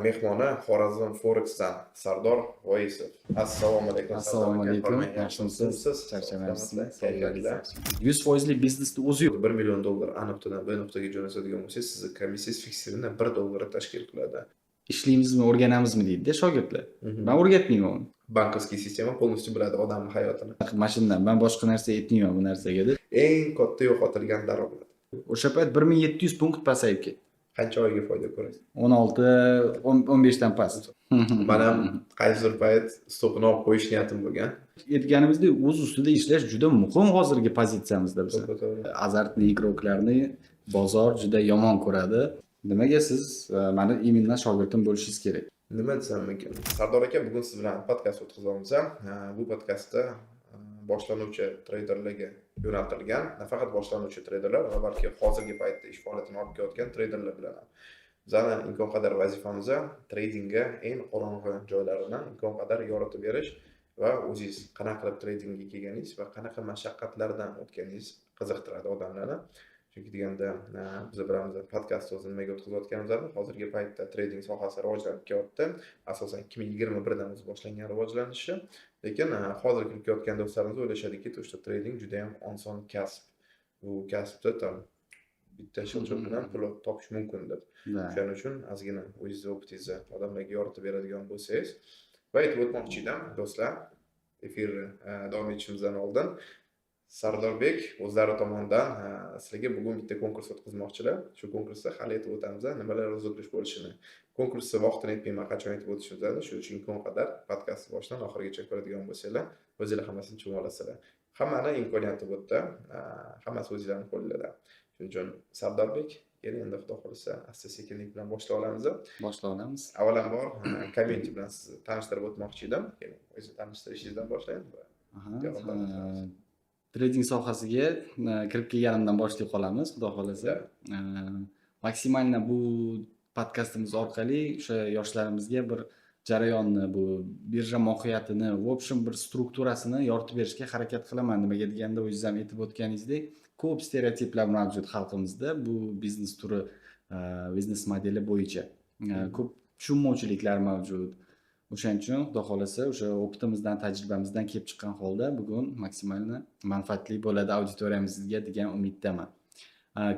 Mehmoni Xorazm Forex'dan Sardor Voisov. Assalomu alaykum. Assalomu alaykum. Yaxshimisiz? Charchamayapsizmi? Kayfiyatlar. 100% biznesni o'zi yo'q. $1 million A nuqtadan B nuqtaga jo'natadigan bo'lsangiz, sizning komissiyangiz fiksirini $1 tashkil qiladi. Ishlaymizni o'rganamizmi deydi shogirdlar. Men o'rgatmayman uni. Bankovskiy sistema polностью biladi odamning hayotini. Mashindan men boshqa narsa aytmayman bu narsaga deb. Eng katta yo'qotilgan daromad. O'sha payt 1700 punkt pasayib ketdi. Qancha oyga foyda ko'rasiz? 16-15 dan past. Men ham qaysidir payt stopini olib qo'yish niyatim bo'lgan. Aytganimizdek, o'z ustida ishlash juda muhim hozirgi pozitsiyamizda biz. Azartli igroklarni bozor juda yomon ko'radi. Nimaga siz meni imенно shogirdim bo'lishingiz kerak? Nima desam mumkin? Sardor aka, bugun siz bilan podkast o'tkazamiz. Bu podkastda boshlanuvchi treyderlarga yo'naltirilgan, nafaqat boshlanuvchi treyderlar, balki hozirgi paytda ish faoliyatini olib kelayotgan treyderlar bilan. Bizning imkon qadar vazifamiz tradingga eng qorong'u joylarini imkon qadar yoritib berish va o'zingiz qanaqa qilib tradingga kelganingiz va qanaqa mashaqqatlardan o'tganingiz qiziqtiradi odamlarni. Chunki deganda biz bilamiz podkast o'zini nimaga o'tkazayotganimizni, hozirgi paytda trading sohasi rivojlanib kelyapti. Asosan 2021dan o'zi boshlangan rivojlanishi. Lekin hozir kirib kelayotgan do'stlarimiz o'ylashadiki, o'sha trading juda ham oson kasb. Bu kasbda tam bitta shilchiq bilan pul topish mumkin deb. Shuning uchun ozgina o'zingiz o'qitingizni odamlarga yoritib beradigan bo'lsangiz va aytib o'tmoqchi edim, do'stlar, efir davom etishimizdan oldin Sardorbek o'zlari tomonidan sizlarga bugun bitta konkurs o'tkazmoqchilar. Shu konkursda hali aytib o'tamiz, nimalar rozig'ish bo'lishini. Konkursni vaqtini aytmayman, qachon aytib o'tishimizni, shuning uchun imkon qadar podkastni boshidan oxirigacha ko'radigan bo'lsanglar, o'zingizlar hammasini tushunib olasizlar. Hammani imkoniyati bu yerda, hammasi o'zingizlarning qo'lingizda. Shuning uchun Sardorbek, endi xudo xolisa asta-sekinlik bilan boshlay olamiz. Boshlaymiz. Avvalambor community bilan sizni tanishtirib o'tmoqchi edim. Keling, o'zingizni tanishtirishingizdan boshlaymiz. Trading sohasiga kirib kelganimdan boshlay qolamiz, xudo xolasa. Maksimalna bu podkastimiz orqali o'sha yoshlarimizga bir jarayonni, bu birja mohiyatini, v общем bir strukturasini yoritib berishga harakat qilaman. Nimaga deganda, o'zingiz ham aytib o'tganingizdek, ko'p stereotiplar mavjud xalqimizda bu biznes turi, biznes modeli bo'yicha. Ko'p tushunmovchiliklar mavjud. O'shaning uchun xudo xolasa o'sha o'qitimizdan, tajribamizdan kelib chiqqan holda bugun maksimalni manfaatli bo'ladi auditoriyamizga degan umiddaman.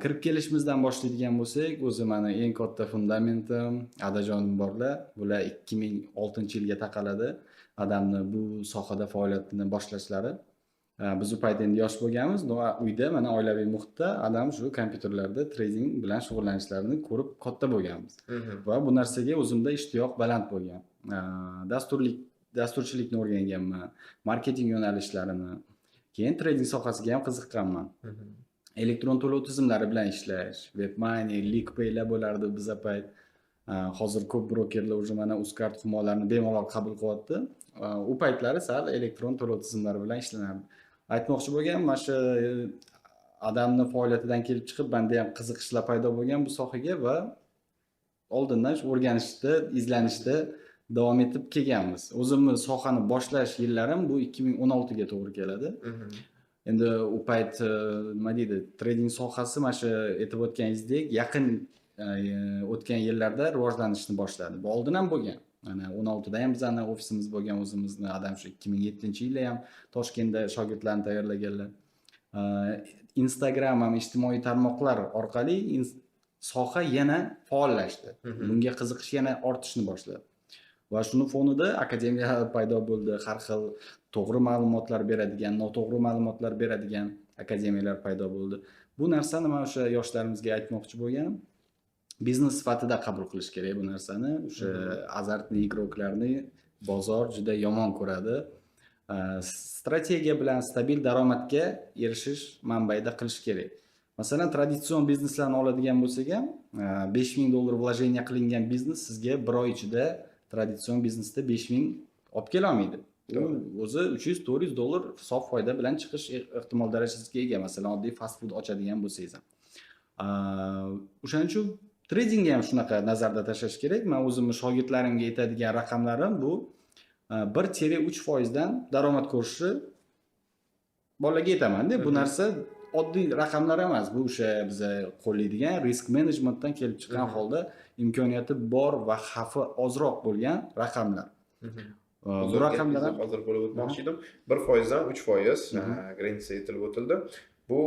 Kirib kelishimizdan boshlaydigan bo'lsak, o'zi meni eng katta fundamentim, adajonim borlar. Bular 2006-yilga taqaladi. Adamni bu sohada faoliyatini boshlashlari. Biz u payt endi yosh bo'lganmiz, uyda mana oilaviy muhitda adam shu kompyuterlarda trading bilan shug'ullanishlarini ko'rib katta bo'lganmiz. Va bu narsaga o'zimda ishtiyoq baland bo'lgan. Dasturchilikni o'rganganman, marketing yo'nalishlarini, keyin trading sohasiga ham qiziqqanman. Elektron to'lov tizimlari bilan ishlash, WebMoney, Liqpaylar bo'lardi bizga payt. Hozir ko'p brokerlar o'zi mana Uzcard himoyalarini bemalol qabul qilyapti. U paytlari sal elektron to'lov tizimlari bilan ishlanardi. Aytmoqchi bo'lganim, mana shu odamning faoliyatidan kelib chiqib, menda ham qiziqishlar paydo bo'lgan bu sohaga va oldindan shu o'rganishda, izlanishda davom etib kelganmiz. O'zimni sohani boshlash yillarim bu 2016 ga to'g'ri keladi. Endi u payt nima deydi, trading sohasi mana shu aytib o'tganingizdek yaqin o'tgan yillarda rivojlanishni boshladi. Bu oldin ham bo'lgan. Mana 16da ham bizning ofisimiz bo'lgan, o'zimizni adam shu 2007-yilda ham Toshkentda shogirdlarni tayyorlaganlar. Instagram ham ijtimoiy tarmoqlar orqali soha yana faollashdi. Bunga qiziqish yana ortishni boshladi. Va shuni fonida akademiya paydo bo'ldi. Har xil to'g'ri ma'lumotlar beradigan, noto'g'ri ma'lumotlar beradigan akademiyalar paydo bo'ldi. Bu narsani men o'sha yoshlarimizga aytmoqchi bo'lganim, biznes sifatida qabul qilish kerak bu narsani. O'sha azartli igroklarni bozor juda yomon ko'radi. Strategiya bilan stabil daromadga erishish manbaida qilish kerak. Masalan, traditsion bizneslarni oladigan bo'lsak ham, $5000 vложение qilingan biznes sizga bir oy ichida traditsion biznesda 5000 olib kela olmaydi. O'zi $300-400 sof foyda bilan chiqish ehtimol darajasiga ega. Masalan, oddiy fast food ochadigan bo'lsangiz ham. O'shaning uchun tradingga ham shunaqa nazarda tashlash kerak. Men o'zimning shogirdlarimga aytadigan raqamlarim bu 1-3% dan daromad ko'rishi bolaga aytaman-da. Bu narsa oddiy raqamlar emas, bu o'sha biza qo'llaydigan risk managementdan kelib chiqqan holda imkoniyati bor va xavfi ozroq bo'lgan raqamlar. Bu raqamlar ham hozir bo'lib o'tmoqchi edim. 1% dan 3% grensiya aytilib o'tildi. Bu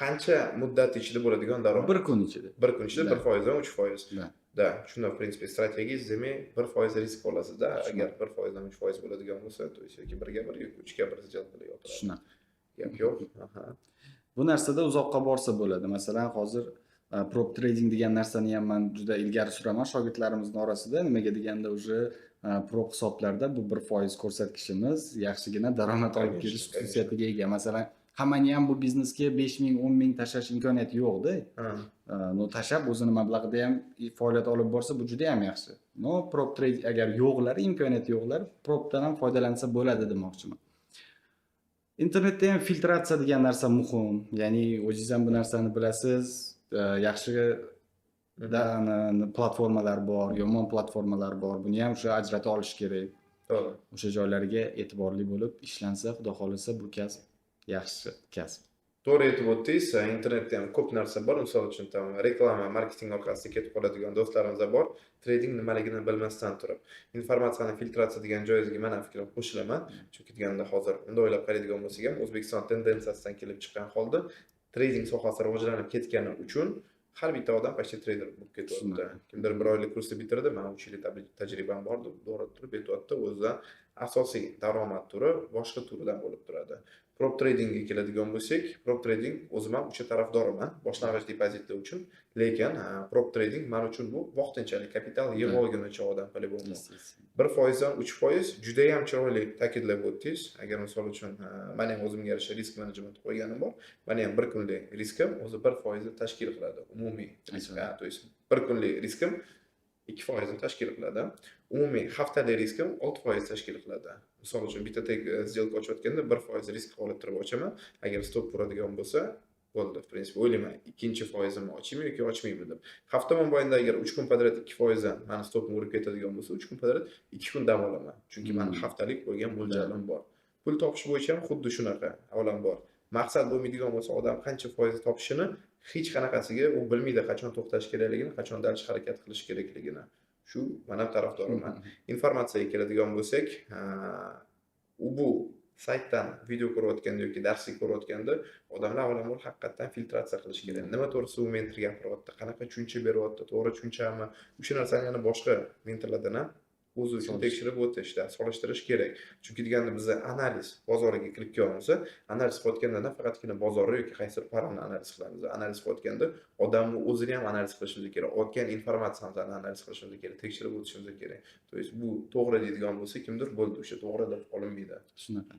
qancha muddat ichida bo'ladigan daromad? bir kun ichida. Bir kun ichida 1% dan 3%. Da, shunda в принципе strategiyangiz demak 1% risk olasizda. Agar 1% dan 3% bo'ladigan bo'lsa, to есть yoki 1 ga 1 yoki 3 ga 1 jalb qilyapti. Shunaqa. Gap yo'q. Bu narsada uzoqqa borsa bo'ladi. Masalan, hozir prop trading degan narsani ham men juda ilgari suraman shogirdlarimizning orasida. Nimaga deganda уже prop hisoblarda bu 1% ko'rsatkichimiz yaxshigina daromad olib kelish xususiyatiga ega. Masalan, hammani ham bu biznesga 5 ming, 10 ming tashlash imkoniyati yo'q-da. No tashlab o'zini mablag'ida ham faoliyat olib borsa, bu juda ham yaxshi. No prop trade agar yo'qlar, imkoniyati yo'qlar, propdan ham foydalansa bo'ladi demoqchiman. Internetda ham filtratsiya degan narsa muhim. Ya'ni o'zingiz ham bu narsani bilasiz. Yaxshi platformalar bor, yomon platformalar bor. Buni ham o'sha ajratib olish kerak. To'g'ri. O'sha joylarga e'tiborli bo'lib ishlansa, xudo xolisa bu kasb yaxshi kasb. To'g'ri aytib o'tdingiz. Internetda ham ko'p narsa bor. Misol uchun reklama, marketing orqasida ketib qoladigan do'stlarimiz bor. Trading nimaligini bilmasdan turib, informatsiyani filtratsiya degan joyingizga men ham fikrim qo'shilaman. Chunki deganda hozir unda o'ylab qaraydigan bo'lsak ham O'zbekiston tendensiyasidan kelib chiqqan holda trading sohasi rivojlanib ketgani uchun har bitta odam почти trader bo'lib ketyapti. Kimdir 1 oylik kursni bitirdi, men 3 yillik tajribam bor deb to'g'ri turib aytyapti. O'zidan asosiy daromad turi boshqa turidan bo'lib turadi. Prop tradingga keladigan bo'lsak, prop trading o'zim ham o'sha tarafdoriman boshlang'ich depozitlar uchun, lekin prop trading men uchun bu vaqtinchalik kapital yig'ib olguncha odam qilib bo'lmaydi. 1% dan 3% juda ham chiroyli ta'kidlab o'tdingiz. Agar misol uchun men ham o'zimga yarasha risk menejment qo'yganim bor. Men ham bir kunlik riskim o'zi 1% tashkil qiladi. Umumiy, to есть bir kunlik riskim 2% tashkil qiladi. Umumiy haftalik riskim 6% tashkil qiladi. Misol uchun bitta сделка ochayotganda 1% risk olib turib ochaman. Agar stop uradigan bo'lsa, bo'ldi. В принципе, o'ylayman, ikkinchi foizimni ochaymi yoki ochmaymi deb. Hafta mobaynida agar 3 kun podrad 2% dan meni stopim urib ketadigan bo'lsa, 3 kun podrad 2 kun dam olaman. Chunki meni haftalik qo'ygan mo'ljalim bor. Pul topish bo'yicha ham xuddi shunaqa avvalambor. Maqsad bo'lmaydigan bo'lsa, odam qancha foiz topishini hech qanaqasiga u bilmaydi, qachon to'xtash kerakligini, qachon dalish harakat qilish kerakligini. Shu men ham tarafdoriman. Informatsiyaga keladigan bo'lsak, bu saytdan video ko'rayotganda yoki darslik ko'rayotganda odamlar avvalambor haqiqatan filtratsiya qilish kerak. Nima to'g'risi u mentor gapiryapti, qanaqa tushuncha beryapti, to'g'ri tushunchami? O'sha narsani yana boshqa mentorlardan ham o'zi uchun tekshirib o'tishda, solishtirish kerak. Chunki deganda biz analiz bozoriga kirib kelamiz. Analiz qilayotganda faqatgina bozorni yoki qaysi bir parani analiz qilamiz. Analiz qilayotganda odamni o'zini ham analiz qilishimiz kerak. Olgan informatsiyani analiz qilishimiz kerak, tekshirib o'tishimiz kerak. To есть bu to'g'ri deydigan bo'lsa, kimdir bo'ldi, o'sha to'g'ri deb olinmaydi. Shunaqa.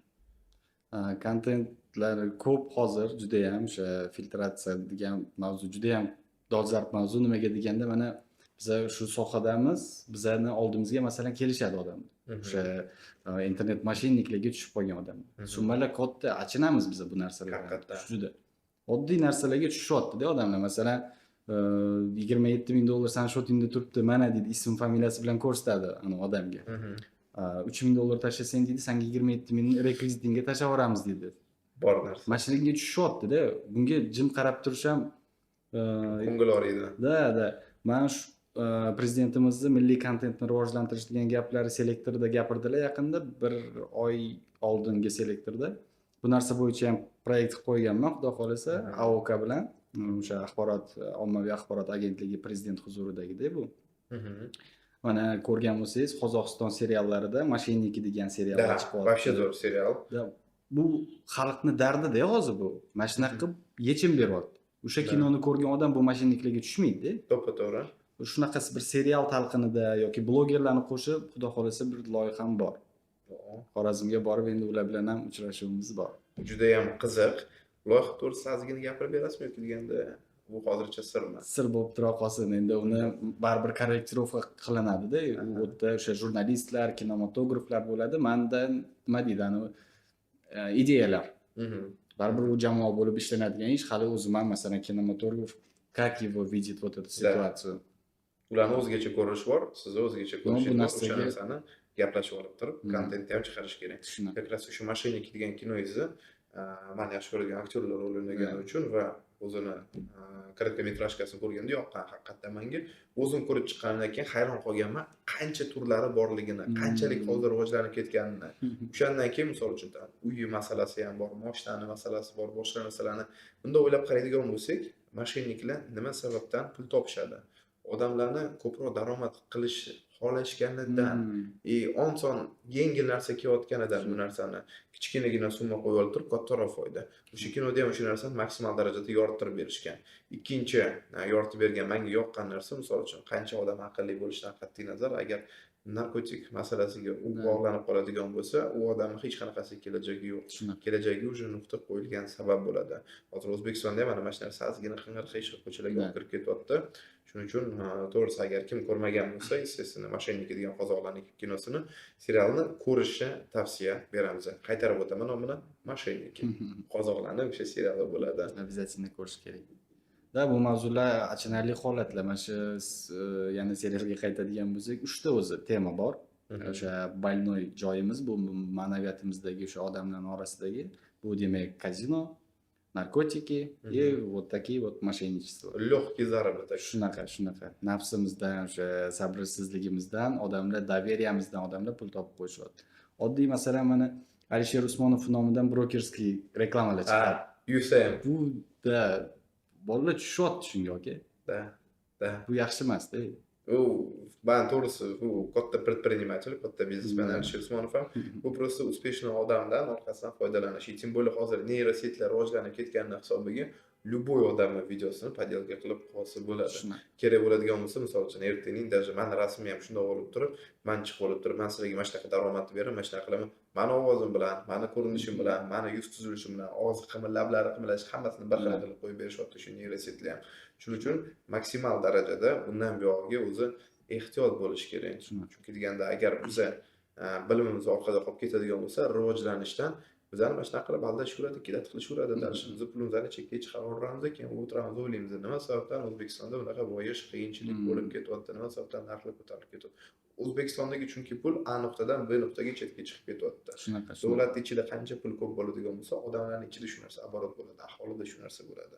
Kontentlar ko'p hozir juda ham o'sha filtratsiya degan mavzu juda ham dolzarb mavzu. Nimaga deganda mana biz shu sohadamiz, bizani oldimizga masalan kelishadi odamlar. O'sha internet moshinniklarga tushib qolgan odamlar. Summalar katta, achinamiz biz bu narsalarga. Juda oddiy narsalarga tushyapti-da odamlar. Masalan, $27,000 san shotingda turibdi, mana deydi, ism familiyasi bilan ko'rsatadi ana odamga. $3,000 tashlasang deydi, senga 27,000 rekvizitingga tashlab yuboramiz deydi. Bor narsa. Mashinaga tushyapti-da. Bunga jim qarab turish ham ko'ngil og'riydi. Da. Men shu prezidentimizni milliy kontentni rivojlantirish degan gaplari selektorda gapirdilar yaqinda, 1 oy oldingi selektorda. Bu narsa bo'yicha ham proyekt qilib qo'yganman, xudo xolisa, AOK bilan. O'sha axborot, ommaviy axborot agentligi prezident huzuridagida bu. Mana ko'rgan bo'lsangiz, Qozog'iston seriallarida Mashinniki degan seriallar chiqyapti. Вообще zo'r serial. Bu xalqni dardida hozir bu. Mana shunaqa qilib yechim beryapti. O'sha kinoni ko'rgan odam bu mashinniklarga tushmaydi. To'g'ri. Shunaqa bir serial talqinida yoki blogerlarni qo'shib, xudo xolisa bir loyiham bor. Xorazmga borib endi ular bilan ham uchrashuvimiz bor. Juda ham qiziq. Loyiha to'g'risida ozgina gapirib berasizmi yoki deganda bu hozircha sirmi? Sir bo'lib tura qolsin. Endi uni baribir korrektirovka qilinadi-da. U yerda o'sha jurnalistlar, kinematograflar bo'ladi. Mendan nima deydi, ideyalar. Baribir u jamoa bo'lib ishlanadigan ish. Hali o'zim ham masalan kinematograf как его видит вот эту ситуацию. Ularning o'zgacha ko'rishi bor, sizni o'zgacha ko'rishingiz bor. O'sha narsani gaplashib olib turib, kontentni ham chiqarish kerak. Как раз o'sha Mashinniki degan kinoyingizni men yaxshi ko'radigan aktyorlar rol o'ynagani uchun va o'zini korotkометражкасini ko'rganda yoqqan haqiqatdan menga. O'zim ko'rib chiqqandan keyin hayron qolganman, qancha turlari borligini, qanchalik hozir rivojlanib ketganini. O'shandan keyin misol uchun uy masalasi ham bor, mashinani masalasi bor, boshqa narsalarni bunda o'ylab qaraydigan bo'lsak, mashinniklar nima sababdan pul topishadi? Odamlarni ko'proq daromad qilish xohlashganidan, oson yengil narsa kelayotganidan bu narsani kichkinagina summa qo'yib olib turib kattaroq foyda. O'sha kinoda ham o'sha narsani maksimal darajada yoritib berishgan. Ikkinchi yoritib bergan menga yoqqan narsa, misol uchun qancha odam aqlli bo'lishidan qat'iy nazar, agar narkotik masalasiga u bog'lanib qoladigan bo'lsa, u odamning hech qanaqasi kelajagi yo'q. Kelajagi уже nuqta qo'yilgan sabab bo'ladi. Hozir O'zbekistonda ham mana shu narsa ozgina qing'ir-qiyshiq ko'chalarga olib kirib ketyapti. Shuning uchun to'g'risi agar kim ko'rmagan bo'lsa, естественно, Mashinnik degan qozoqlarning kinosini, serialni ko'rishni tavsiya beramiz. Qaytarib o'taman nomini Mashinnik. Qozoqlarning o'sha seriali bo'ladi. Обязательно ko'rish kerak. Da bu mavzular achinarli holatlar. Mana shu yana serialga qaytadigan bo'lsak, 3 ta o'zi tema bor. O'sha больной joyimiz, bu ma'naviyatimizdagi o'sha odamlarning orasidagi, bu demak kazino, narkotiki и вот такие вот мошенничества. Легкий заработок. Shunaqa. Nafsimizdan, o'sha sabrsizligimizdan, odamlar doveriyamizdan odamlar pul topib qo'yishyapti. Oddiy masalan mana Alisher Usmonov nomidan brokerskiy reklamalar chiqadi. USM. Bu da bolalar tushyapti shunga aka. Da. Bu yaxshi emas-da. Ben to'g'risi bu katta предприниматель, katta biznesmen Alisher Usmonov ham bu просто успешный odamdan orqasidan foydalanish. Тем более hozir neyrosetlar rivojlanib ketganini hisobiga любой odamni videosini podelka qilib qolsa bo'ladi. Kerak bo'ladigan bo'lsa, misol uchun ertaning даже men rasmim ham shunday bo'lib turib, men chiqib olib turib, men sizlarga mana shunaqa daromad beraman, mana shunaqa qilaman. Meni ovozim bilan, meni ko'rinishim bilan, meni yuz tuzilishim bilan, og'iz qimi, lablari qimlash hammasini bir xil qilib qo'yib berishyapti shu neyrosetlar ham. Shuning uchun maksimal darajada bundan buyog'iga o'zi ehtiyot bo'lish kerak. Chunki deganda agar biz bilimimiz orqada qolib ketadigan bo'lsa, rivojlanishdan bizlar mana shunaqa qilib aldashveradi, kidat qilishaveradi, darshimizni pulimizni chekka chiqarib keyin o'tiramiz o'ylaymiz, nima sababdan O'zbekistonda bunaqa boyish qiyinchilik bo'lib ketyapti, nima sababdan narxlar ko'tarilib ketyapti. O'zbekistondagi chunki pul A nuqtadan B nuqtaga chetga chiqib ketyapti. Davlat ichida qancha pul ko'p bo'ladigan bo'lsa, odamlarning ichida shu narsa aborot bo'ladi, aholida shu narsa bo'ladi.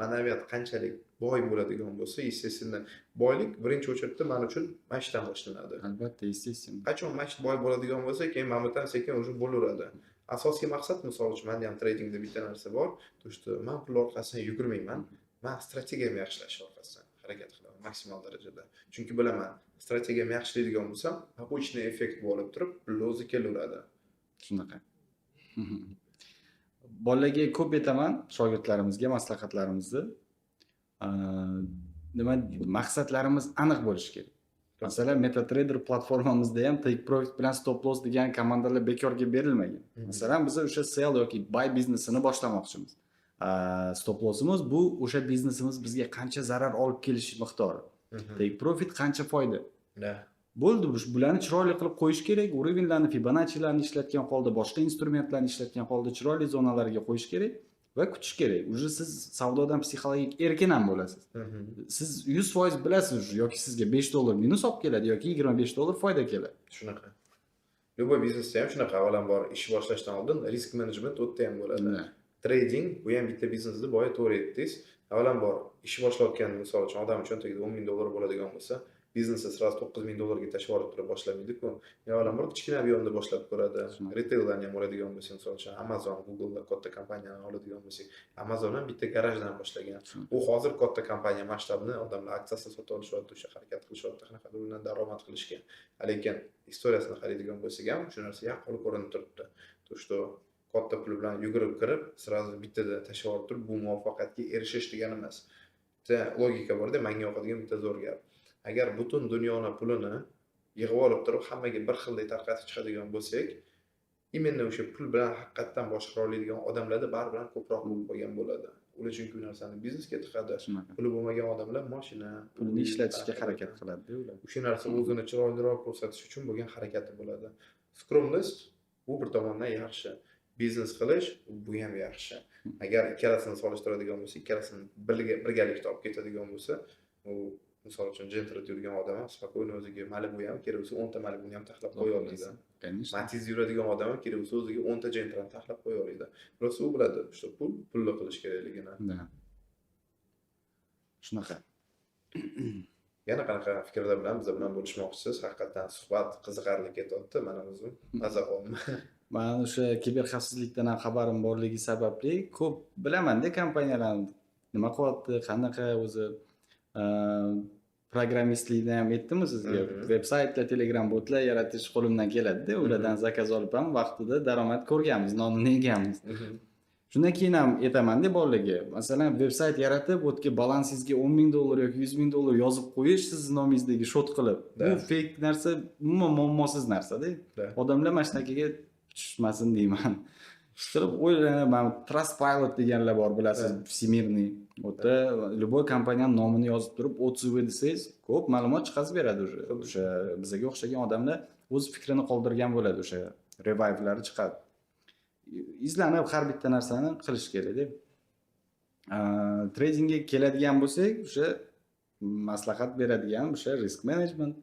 Ma'naviyat qanchalik boy bo'ladigan bo'lsa, естественно, boylik birinchi o'chirda men uchun mashdan boshlanadi. Albatta, естественно. Qachon masht boy bo'ladigan bo'lsa, keyin mamlakat sekin уже bo'laveradi. Asosiy maqsad, misol uchun, menda ham tradingda bitta narsa bor, to что men pul orqasidan yugurmayman, men strategiyamni yaxshilash orqasidan harakat qilaman maksimal darajada. Chunki bilaman, strategiyamni yaxshilaydigan bo'lsam, побочный effekt bo'lib turib, pul o'zi kelaveradi. Shunaqa. Bolalarga ko'p aytaman, shogirdlarimizga maslahatlarimizni. Nima maqsadlarimiz aniq bo'lishi kerak. Masalan, MetaTrader platformamizda ham take profit bilan stop loss degan komandalar bekorga berilmagan. Masalan, biz o'sha sell yoki buy biznesini boshlamoqchimiz. Stop lossimiz bu o'sha biznesimiz bizga qancha zarar olib kelishi miqdori. Take profit qancha foyda. Bo'ldi, bularni chiroyli qilib qo'yish kerak. Urevenlarni, Fibonaccilarni ishlatgan holda, boshqa instrumentlarni ishlatgan holda chiroyli zonalarga qo'yish kerak va kutish kerak. Uje siz savdodan psixologik erkin ham bo'lasiz. Siz 100% bilasiz, yoki sizga $5 minus olib keladi yoki $25 foyda keladi. Shunaqa. Любой biznesda ham shunaqa, avvalambor ish boshlashdan oldin risk management o'tda ham bo'ladi. Trading bu ham bitta biznesda boya to'g'ri aytdingiz. Avvalambor ish boshlayotgan, misol uchun, odam cho'ntagida $10,000 bo'ladigan bo'lsa, biznesni sразу $9,000 ga tashlab olib turib boshlamaydi-ku. Avvalambor kichkina ob'yemda boshlab ko'radi. Retaildan ham oladigan bo'lsa, misol uchun Amazon, Google'da katta kompaniyani oladigan bo'lsak, Amazon ham bitta garajdan boshlagan. U hozir katta kompaniya masshtabini odamlar aksiyasini sotib olishyapti, o'sha harakat qilishyapti, qanaqadir undan daromad qilishga. Lekin istoriyasini qaraydigan bo'lsak ham shu narsa yaqqol ko'rinib turibdi. To что katta pul bilan yugurib kirib, sразу bittada tashlab olib turib, bu muvaffaqiyatga erishish degani emas. Bitta logika bor-da, menga yoqadigan bitta zo'r gap. Agar butun dunyoning pulini yig'ib olib turib, hammaga bir xilday tarqatib chiqadigan bo'lsak, именно o'sha pul bilan haqiqatan boshqara oladigan odamlarda baribir ko'proq bo'lib qolgan bo'ladi. Ular chunki bu narsani biznesga tiqadi. Puli bo'lmagan odamlar mashina, pulni ishlatishga harakat qiladi ular. O'sha narsa o'zini chiroyliroq ko'rsatish uchun bo'lgan harakati bo'ladi. Skromnost bu bir tomondan yaxshi. Biznes qilish bu ham yaxshi. Agar ikkalasini solishtiradigan bo'lsa, ikkalasini birgalikda olib ketadigan bo'lsa, u misol uchun Gentrada yurgan odam ham spokойно o'ziga Malibu ham kerak bo'lsa 10 ta Malibuni ham taxlab qo'ya oladi. Конечно. Matiz yuradigan odam ham kerak bo'lsa o'ziga 10 ta Gentrani taxlab qo'ya oladi. Просто u biladi, что pulli qilish kerakligini. Da. Shunaqa. Yana qanaqa fikrlar bilan biz bilan bo'lishmoqchisiz? Haqiqatan suhbat qiziqarli ketyapti. Mana o'zim maza qilyapman. Men o'sha kiber xavfsizlikdan ham xabarim borligi sababli ko'p bilaman-da kompaniyalarni nima qilyapti, qanaqa o'zi programmistlikdan ham aytdimmi sizga? Veb-saytlar, Telegram botlar yaratish qo'limdan keladi-da, ulardan zakaz olib ham vaqtida daromad ko'rganmiz, nonini yeganmiz. Shundan keyin ham aytaman-da bolalarga, masalan, veb-sayt yaratib, o'tga balansingizga $10,000 yoki $100,000 yozib qo'yish siz nomingizdagi shot qilib. Bu fake narsa, umuman muammosiz narsa-da. Odamlar mana shunaqaga tushmasin deyman. Qilib o'ylanaman, Trustpilot deganlar bor, bilasiz, всемирный. O'ta любой kompaniyani nomini yozib turib, отзывы desangiz, ko'p ma'lumot chiqazib beradi o'sha bizga o'xshagan odamlar o'z fikrini qoldirgan bo'ladi, o'sha revive'lari chiqadi. Izlanib har bitta narsani qilish kerak-da. Tradingga keladigan bo'lsak, o'sha maslahat beradigan o'sha risk management,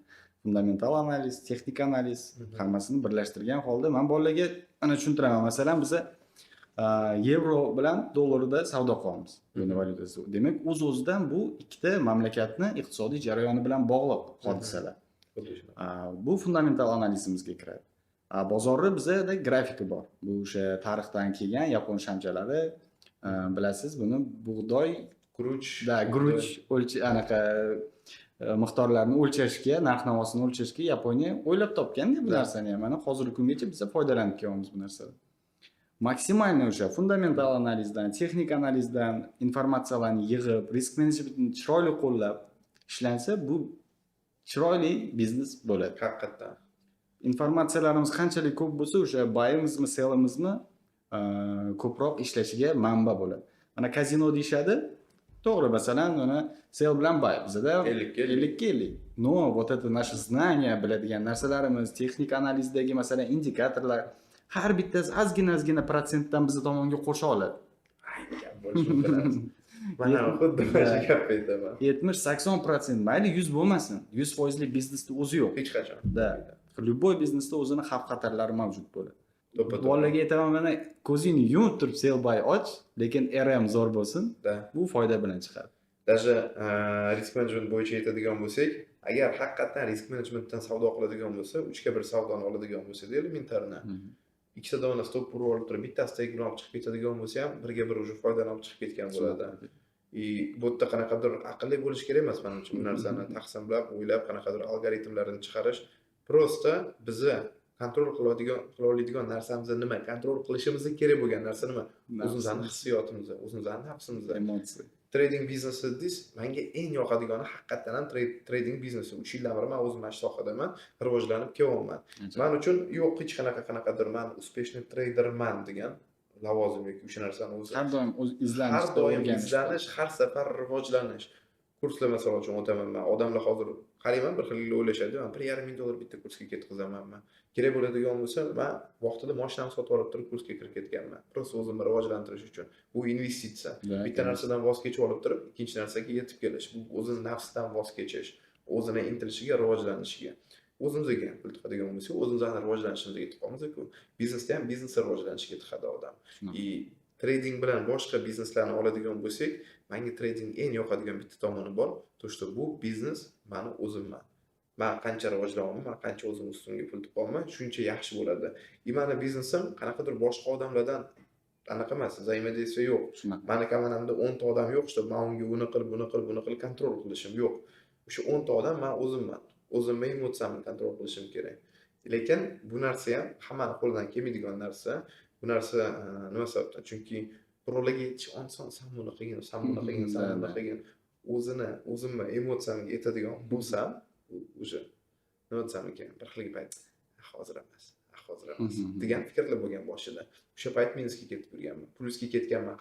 fundamental analiz, texnik analiz hammasini birlashtirgan holda men bolalarga ana tushuntiraman. Masalan, biz yevro bilan dollarda savdo qilamiz. Yeni valyutasi. Demak, o'z-o'zidan bu ikkita mamlakatning iqtisodiy jarayoni bilan bog'liq hodisalar. Bu fundamental analizimizga kiradi. Bozorda bizda grafiki bor. Bu o'sha tarixdan kelgan yapon shamchalari, bilasiz, buni bug'doy, guruch anaqa miqdorlarni o'lchashga, narx-navosini o'lchashga Yaponiya o'ylab topgan-da bu narsani ham. Mana hozirgi kungacha biz foydalanib kelyapmiz bu narsadan. Maksimalniy o'sha fundamental analizdan, texnik analizdan informatsiyalarni yig'ib, risk menejmentni chiroyli qo'llab ishlansa, bu chiroyli biznes bo'ladi. Haqiqatan. Informatsiyalarimiz qanchalik ko'p bo'lsa, o'sha buyingizmi, sellingizmi ko'proq ishlashiga manba bo'ladi. Mana kazino deyshadi. To'g'ri, masalan, uni sell bilan buy bizda 50-50. No, вот это наши знания, biladigan narsalarimiz, texnik analizdagi masalan indikatorlar har bittasi ozgina protsentdan biz tomonga qo'sha oladi. Mana xuddi mana gap aytaman. 70-80%, mayli 100 bo'lmasin. 100% biznesda o'zi yo'q. Hech qachon. Da. Любой biznesda o'zini xavf-xatarlari mavjud bo'ladi. Bolalarga aytaman, mana ko'zingni yumib turib sell buy och, lekin RM zo'r bo'lsin. Bu foyda bilan chiqadi. Даже risk management bo'yicha aytadigan bo'lsak, agar haqiqatan risk managementdan savdo qiladigan bo'lsa, 3 ga 1 savdoni oladigan bo'lsa, elementarni. Ikkita dona stop urib olib turib, bittasida olib chiqib ketadigan bo'lsa ham, 1 ga 1 уже foydalanib chiqib ketgan bo'ladi. Bu yerda qanaqadir aqlli bo'lish kerak emas menimcha bu narsani taqsimlab, o'ylab, qanaqadir algoritmlarni chiqarish. Prosta bizni kontrol qiladigan narsamiz nima? Kontrol qilishimiz kerak bo'lgan narsa nima? O'zimizning hissiyotimiz, o'zimizning nafsimiz, emotsiya. Trading biznesi deysiz, menga eng yoqadigani haqiqatan ham trading biznesi. 3 yildan beri men o'zim mana shu sohadaman, rivojlanib kelyapman. Men uchun yo'q hech qanaqadir men успешный трейдерman degan lavozim yoki o'sha narsani o'zi. Har doim izlanish, har doim izlanish, har safar rivojlanish. Kurslar misol uchun o'taman men. Odamlar hozir qarayman, bir xil o'ylashadi. Men $1,500 bitta kursga ketqizamanman. Kerak bo'ladigan bo'lsa, men vaqtida mashinamni sotib olib turib kursga kirib ketganman. Prosta o'zimni rivojlantirish uchun. Bu investitsiya. Bitta narsadan voz kechib olib turib, ikkinchi narsaga yetib kelish. Bu o'zini nafsdan voz kechish, o'zini intilishiga, rivojlanishiga. O'zimizga pul tiqadigan bo'lsa, o'zimizning rivojlanishimizga yetib qolamiz-ku. Biznesda ham biznesga rivojlanishiga tiqadi odam. Trading bilan boshqa bizneslarni oladigan bo'lsak, menga trading eng yoqadigan bitta tomoni bor. To, что bu biznes meni o'zimman. Men qancha rivojlanaman, men qancha o'zim ustimga pul topaman, shuncha yaxshi bo'ladi. Meni biznesim qanaqadir boshqa odamlardan anaqa emas, взаимодействие yo'q. Meni komanamda 10 ta odam yo'q, что men unga buni qil kontrol qilishim yo'q. O'sha 10 ta odam men o'zimman. O'zimning emotsiyamni kontrol qilishim kerak. Lekin bu narsa ham hammani qo'lidan kelmaydigan narsa. Bu narsa nima sababdan? Chunki birovlarga aytish oson, sen buni qilgin. O'zimni emotsiyamga yetadigan bo'lsam, o'sha nima desam ekan, bir xilga payt hozir emas degan fikrlar bo'lgan boshida. O'sha payt minusga ketib yurganman. Plusga ketganman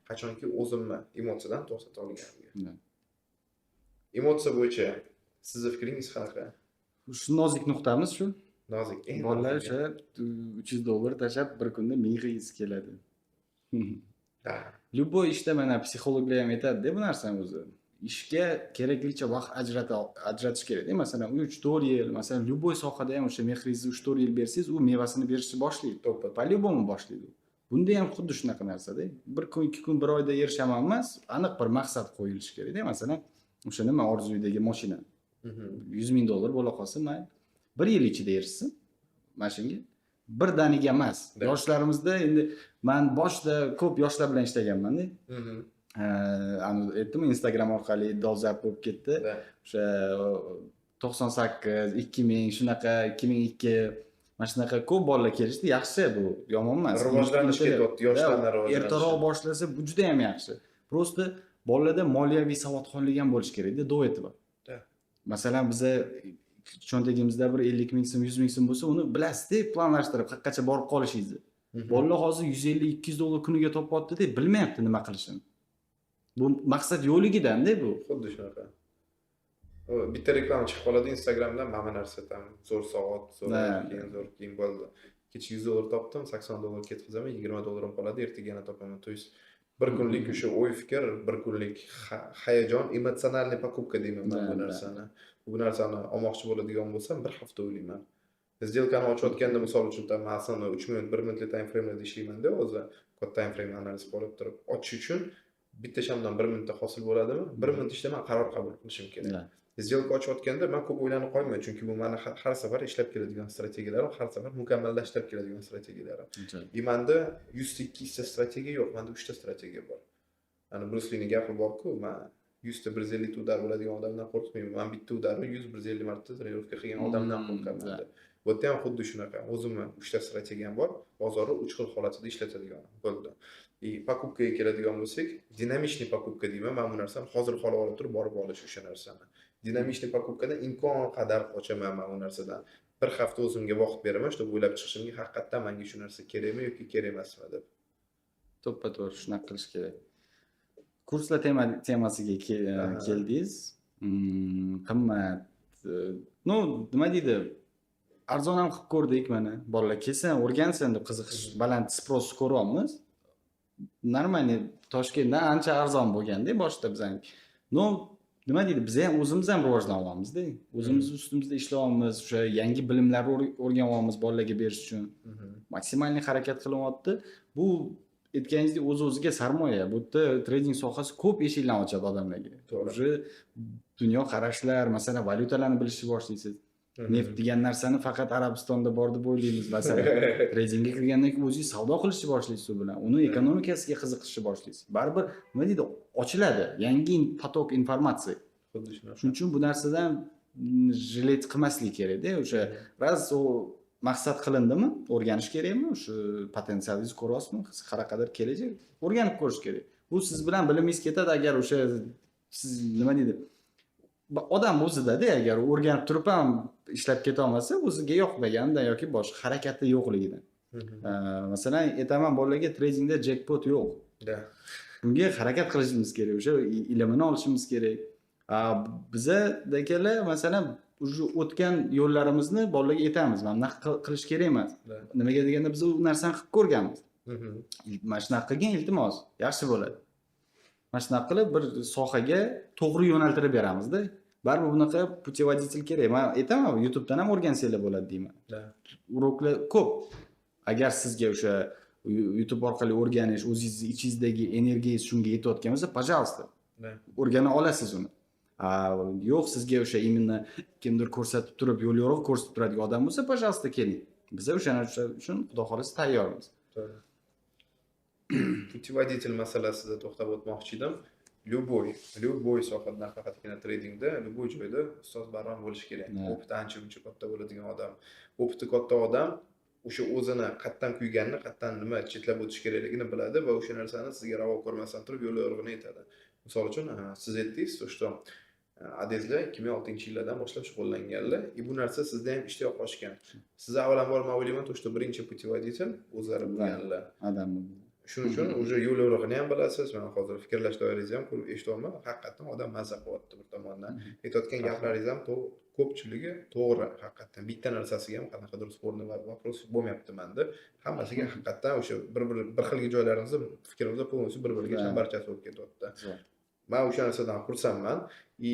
qachonki o'zimni emotsiyadan to'xtata olganimga. Emotsiya bo'yicha sizning fikringiz qanaqa? Shu nozik nuqtamiz shu. Nozik. Bolalar o'sha $300 tashlab bir kunda mingga yuz keladi. Любой ishda mana psixologlar ham aytadi-da bu narsani o'zi. ishga keraklicha vaqt ajratish kerak. Masalan, 3-4 yil, masalan, любой sohada ham o'sha mehringizni 3-4 yil bersangiz, u mevasini berishni boshlaydi. To'ppa. По-любому boshlaydi. Bunda ham xuddi shunaqa narsa-da. Bir kun, 2 kun, bir oyda erishaman emas, aniq bir maqsad qo'yilishi kerak-da. Masalan, o'sha nima orzudagi mashina. $100,000 bo'la qolsa, mayli. 1 yil ichida erishsin mashinaga. Birdaniga emas. Yoshlarimizda endi men boshida ko'p yoshlar bilan ishlaganman-da. Aytdim, Instagram orqali dolzarb bo'lib ketdi. O'sha 98, 2000 shunaqa, 2002 mana shunaqa ko'p bolalar kelishdi. Yaxshi, bu yomon emas. Rivojlanish ketyapti, yoshlarning rivojlanishi. Ertaroq boshlasa bu juda ham yaxshi. Prosta bolalarda moliyaviy savodxonlik ham bo'lish kerak-da, do этого. Masalan, biza cho'ntagimizda bir 50 ming so'm, 100 ming so'm bo'lsa, uni bilasiz-da, planlashtirib, qayergacha borib qolishingizni. Bolalar hozir $150-200 kuniga topyapti-da, bilmayapti nima qilishini. Bu maqsad yo'ligidan-da bu. Xuddi shunaqa. Bitta reklama chiqib qoladi Instagramdan, mana narsa tam zo'r soat, zo'r kiyim bo'ldi. Kecha $100 topdim, $80 ketkazaman, $20 qoladi, ertaga yana topaman. То есть bir kunlik o'sha o'y fikr, bir kunlik hayajon, emotsionalniy покупка deyman men bu narsani. Bu narsani olmoqchi bo'ladigan bo'lsam, bir hafta o'ylayman. Сделкani ochayotganda, misol uchun, masalan, 3 minut, 1 minutlik time frame'larda ishlayman-da, o'zi katta time frame analiz qilib turib, ochish uchun bitta shamdan 1 minutda hosil bo'ladimi? 1 minut ishda men qaror qabul qilishim kerak. Сделка ochayotganda men ko'p o'ylanib qolmayman, chunki bu meni har safar ishlab keladigan strategiyalarim, har safar mukammallashtirib keladigan strategiyalarim. Menda 100 ta 200 ta strategiya yo'q, menda 3 ta strategiya bor. Ana Bruce Lee'ning gapi bor-ku, men 100 ta 150 ta udar bo'ladigan odamdan qo'rqmayman. Men bitta udarni 100-150 marta trenirovka qilgan odamdan qo'rqaman. Bu yerda ham xuddi shunaqa. O'zimni 3 ta strategiyam bor, bozorni 3 xil holatida ishlatadigan bo'ldi. Покупкаga keladigan bo'lsak, dinamичный покупка deyman. Men bu narsani hozir qolib olib turib borib olish o'sha narsani. Dinamичный покупкаdan imkon qadar qochaman men bu narsadan. Bir hafta o'zimga vaqt beraman, shu o'ylab chiqishimga haqiqatan menga shu narsa kerakmi yoki kerak emasmi deb. To'ppa-to'g'ri shunaqa qilish kerak. Kurslar temasiga keldingiz. Qimmat. Nima deydi? Arzon ham qilib ko'rdik mana. Bolalar kelsin, o'rgansin deb qiziqish baland spros ko'ryapmiz. Normalniy Toshkentdan ancha arzon bo'lganda boshida bizning. Nima deydi? Biz ham o'zimiz ham rivojlanyapmiz-da. O'zimiz ustimizda ishlayapmiz, o'sha yangi bilimlarni o'rganyapmiz bolalarga berish uchun. Maksimalniy harakat qilyapti. Bu aytganingizdek o'z-o'ziga sarmoya. Bu yerda trading sohasi ko'p eshiklarni ochadi odamlarga. To'g'ri. Dunyo qarashlar, masalan, valyutalarni bilishni boshlaysiz. Neft degan narsani faqat Arabistonda bor deb o'ylaymiz, masalan. Tradingga kirgandan keyin o'zingiz savdo qilishni boshlaysiz u bilan. Uni ekonomikasiga qiziqishni boshlaysiz. Baribir nima deydi? Ochiladi yangi potok informatsiya. Xuddi shunaqa. Shuning uchun bu narsadan jilet qilmaslik kerak-da. O'sha raz u maqsad qilindimi? O'rganish kerakmi? O'sha potensialingizni ko'ryapsizmi? Qanaqadir kelajak o'rganib ko'rish kerak. Bu siz bilan bilimingiz ketadi agar o'sha siz nima deydi? Odam o'zida-da agar o'rganib turib ham ishlab keta olmasa, o'ziga yoqmaganidan yoki boshqa harakati yo'qligidan. Masalan, aytaman bolalarga tradingda jackpot yo'q. Bunga harakat qilishimiz kerak, o'sha ilmini olishimiz kerak. Bizadagilar masalan, o'tgan yo'llarimizni bolalarga aytamiz. Mana qilish kerak emas. Nimaga deganda biz u narsani qilib ko'rganmiz. Mana shunaqa qilgan iltimos, yaxshi bo'ladi. Mana shunaqa qilib bir sohaga to'g'ri yo'naltirib beramiz-da. Baribir bunaqa putevoditel kerak. Men aytaman, YouTube'dan ham o'rgansanglar bo'ladi deyman. Uroklar ko'p. Agar sizga o'sha YouTube orqali o'rganish, o'zingizni ichingizdagi energiyangiz shunga yetayotgan bo'lsa, пожалуйста. O'rgana olasiz uni. Yo'q, sizga o'sha именно kimdir ko'rsatib turib, yo'l yo'riq ko'rsatib turadigan odam bo'lsa, пожалуйста keling. Biz o'sha uchun xudo xolisa tayyormiz. Putevoditel masalasida to'xtab o'tmoqchi edim. Любой sohada, nafaqatgina tradingda, любой joyda ustoz barvon bo'lish kerak. Opti ancha-muncha katta bo'ladigan odam. Opti katta odam o'sha o'zini qatdan kuyganini, qatdan nima chetlab o'tish kerakligini biladi va o'sha narsani sizga ravo ko'rmasdan turib yo'l yo'rig'ini aytadi. Misol uchun, siz aytdingiz, что adezlar 2006-yillardan boshlab shug'ullanganlar. Bu narsa sizda ham ishtiyoq ochgan. Siz avvalambor men o'ylayman, что birinchi putevoditel o'zlari bo'lganlar. Adam. Shuning uchun o'sha yo'l yo'rig'ini ham bilasiz. Men hozir fikrlash doirangizni ham ko'rib eshityapman. Haqiqatan odam mazza qilyapti bir tomondan. Aytayotgan gaplaringiz ham ko'pchiligi to'g'ri. Haqiqatan bitta narsasiga ham qanaqadir sporni va вопрос bo'lmayapti menda. Hammasiga haqiqatan o'sha bir xilga joylaringizni fikrimizda polностью bir-biriga chambarchas bo'lib ketyapti. men o'sha narsadan xursandman. И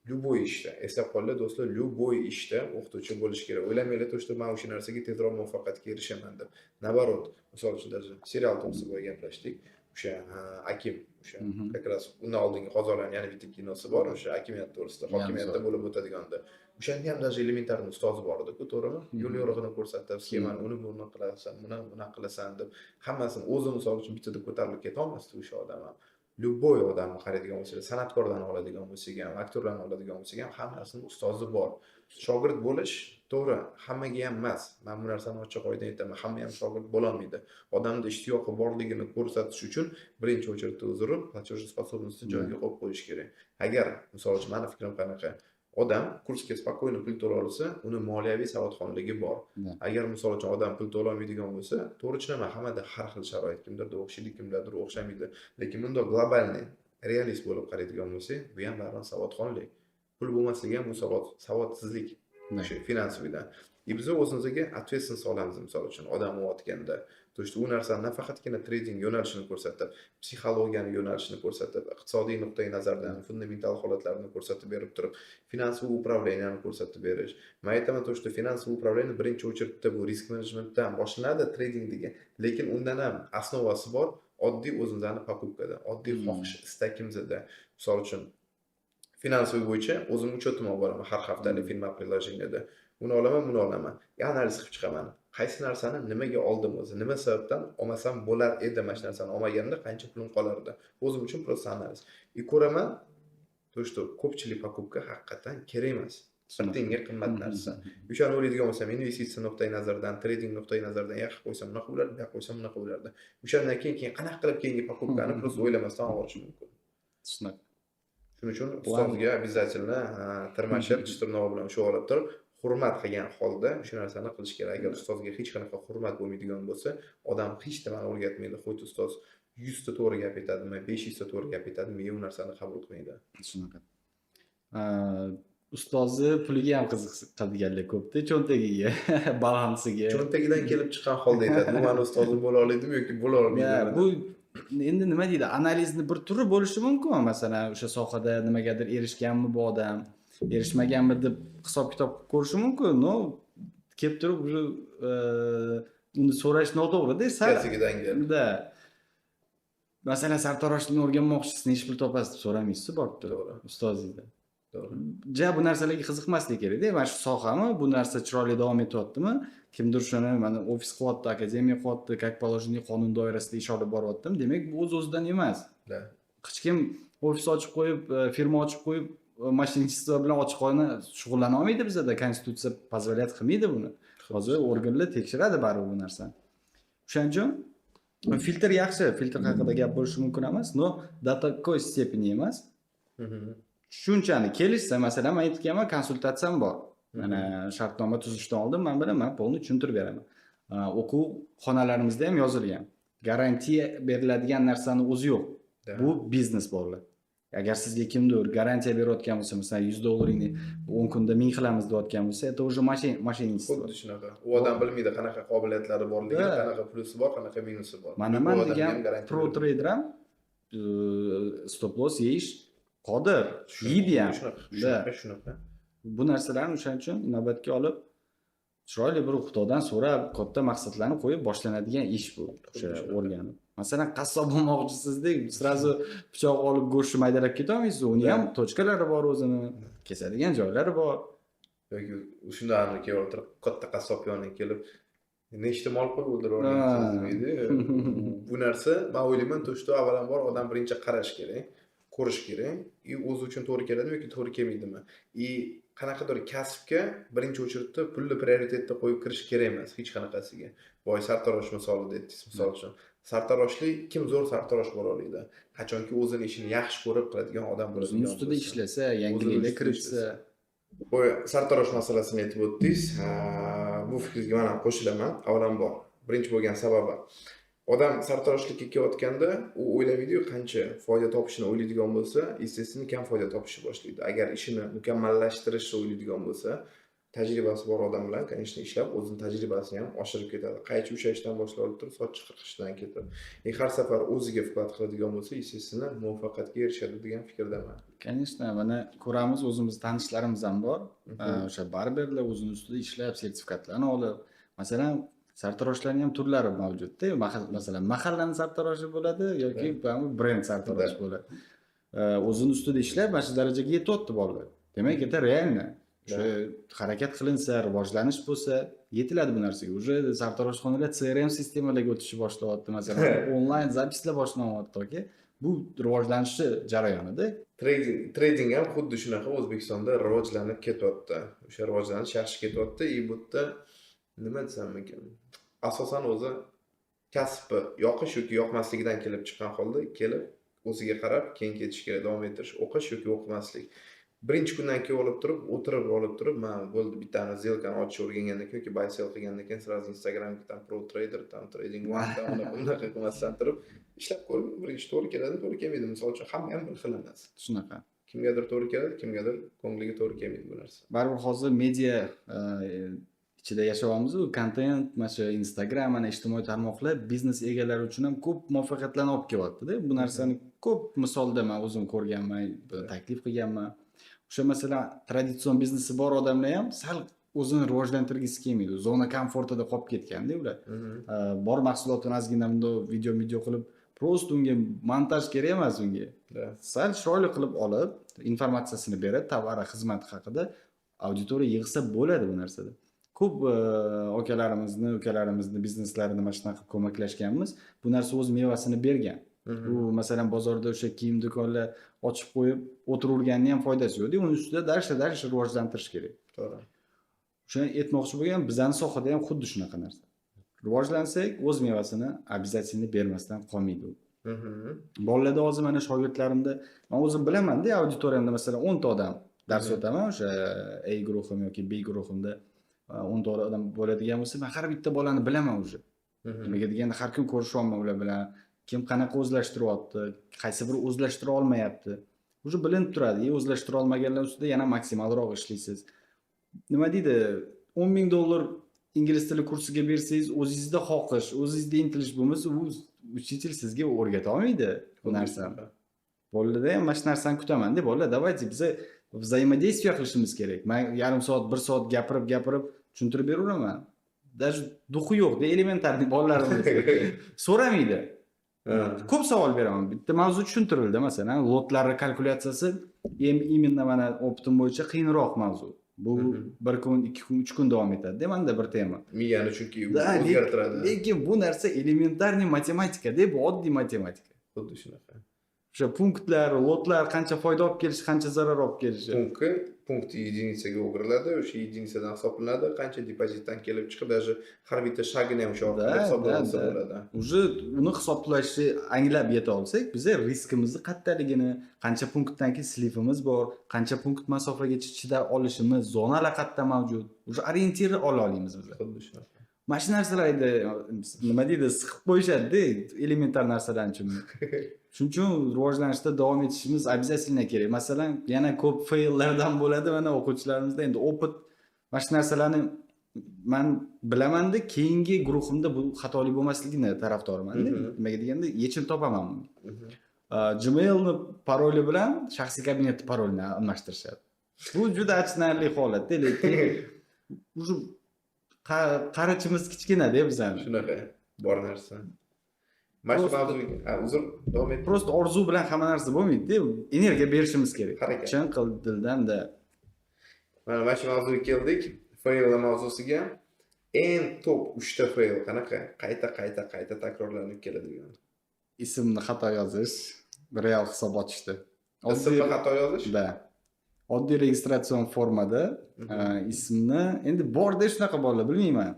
любой ishda, eslab qolinglar do'stlar, любой ishda o'qituvchi bo'lish kerak. O'ylamanglar to, что men o'sha narsaga tezroq muvaffaqiyatga erishaman deb. Naоборот, misol uchun даже serial to'g'risida gaplashdik. O'sha Akim, o'sha как раз undan oldingi Qozonlarning yana bitta kinosi bor, o'sha hakimiyat to'g'risida, hokimiyatda bo'lib o'tadiganda. O'shanda ham даже elementarni ustozi bor edi-ku, to'g'rimi? Yo'l yorug'ini ko'rsatib, sxemani uni buni qilasan, buni bunaqa qilasan deb hammasini o'zi misol uchun bittada ko'tarilib keta olmasdi o'sha odam ham. Любой odamni qaraydigan bo'lsangiz, san'atkorlarni oladigan bo'lsak ham, aktyorlarni oladigan bo'lsak ham, hammasini ustozi bor. Shogird bo'lish to'g'ri, hammaga ham emas. Men bu narsani ochiq oydin aytaman, hamma ham shogird bo'la olmaydi. Odamda ishtiyoqi borligini ko'rsatish uchun birinchi o'chirda o'zini платежеспособностьni joyiga qo'yib qo'yish kerak. Agar, misol uchun, meni fikrim qanaqa? Odam kursga spokойно pul to'la olsa, uni moliyaviy savodxonligi bor. Agar misol uchun odam pul to'la olmaydigan bo'lsa, to'g'ri tushunaman, hammada har xil sharoit, kimdirda o'xshaydi, kimlardir o'xshamaydi. Lekin bunda globalniy, realist bo'lib qaraydigan bo'lsak, bu ham baribir savodxonlik. Pul bo'lmasligi ham bu savodsizlik. O'sha finansiydan. Biz o'zimizga ответственность olamiz, misol uchun odam o'tganda. То есть u narsani nafaqatgina trading yo'nalishini ko'rsatib, psixologiyani yo'nalishini ko'rsatib, iqtisodiy nuqtai nazardan fundamental holatlarni ko'rsatib berib turib, finansiy upravleniyani ko'rsatib berish. Men aytaman to, что finansiy upravleniya birinchi o'chirda bu risk menejmentdan boshlanadi trading degan, lekin undan ham asnovasi bor, oddiy o'zimizning покупкада, oddiy xohish istakimizda. Misol uchun finansiy bo'yicha o'zim uchotim olib boraman har haftalik firma приложениеda. Uni olaman, buni olaman. Analiz qilib chiqaman. Qaysi narsani nimaga oldim o'zi, nima sababdan olmasam bo'lar edi, mana shu narsani olmaganimda qancha pulim qolardi. O'zim uchun просто analiz. Ko'raman, to, что ko'pchilik покупка haqiqatan kerak emas. Tenga qimmat narsa. O'shani o'ylaydigan bo'lsam, investitsiya nuqtai nazaridan, trading nuqtai nazaridan yaxshi qo'ysam bunaqa bo'lardi, yo'q qo'ysam bunaqa bo'lardi. O'shandan keyin qanaqa qilib keyingi покупкani просто o'ylamasdan olish mumkin. Tushunarli. Shuning uchun ustozga обязательно tirmashib, tish tirnog'i bilan shug'ullab turib, hurmat qilgan holda o'sha narsani qilish kerak. Agar ustozga hech qanaqa hurmat bo'lmaydigan bo'lsa, odam hech nimani o'rgatmaydi. Qo'ydi ustoz 100 ta to'g'ri gap aytadimi, 500 ta to'g'ri gap aytadimi, u narsani qabul qilmaydi. Shunaqa. Ustozni puliga ham qiziqadiganlar ko'pda, cho'ntagiga, balansiga. Cho'ntagidan kelib chiqqan holda aytadi. Bu meni ustozim bo'la oladimi yoki bo'la olmaydimi? Bu endi nima deydi, analizni bir turi bo'lishi mumkin. Masalan, o'sha sohada nimagadir erishganmi bu odam, erishmaganmi deb hisob-kitob ko'rishi mumkin. No, kelib turib uni so'rash noto'g'ri-da, Kasigidan keldi. Masalan, sartaroshlikni o'rganmoqchisiz, necha pul topasiz deb so'ramaysiz, borib turib ustozingizdan. To'g'ri. Ja, bu narsalarga qiziqmaslik kerak-da. Mana shu sohami, bu narsa chiroyli davom etyaptimi? Kimdir shuni mana ofis qilyapti, akademiya qilyapti, как положено qonun doirasida ish olib boryaptim. Demak, bu o'z-o'zidan emas. Hech kim ofis ochib qo'yib, firma ochib qo'yib, mashinchilar bilan ochiqona shug'ullana olmaydi bizda. Konstitutsiya позволяет qilmaydi buni. Hozir organlar tekshiradi baribir bu narsani. O'shaning uchun filtr yaxshi, filtr haqida gap bo'lishi mumkin emas, но до такой степени emas. Shunchani kelishsa, masalan, men aytganman, konsultatsiyam bor. Mana shartnoma tuzishdan oldin men bilan polni tushuntirib beraman. O'quv xonalarimizda ham yozilgan. Garantiya beriladigan narsani o'zi yo'q. Bu biznes bolalar. Agar sizga kimdir garantiya berayotgan bo'lsa, masalan, $100 10 kunda 1000 qilamiz deyotgan bo'lsa, это уже mashinistство. Xuddi shunaqa. U odam bilmaydi qanaqa qobiliyatlari borligini, qanaqa plusi bor, qanaqa minusi bor. Mana men degan pro trader ham stop loss yeyish qodir, yeydi ham. Shunaqa. Bu narsalarni o'shaning uchun inobatga olib, chiroyli bir Xudodan so'rab, katta maqsadlarni qo'yib boshlanadigan ish bu. O'sha o'rganib. Masalan, qassob bo'lmoqchisizdik, sразу pichoq olib go'shtni maydalab keta olmaysiz. Uni ham tochkalari bor o'zini, kesadigan joylari bor. Yoki shundan kelib o'tirib, katta qassob yoniga kelib, nechta mol qo'yib o'ldirib deydi. Bu narsa, men o'ylayman, to, что avvalambor odam birinchi qarash kerak, ko'rish kerak, o'zi uchun to'g'ri keladimi yoki to'g'ri kelmaydimi. Qanaqadir kasbga birinchi o'chirda pulni prioritetda qo'yib kirish kerak emas hech qanaqasiga. Boy sartarosh misolida aytdingiz, misol uchun. Sartaroshlik kim zo'r sartarosh bo'la oladi? Qachonki o'zini ishini yaxshi ko'rib qiladigan odam bo'ladi. O'zini ustida ishlasa, yangiliklar kiritsa. Boy sartarosh masalasini aytib o'tdingiz. Bu fikringizga men ham qo'shilaman. Avvalambor, birinchi bo'lgan sababi odam sartaroshlikka kelayotganda u o'ylaydi-ku, qancha foyda topishini o'ylaydigan bo'lsa, естественно, kam foyda topishni boshlaydi. Agar ishini mukammallashtirishni o'ylaydigan bo'lsa, tajribasi bor odam bilan, конечно, ishlab o'zini tajribasini ham oshirib ketadi. Qaychi ushlashdan boshlab olib turib, soch qirqishdan ketib, har safar o'ziga vqlad qiladigan bo'lsa, естественно, muvaffaqiyatga erishadi degan fikrdaman. Конечно, mana ko'ramiz, o'zimiz tanishlarimiz ham bor. O'sha barberlar o'zini ustida ishlab, sertifikatlarni olib, masalan, sartaroshlarning ham turlari mavjud-da. Masalan, mahallaning sartaroshi bo'ladi yoki brend sartaroshi bo'ladi. O'zini ustida ishlab, mana shu darajaga yetyapti bolalar. Demak, это реально. O'sha harakat qilinsa, rivojlanish bo'lsa, yetiladi bu narsaga. Уже sartaroshxonalar CRM sistemalarga o'tishni boshlayapti, masalan, onlayn zapislar boshlanyapti toki. Bu rivojlanishi jarayonida. Trading ham xuddi shunaqa O'zbekistonda rivojlanib ketyapti. O'sha rivojlanish yaxshi ketyapti. Bu yerda nima desam ekan? Asosan o'zi kasbi yoqish yoki yoqmasligidan kelib chiqqan holda kelib o'ziga qarab keyin ketish kerak, davom ettirish, o'qish yoki o'qimaslik. Birinchi kundan keyin o'tirib turib, men bo'ldi bittani zelkani ochishni o'rgangandan keyin yoki buy sell qilgandan keyin sразу Instagramga tam pro trader, tam trading one, tam unaqa qilmasdan turib ishlab ko'ring, birinchi to'g'ri keladi, to'g'ri kelmaydi. Misol uchun hamma ham bir xil emas. Shunaqa. Kimgadir to'g'ri keladi, kimgadir ko'ngliga to'g'ri kelmaydi bu narsa. Baribir hozir media ichida yashayapmiz, u kontent, mana shu Instagram, mana ijtimoiy tarmoqlar biznes egalari uchun ham ko'p muvaffaqiyatlarni olib kelyapti-da. Bu narsani ko'p misolda men o'zim ko'rganman, taklif qilganman. O'sha masalan, traditsion biznesi bor odamlar ham sal o'zini rivojlantirgisi kelmaydi. Zona komfortida qolib ketganda ular. Bor mahsulotini ozgina bunday video qilib, prosta unga montaj kerak emas unga. Sal chiroyli qilib olib, informatsiyasini berib, tovar, xizmat haqida auditoriya yig'sa bo'ladi bu narsada. Ko'p ukalarimizni bizneslarini mana shunaqa qilib ko'maklashganmiz. Bu narsa o'z mevasini bergan. Bu masalan bozorda o'sha kiyim do'konlar ochib qo'yib o'tiraverganning ham foydasi yo'q. Uning ustida darsha rivojlantirish kerak. To'g'ri. Shuni aytmoqchi bo'lgan, bizning sohada ham xuddi shunaqa narsa. Rivojlansak, o'z mevasini обязательно bermasdan qolmaydi u. Bolalarda hozir mana shogirdlarimda, men o'zim bilaman-da, auditoriyamda masalan 10 ta odam dars o'taman, o'sha A guruhim yoki B guruhimda 10 ta odam bo'ladigan bo'lsa, men har bitta bolani bilaman o'zi. Nimaga deganda har kun ko'rishyapman ular bilan. Kim qanaqa o'zlashtiryapti, qaysi biri o'zlashtira olmayapti. O'sha bilinib turadi. O'zlashtira olmaganlar ustida yana maksimalroq ishlaysiz. Nima deydi? $10,000 ingliz tili kursiga bersangiz, o'zingizda xohish, o'zingizda intilish bo'lmasa, u uchitel sizga o'rgata olmaydi bu narsani. Bolalarda ham mana shu narsani kutaman-da, bolalar, давайте biz взаимодействие qilishimiz kerak. Men yarim soat, 1 soat gapirib tushuntirib beraveraman. Даже duxi yo'q-da, elementarniy bolalarimiz so'ramaydi. Ko'p savol beraman. Bitta mavzu tushuntirildi, masalan, lotlarning kalkulyatsiyasi именно mana opitim bo'yicha qiyinroq mavzu. Bu 1 kun, 2 kun, 3 kun davom etadi. Demanda bir tema. Miyani chunki o'zgartiradi. Lekin bu narsa elementarniy matematika-da, bu oddiy matematika. Xuddi shunaqa. O'sha punktlar, lotlar qancha foyda olib kelishi, qancha zarar olib kelishi. Punkt единицаga o'giriladi, o'sha единицаdan hisoblanadi, qancha depozitdan kelib chiqib, даже har bitta shagini ham o'sha orqali hisoblansa bo'ladi. Уже uni hisoblashni anglab yeta olsak, biz riskimizni qattaligini, qancha punktdan keyin slifimiz bor, qancha punkt masofagacha chida olishimiz, zonalar qayerda mavjud, o'sha orientirni ola olamiz biz. Xuddi shunaqa. Mana shu narsalarni nima deydi, siqib qo'yishadi-da, elementar narsalardan uchun. Shuning uchun rivojlanishda davom etishimiz обязательно kerak. Masalan, yana ko'p faillardan bo'ladi mana o'quvchilarimizda. Endi opit mana shu narsalarni men bilaman-da, keyingi guruhimda bu xatolik bo'lmasligini tarafdoriman-da. Nimaga deganda, yechim topaman bunga. Gmailni paroli bilan shaxsiy kabinetni parolini almashtirishadi. Bu juda achinarli holat-da, lekin o'sha qarichimiz kichkina-da bizlar. Shunaqa bor narsa. Mana shu mavzuga uzr davom et. Prosta orzu bilan hamma narsa bo'lmaydi-da, energiya berishimiz kerak. Chin qil dildan-da. Mana shu mavzuga keldik. Fail mavzusiga. Eng top 3 ta fail qanaqa? Qayta takrorlanib keladigan. Ismni xato yozish, real hisob ochishdi. Ismni xato yozish? Da. Oddiy registratsion formada ismni endi borda shunaqa bolalar bilmayman.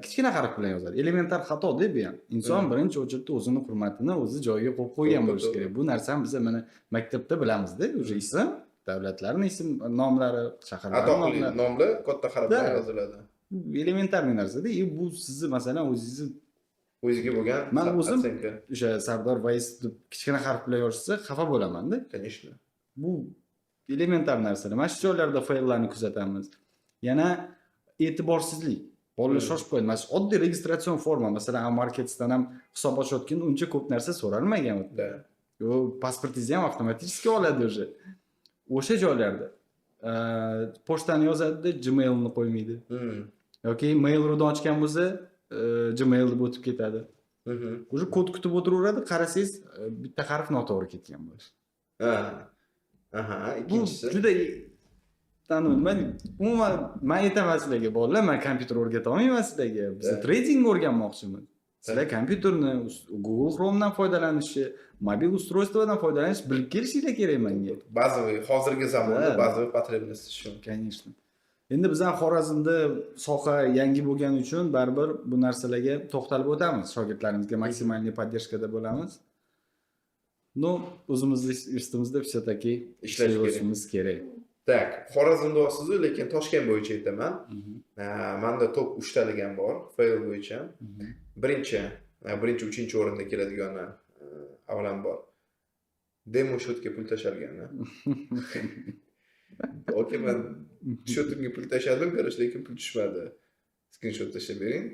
Kichkina harf bilan yozadi. Elementar xato-da bu ham. Inson birinchi o'chirda o'zini hurmatini o'zi joyiga qo'yib qo'ygan bo'lishi kerak. Bu narsani biz mana maktabda bilamiz-da, o'sha ism, davlatlarning ism nomlari, shaharlarning nomlari, nomlar katta harf bilan yoziladi. Elementarniy narsa-da. Bu sizni masalan o'ziga bo'lgan men o'zim o'sha Sardor Vais deb kichkina harf bilan yozsa xafa bo'laman-da. Конечно. Bu elementar narsalar. Mana shu joylarda faillarni kuzatamiz. Yana e'tiborsizlik. Bolalar shoshib qo'yadi. Mana shu oddiy registratsion forma, masalan, marketdan ham hisob ochayotganda uncha ko'p narsa so'ralmagan u. Da. Yo, pasportingizni ham avtomatik oladi o'sha. O'sha joylarda pochtani yozadi, Gmailni qo'ymaydi. Yoki Mail.ru'dan ochgan bo'lsa, Gmail deb o'tib ketadi. O'sha kod kutib o'tiraveradi, qarasangiz bitta harf noto'g'ri ketgan bo'lish. Aha, Bu ikkinchisi. juda umuman men aytaman sizlarga bolalar, men kompyuter o'rgata olmayman sizlarga. Biz trading o'rganmoqchimiz. Sizlar kompyuterni Google Chrome'dan foydalanishni, mobil устройствоdan foydalanishni bilib kelishinglar kerak menga. Bazaviy hozirgi zamonda bazaviy потребность shu. Конечно. Endi bizlar Xorazmda soha yangi bo'lgani uchun baribir bu narsalarga to'xtalib o'tamiz. Shogirdlarimizga maksimalniy podдержкада bo'lamiz. No, o'zimizni ustimizda все-таки ishlashimiz kerak. Tak, Xorazmda olsiz, lekin Toshkent bo'yicha aytaman. Menda top 3 taligan bor, fail bo'yicha. Birinchi, 3-chi o'rinda keladiganlar avvalambor demo shotga pul tashalgan. Okey, men shotimga pul tashladim, qarаш, lekin pul tushmadi. Screenshot tashlab bering.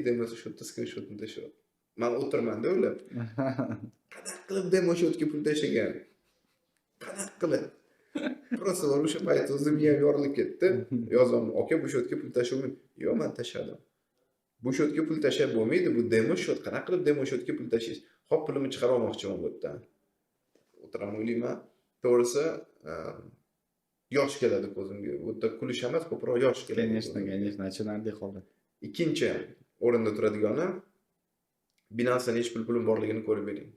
Demo shotda screenshotni tashlab. Men o'tirmanda o'ylab. Qanaqa qilib demo shotga pul tashlagan? Qanaqa qilib? Просто o'sha payt o'zim ham yorilib ketdi. Yozaman, "Aka, bu shotga pul tashladim." "Yo'q, men tashladim." Bu shotga pul tashlab bo'lmaydi, bu demo shot. Qanaqa qilib demo shotga pul tashlash? Hop, pulimni chiqarib olmoqchiman bu yerdan. O'tiraman, o'ylayman. To'g'risi, yosh keladi ko'zimga. Bu yerda kulish emas, ko'proq yosh keladi. Конечно, achinarli holat. Ikkinchi o'rinda turadigani Binance hech pulim borligini ko'rib bering.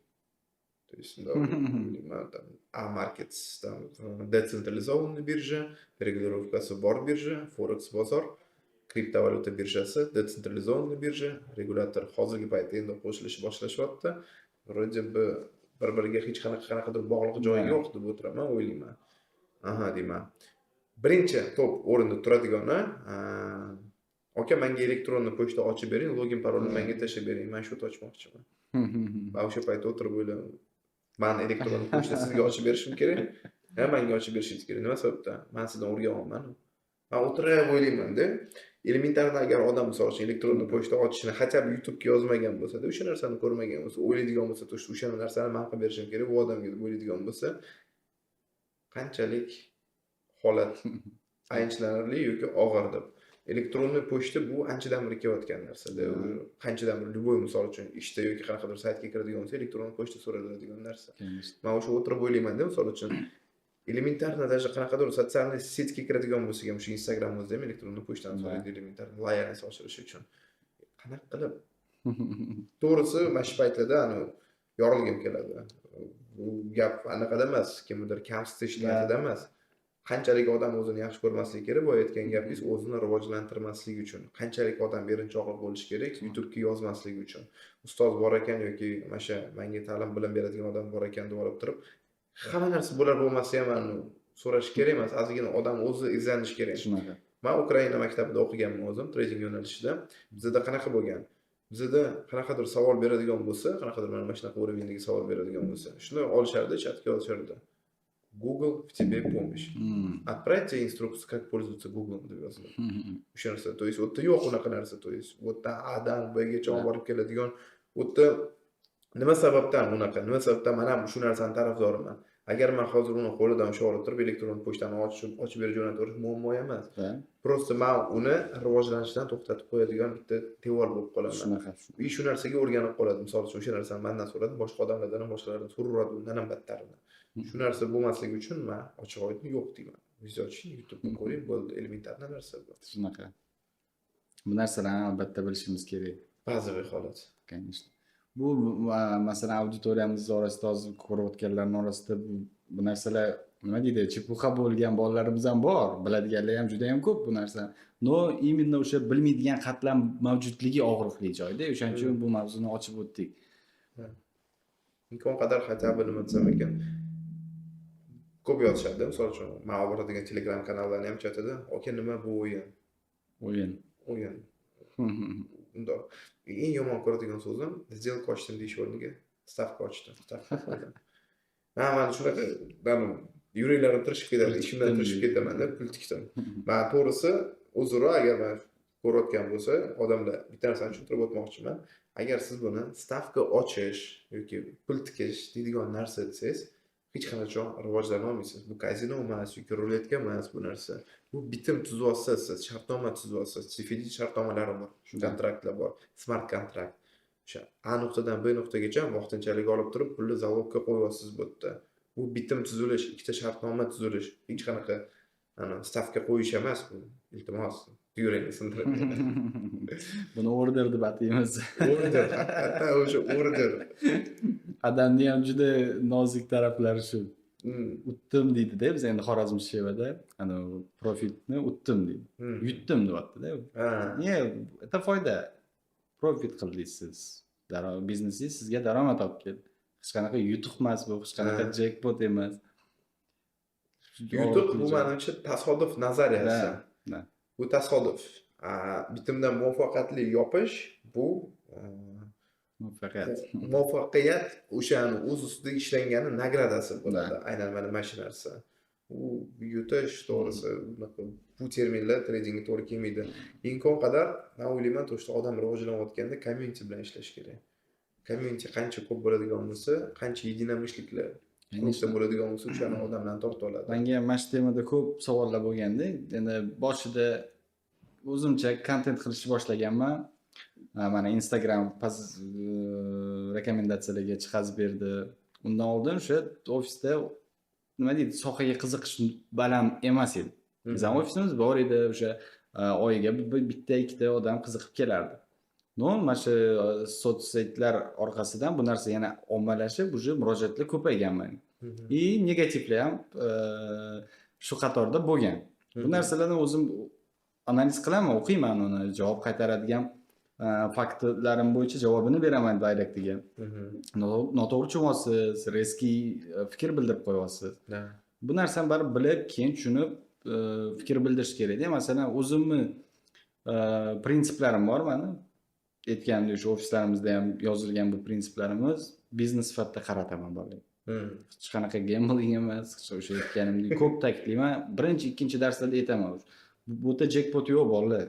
То есть, A-Markets, там desentralizованный birja, regulировкасы bor birja, forex bozor, kriptovalyuta birjasi, desentralizованный birja, regulator hozirgi paytda endi qo'shilishni boshlashyapti. Vроде бы bir-biriga hech qanaqadir bog'liq joyi yo'q deb o'tiraman, o'ylayman. Aha, deyman. Birinchi top o'rinda turadigani, aka, menga elektron pochta ochib bering, login parolni menga tashlab bering, men shot ochmoqchiman. Men o'sha paytda o'tirib o'yladim. Men elektron pochta sizga ochib berishim kerak. Menga ochib berishingiz kerak. Nima sababdan? Men sizdan o'rganyapman. Men o'tirib o'ylayman-da. Elementarni agar odam misol uchun elektron pochta ochishni hatto YouTube'ga yozmagan bo'lsa-da, o'sha narsani ko'rmagan bo'lsa, o'ylaydigan bo'lsa, o'sha narsani men qilib berishim kerak bu odamga deb o'ylaydigan bo'lsa, qanchalik holat aylanarli yoki og'ir deb. Elektron pochta bu anchadan beri kelayotgan narsa-da. Qanchadan beri любой misol uchun ishda yoki qanaqadir saytga kiradigan bo'lsa, elektron pochta so'raladigan narsa. Men o'sha o'tirib o'ylayman-da, misol uchun elementarni даже qanaqadir sotsial setga kiradigan bo'lsa ham, o'sha Instagram o'zida ham elektron pochtani so'raydi elementarni loyalni oshirish uchun. Qanaqa qilib? To'g'risi, mana shu paytlarda yorilgim keladi. Bu gap anaqada emas, kimdir kamsitish niyatida emas. Qanchalik odam o'zini yaxshi ko'rmasligi kerak, bu aytgan gapingiz o'zini rivojlantirmasligi uchun. Qanchalik odam berinchoqlik bo'lishi kerak, YouTube'ga yozmasligi uchun. Ustoz bor ekan yoki mana shu menga ta'lim bilim beradigan odam bor ekan deb olib turib, hamma narsa bo'lar bo'lmasa ham so'rash kerak emas, ozgina odam o'zi izlanish kerak. Shunaqa. Men Ukraina maktabida o'qiganman o'zim, trading yo'nalishida. Bizda qanaqa bo'lgan? Bizda qanaqadir savol beradigan bo'lsa, qanaqadir mana shunaqa уровеньdagi savol beradigan bo'lsa, shuni olishardi, chatga yozishardi. Google в тебе помощь. Отправьте инструкцию, как пользоваться Google deb yozadi. O'sha narsa, то есть o'tda yo'q unaqa narsa, то есть o'tda Adan Bgacha olib borib keladigan, o'tda nima sababdan unaqa, nima sababdan men ham shu narsani tarafdoriman. Agar men hozir uni qo'lidan ushlab olib turib elektron pochtani ochib berib jo'natirish muammo emas. Просто men uni rivojlanishdan to'xtatib qo'yadigan bitta devor bo'lib qolaman. Shunaqa. Shu narsaga o'rganib qoladi. Misol uchun o'sha narsani mendan so'radim, boshqa odamlardan ham boshqalardan so'radi, undan ham battarini. Shu narsa bo'lmasligi uchun men ochiq aytib yo'q deyman. Video oching, YouTube'ni ko'ring, bo'ldi, elementarna narsa bu. Shunaqa. Bu narsalarni albatta bilishimiz kerak. Bazaviy holat. Конечно. Bu masalan auditoriyamiz orasida hozir ko'rayotganlarning orasida bu narsalar nima deydi, chipuxa bo'lgan bolalarimiz ham bor, biladiganlar ham juda ham ko'p bu narsa. No, именно o'sha bilmaydigan qatlam mavjudligi og'riqli joyda, o'shaning uchun bu mavzuni ochib o'tdik. Imkon qadar hatto nima desam ekan, ko'p yozishadi. Misol uchun, men olib boradigan Telegram kanallarni ham chatida, "Aka, nima bu o'yin?" O'yin. Unda eng yomon ko'radigan so'zim сделка ochdim deyish o'rniga stavka ochdim. Men shunaqa, yureklarim tirishib ketadi, ishimdan tirishib ketaman-da, pul tikdim. Men to'g'risi uzri agar man ko'rayotgan bo'lsa, odamlar bitta narsani tushuntirib o'tmoqchiman. Agar siz buni stavka ochish yoki pul tikish deydigan narsa desangiz, hech qachon rivojlana olmaysiz. Bu kazino emas yoki ruletka emas bu narsa. Bu bitim tuzyapsiz, siz shartnoma tuzyapsiz. CFD shartnomalari bor, shu kontraktlar bor, smart kontrakt. O'sha A nuqtadan B nuqtagacha vaqtinchalik olib turib, pulni zalogga qo'yyapsiz bu yerda. Bu bitim tuzilish, ikkita shartnoma tuzilish, hech qanaqa stavka qo'yish emas bu. Iltimos, buyuring sindirib. Buni order deb ataymiz. Order, haqiqatdan o'sha order. Odamni ham juda nozik taraflari shu. Utdim deydi-da, biz endi xorazmcha shevada, ana profitni utdim deydi. Yutdim deyapti-da. Ne, это foyda. Profit qildingiz siz. Biznesingiz sizga daromad olib keldi. Hech qanaqa yutuq emas bu, hech qanaqa jackpot emas. Yutuq bu menimcha tasodif nazariyasi. Bu tasodif. Bitimdan muvaffaqiyatli yopish bu muvaffaqiyat o'shani o'z ustida ishlangani nagradasi bo'ladi. Aynan mana shu narsa. U yutish to'g'risi bu terminlar tradingga to'g'ri kelmaydi. Imkon qadar men o'ylayman, to'g'ri odam rivojlanayotganda community bilan ishlash kerak. Community qancha ko'p bo'ladigan bo'lsa, qancha единомышленникlar ko'p bo'ladigan bo'lsa, o'shani odamlarni tortib oladi. Menga ham mana shu temada ko'p savollar bo'lganda, endi boshida o'zimcha kontent qilishni boshlaganman. Mana Instagram rekomendatsiyalarga chiqazib berdi. Undan oldin o'sha ofisda nima deydi, sohaga qiziqish baland emas edi. Bizning ofisimiz bor edi, o'sha oyiga bitta ikkita odam qiziqib kelardi. No, mana shu sotsaytlar orqasidan bu narsa yana ommalashib, uje murojaatlar ko'payganman. Negativlar ham shu qatorda bo'lgan. Bu narsalarni o'zim analiz qilaman, o'qiyman uni, javob qaytaradigan faktlarim bo'yicha javobini beraman direktiga. Noto'g'ri tushunyapsiz, reski fikr bildirib qo'yapsiz. Bu narsani baribir bilib, keyin tushunib fikr bildirish kerak-da. Masalan, o'zimni prinsiplarim bor meni. Aytgandek, o'sha ofislarimizda ham yozilgan bu prinsiplarimiz biznes sifatida qarataman bolaga. Hech qanaqa gambling emas, o'sha aytganimdek ko'p ta'kidlayman. Birinchi, ikkinchi darslarda aytaman. Bu yerda jackpot yo'q bolalar.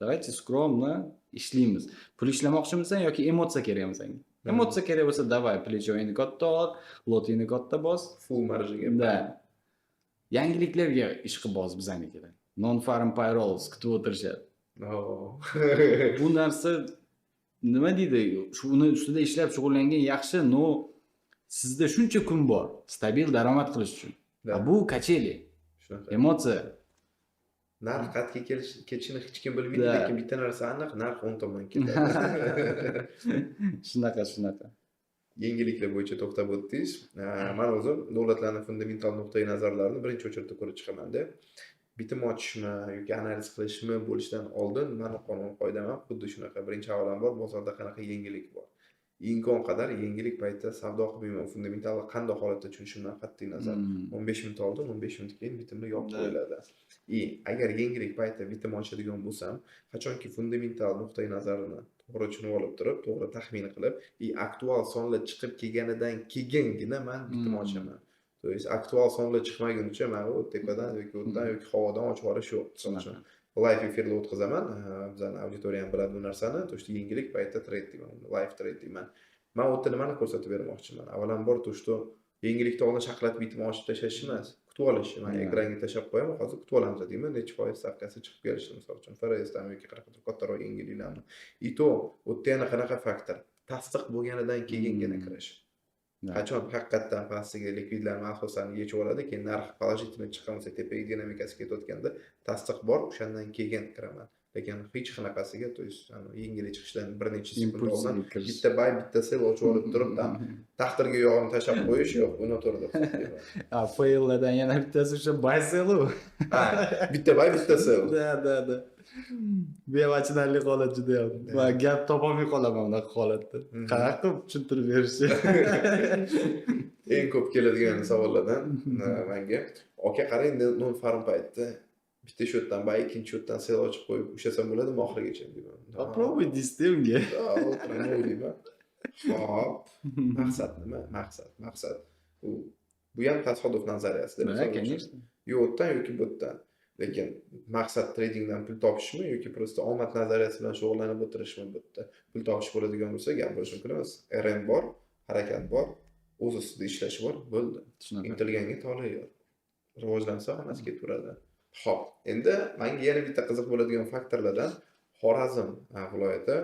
Давайте скромно ishlaymiz. Pul ishlamoqchimisan yoki emotsiya kerakmi senga? Emotsiya kerak bo'lsa, davay, plechingni katta ol, lotingni katta bos, full marjaga. Da. Yangiliklarga ishqi boz bizanikilar. Non-farm payrolls kutib o'tirishadi. Bu narsa nima deydi? Shuni ustida ishlab shug'ullangan yaxshi, no sizda shuncha kun bor, stabil daromad qilish uchun. Bu kacheli. Emotsiya. Narx qatga ketishini hech kim bilmaydi, lekin bitta narsa aniq, narx 10 tomon ketadi. Shunaqa. Yangiliklar bo'yicha to'xtab o'tdingiz. Men o'zim davlatlarning fundamental nuqtai nazarlarini birinchi o'chirda ko'rib chiqaman-da. Bitim ochishmi yoki analiz qilishmi bo'lishdan oldin meni qonun qoidam ham xuddi shunaqa. Birinchi avvalambor bozorda qanaqa yangilik bor. Imkon qadar yangilik paytida savdo qilmayman. Fundamental qanday holatda tushunishimdan qat'iy nazar 15 minut oldin, 15 minut keyin bitimni yopib qo'yiladi. Agar yangilik paytida bitim ochadigan bo'lsam, qachonki fundamental nuqtai nazarini to'g'ri tushunib olib turib, to'g'ri taxmin qilib, aktual sonlar chiqib kelganidan keyingina men bitim ochaman. To есть aktual sonlar chiqmagunicha men u tepadan yoki o'tdan yoki havodan ochib yuborish yo'q. Masalan, live efirda o'tkazaman. Bizning auditoriya ham biladi bu narsani. To есть yangilik paytida trade deyman, live trade deyman. Men o'tda nimani ko'rsatib bermoqchiman? Avvalambor to что yangilikda oldin shaqlat bitim ochib tashlash emas. Kutib olish. Men ekranga tashlab qo'yaman, hozir kutib olamiz deyman. Necha foiz stavkasi chiqib kelishi, misol uchun, FRSdan yoki qanaqa kattaroq yangiliklarni. To o'tda yana qanaqa faktor? Tasdiq bo'lganidan keyingina kirish. Qachon haqiqatdan pastiga likvidlarni asosan yechib oladi, keyin narx положительный chiqqan bo'lsa, tepaga dinamikasi ketayotganda tasdiq bor, o'shandan keyin kiraman. Lekin hech qanaqasiga, to есть yangilik chiqishdan bir necha sekund oldin bitta buy, bitta sell ochib olib turib, taqdirga yog'ini tashlab qo'yish yo'q, buni to'g'ri deb. Faillardan yana bittasi o'sha buy sell-u. Bitta buy, bitta sell. Da. Bevachinalik holat juda ham. Va gap topolmay qolaman unaqa holatda. Qanaqa qilib tushuntirib berishni. Eng ko'p keladigan savollardan menga, "Aka, qarang, non-farm paytda bitta shotdan buy, ikkinchi shotdan sell ochib qo'yib ushlasam bo'ladimi oxirigacha?" deyman. Попробуй deysiz unga. O'tiraman o'ylayman. Hop, maqsad nima? Maqsad. Bu ham tasodif nazariyasida. Конечно. Yo'qdan yoki bu yerdan. Lekin maqsad tradingdan pul topishmi yoki просто omad nazariyasi bilan shug'ullanib o'tirishmi bu yerda? Pul topish bo'ladigan bo'lsa, gap bo'lishi mumkin emas. RM bor, harakat bor, o'z ustida ishlash bor, bo'ldi. Shunaqa. Intilganga tola yor. Rivojlansa hammasi ketaveradi. Xo'p, endi menga yana bitta qiziq bo'ladigan faktorlardan Xorazm viloyati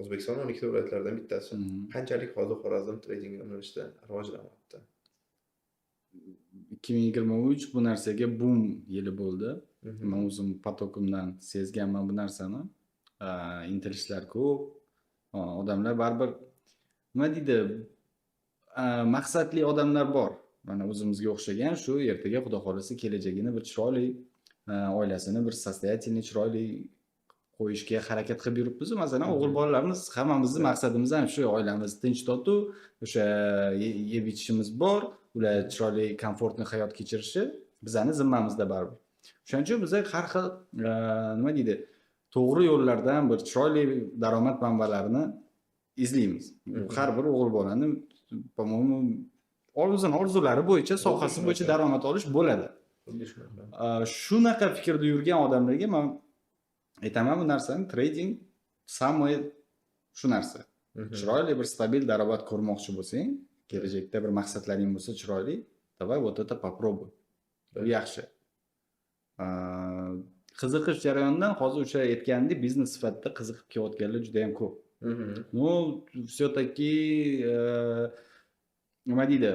O'zbekistonning 12 ta viloyatlaridan bittasi. Qanchalik hozir Xorazm trading yo'nalishida rivojlanyapti? 2023 bu narsaga boom yili bo'ldi. Men o'zim potokimdan sezganman bu narsani. Intilishlar ko'p. Odamlar baribir nima deydi? Maqsadli odamlar bor. Mana o'zimizga o'xshagan shu ertaga xudo xolasa kelajagini bir chiroyli, oilasini bir soстоятельный chiroyli qo'yishga harakat qilib yuribmiz. Masalan, o'g'il bolalarimiz hammamizning maqsadimiz ham shu, oilamiz tinch totuv, o'sha yeb ichishimiz bor, ular chiroyli, komfortli hayot kechirishi bizning zimmamizda baribir. Shuning uchun biz har xil nima deydi, to'g'ri yo'llardan bir chiroyli daromad manbalarini izlaymiz. Har bir o'g'il bolani, по-моему, orzulari bo'yicha, sohasi bo'yicha daromad olish bo'ladi. Shunaqa fikrda yurgan odamlarga men aytaman, bu narsani trading самый shu narsa. Chiroyli bir stabil daromad ko'rmoqchi bo'lsang, kelajakda bir maqsadlaring bo'lsa chiroyli, давай вот это попробуй. Bu yaxshi. Qiziqish jarayonidan hozir o'sha aytgandek biznes sifatida qiziqib kelayotganlar juda ham ko'p. Ну, все-таки nima deydi?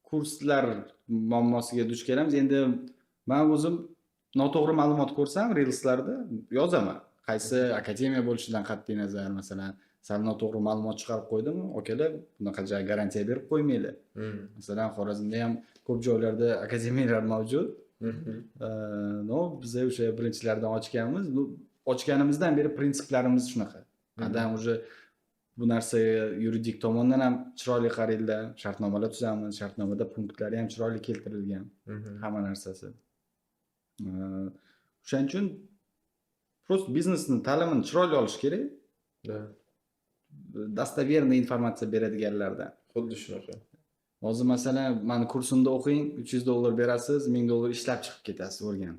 Kurslar muammosiga duch kelamiz. Endi men o'zim noto'g'ri ma'lumot ko'rsam, reelslarda yozaman. Qaysi akademiya bo'lishidan qat'iy nazar, masalan, sal noto'g'ri ma'lumot chiqarib qo'ydimmi, okalar bunaqa garantiya berib qo'ymaylar. Masalan, Xorazmda ham ko'p joylarda akademiyalar mavjud. No, biz o'sha birinchilardan ochganmiz. Ochganimizdan beri prinsiplarimiz shunaqa. Qadam уже bu narsa yuridik tomondan ham chiroyli qaraydilar, shartnomalar tuzamiz, shartnomada punktlari ham chiroyli keltirilgan, hamma narsasi. O'shaning uchun просто biznesni ta'limini chiroyli olish kerak. Dostoverniy informatsiya beradiganlardan. Xuddi shunaqa. Hozir masalan, meni kursimda o'qing, $300 berasiz, $1000 ishlab chiqib ketasiz o'rgan.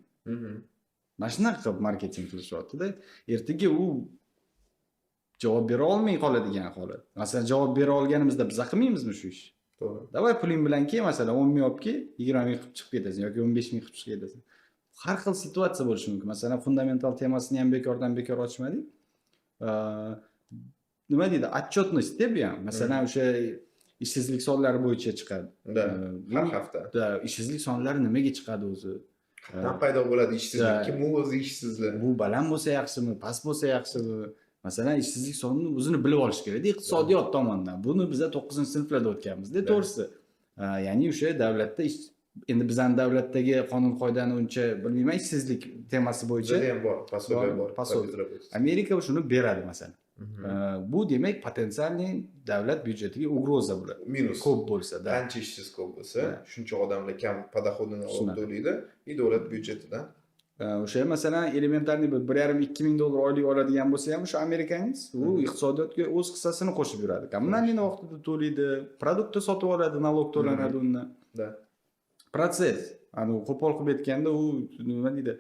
Mana shunaqa qilib marketing qilishyapti-da. Ertaga u javob bera olmay qoladigan holat. Masalan, javob bera olganimizda biz qilmaymizmi shu ish? To'g'ri. Davay puling bilan kel, masalan, 10 ming olib kel, 20 ming qilib chiqib ketasan yoki 15 ming qilib chiqib ketasan. Har xil situatsiya bo'lishi mumkin. Masalan, fundamental temasini ham bekordan bekor ochmadik. Nima deydi? Отчетность deb ham, masalan, o'sha ishsizlik sonlari bo'yicha chiqadi. Har hafta. Ishsizlik sonlari nimaga chiqadi o'zi? Qanday paydo bo'ladi ishsizlik? Kim o'zi ishsizlar? Bu baland bo'lsa yaxshimi, past bo'lsa yaxshimi? Masalan, ishsizlik sonini o'zini bilib olish kerak, iqtisodiyot tomonidan. Buni biz 9-sinflarda o'tganmiz-da, to'g'risi. Ya'ni o'sha davlatda endi bizning davlatdagi qonun qoidani uncha bilmayman, ishsizlik temasi bo'yicha ham bor, pasoga bor. Amerika shuni beradi masalan. Bu demak potensialniy davlat byudjetiga ugroza bo'ladi. Minus ko'p bo'lsa, qancha ishsiz ko'p bo'lsa, shuncha odamlar kam podoходini olib to'laydi, davlat byudjetidan. O'sha masalan elementarniy bir $1,5-2,000 oylik oladigan bo'lsa ham o'sha amerikanец u iqtisodiyotga o'z hissasini qo'shib yuradi. Kommunalniy vaqtida to'laydi, produktni sotib oladi, nalog to'lanadi undan. Proses. Qo'pol qilib aytganda u nima deydi?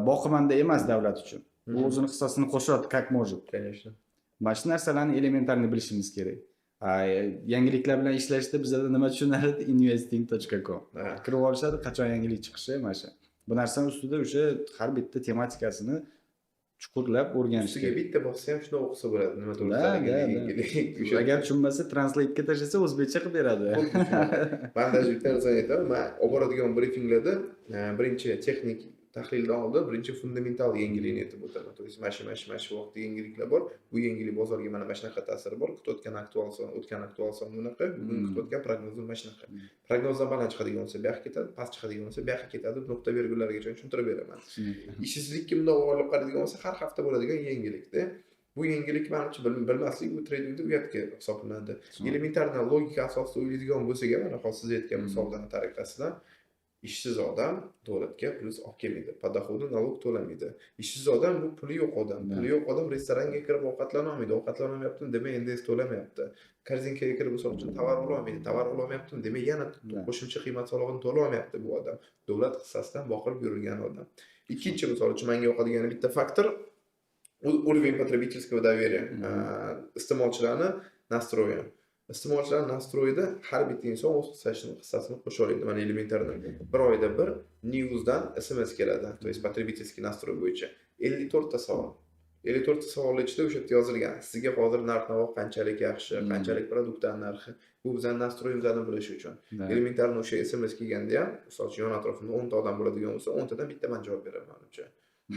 Boqimanda emas davlat uchun. U o'zini hissasini qo'shadi, как может. Конечно. Mana shu narsalarni elementarniy bilishimiz kerak. Yangiliklar bilan ishlashda bizda nima tushunadi? investing.com. Kirib olishadi, qachon yangilik chiqishi, mana shu. Bu narsani ustida o'sha har bitta tematikasini chuqurlab o'rganish kerak. Bitta bo'lsa ham shuni o'qisa bo'ladi. Nima to'g'risida? Agar tushunmasa translate ga tashlasa o'zbekcha qilib beradi. Men даже bitta narsani aytaman, men olib boradigan briefinglarda birinchi texnik tahlildan oldin birinchi fundamental yangilikni aytib o'taman. To есть mana shu vaqtda yangiliklar bor. Bu yangilik bozorga mana shunaqa ta'siri bor. Kutayotgan aktual son, o'tgan aktual son bunaqa, bugun kutayotgan prognozim mana shunaqa. Prognozdan baland chiqadigan bo'lsa, bu yoqqa ketadi, past chiqadigan bo'lsa, bu yoqqa ketadi. Nuqta virgullargacha tushuntirib beraman. Ishsizlikka bunday olib qaraydigan bo'lsa, har hafta bo'ladigan yangilikda. Bu yangilik menimcha bilmaslik bu tradingda uyatga hisoblanadi. Elementarniy logika asosida o'ylaydigan bo'lsak ham, mana hozir siz aytgan misoldan tariqasida Ishsiz odam davlatga plyus olib kelmaydi. Подоходный налог to'lamaydi. Ishsiz odam bu puli yo'q odam. Puli yo'q odam restoranga kirib ovqatlana olmaydi. Ovqatlanolmayaptimi, demak NDS to'lamayapti. Korzinkaga kirib misol uchun tovar ola olmaydi. Tovar ola olmayaptimi, demak yana qo'shimcha qiymat solig'ini to'la olmayapti bu odam. Davlat hissasidan boqilib yurilgan odam. Ikkinchi misol uchun menga yoqadigan bitta faktor уровень потребительского доверия. Iste'molchilarni nastroyi. Iste'molchilar nastroyida har bitta inson o'z hissasini qo'sha oladi. Mana elementardan bir oyda bir News'dan SMS keladi. То есть потребительский настрой bo'yicha 54 ta savol. 54 ta savollar ichida o'sha yerda yozilgan. Sizga hozir narx-navo qanchalik yaxshi, qanchalik produktlar narxi. Bu bizning nastroyimizni bilish uchun. Elementarni o'sha SMS kelganda ham, misol uchun yon atrofimda 10 ta odam bo'ladigan bo'lsa, 10 tadan bitta men javob beraman menimcha.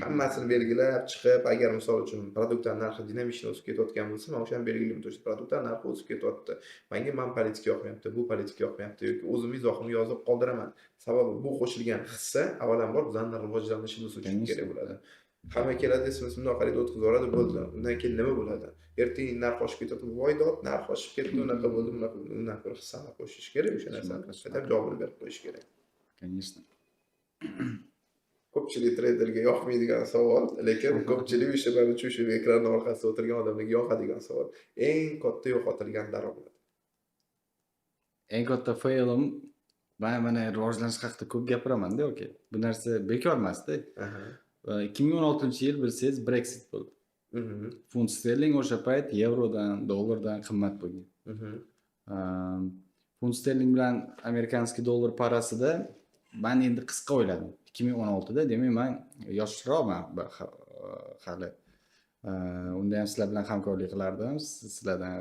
Hammasini belgilab chiqib, agar misol uchun produktlar narxi dinamik o'sib ketayotgan bo'lsa, men o'shani belgilayman. To есть produktlar narxi o'sib ketyapti. Menga politika yoqmayapti, bu politika yoqmayapti yoki o'zim izohimni yozib qoldiraman. Sababi bu qo'shilgan hissa avvalambor bizning rivojlanishimiz uchun kerak bo'ladi. Hamma keladi, ismini xarid o'tkazib yuboradi, bo'ldi. Undan keyin nima bo'ladi? Ertaga narx oshib ketadi, voy dod, narx oshib ketdi, unaqa bo'ldi, bunaqa bo'ldi. Undan ko'ra hissani qo'shish kerak, o'sha narsani qilib javobini berib qo'yish kerak. Конечно. Ko'pchilik treyderga yoqmaydigan savol, lekin ko'pchilik o'sha mana shu ekran orqasida o'tirgan odamlarga yoqadigan savol. Eng katta yo'qotilgan daromad. Eng katta failim mana rivojlanish haqida ko'p gapiraman-da, yoki. Bu narsa bekor emas-da. 2016-yil bilsangiz Brexit bo'ldi. Funt sterling o'sha payt yevrodan, dollardan qimmat bo'lgan. Funt sterling bilan amerikanskiy dollar parasida men endi qisqa o'yladim. 2016da, demak men yoshroqman hali. Unda ham sizlar bilan hamkorlik qilardim. Sizlardan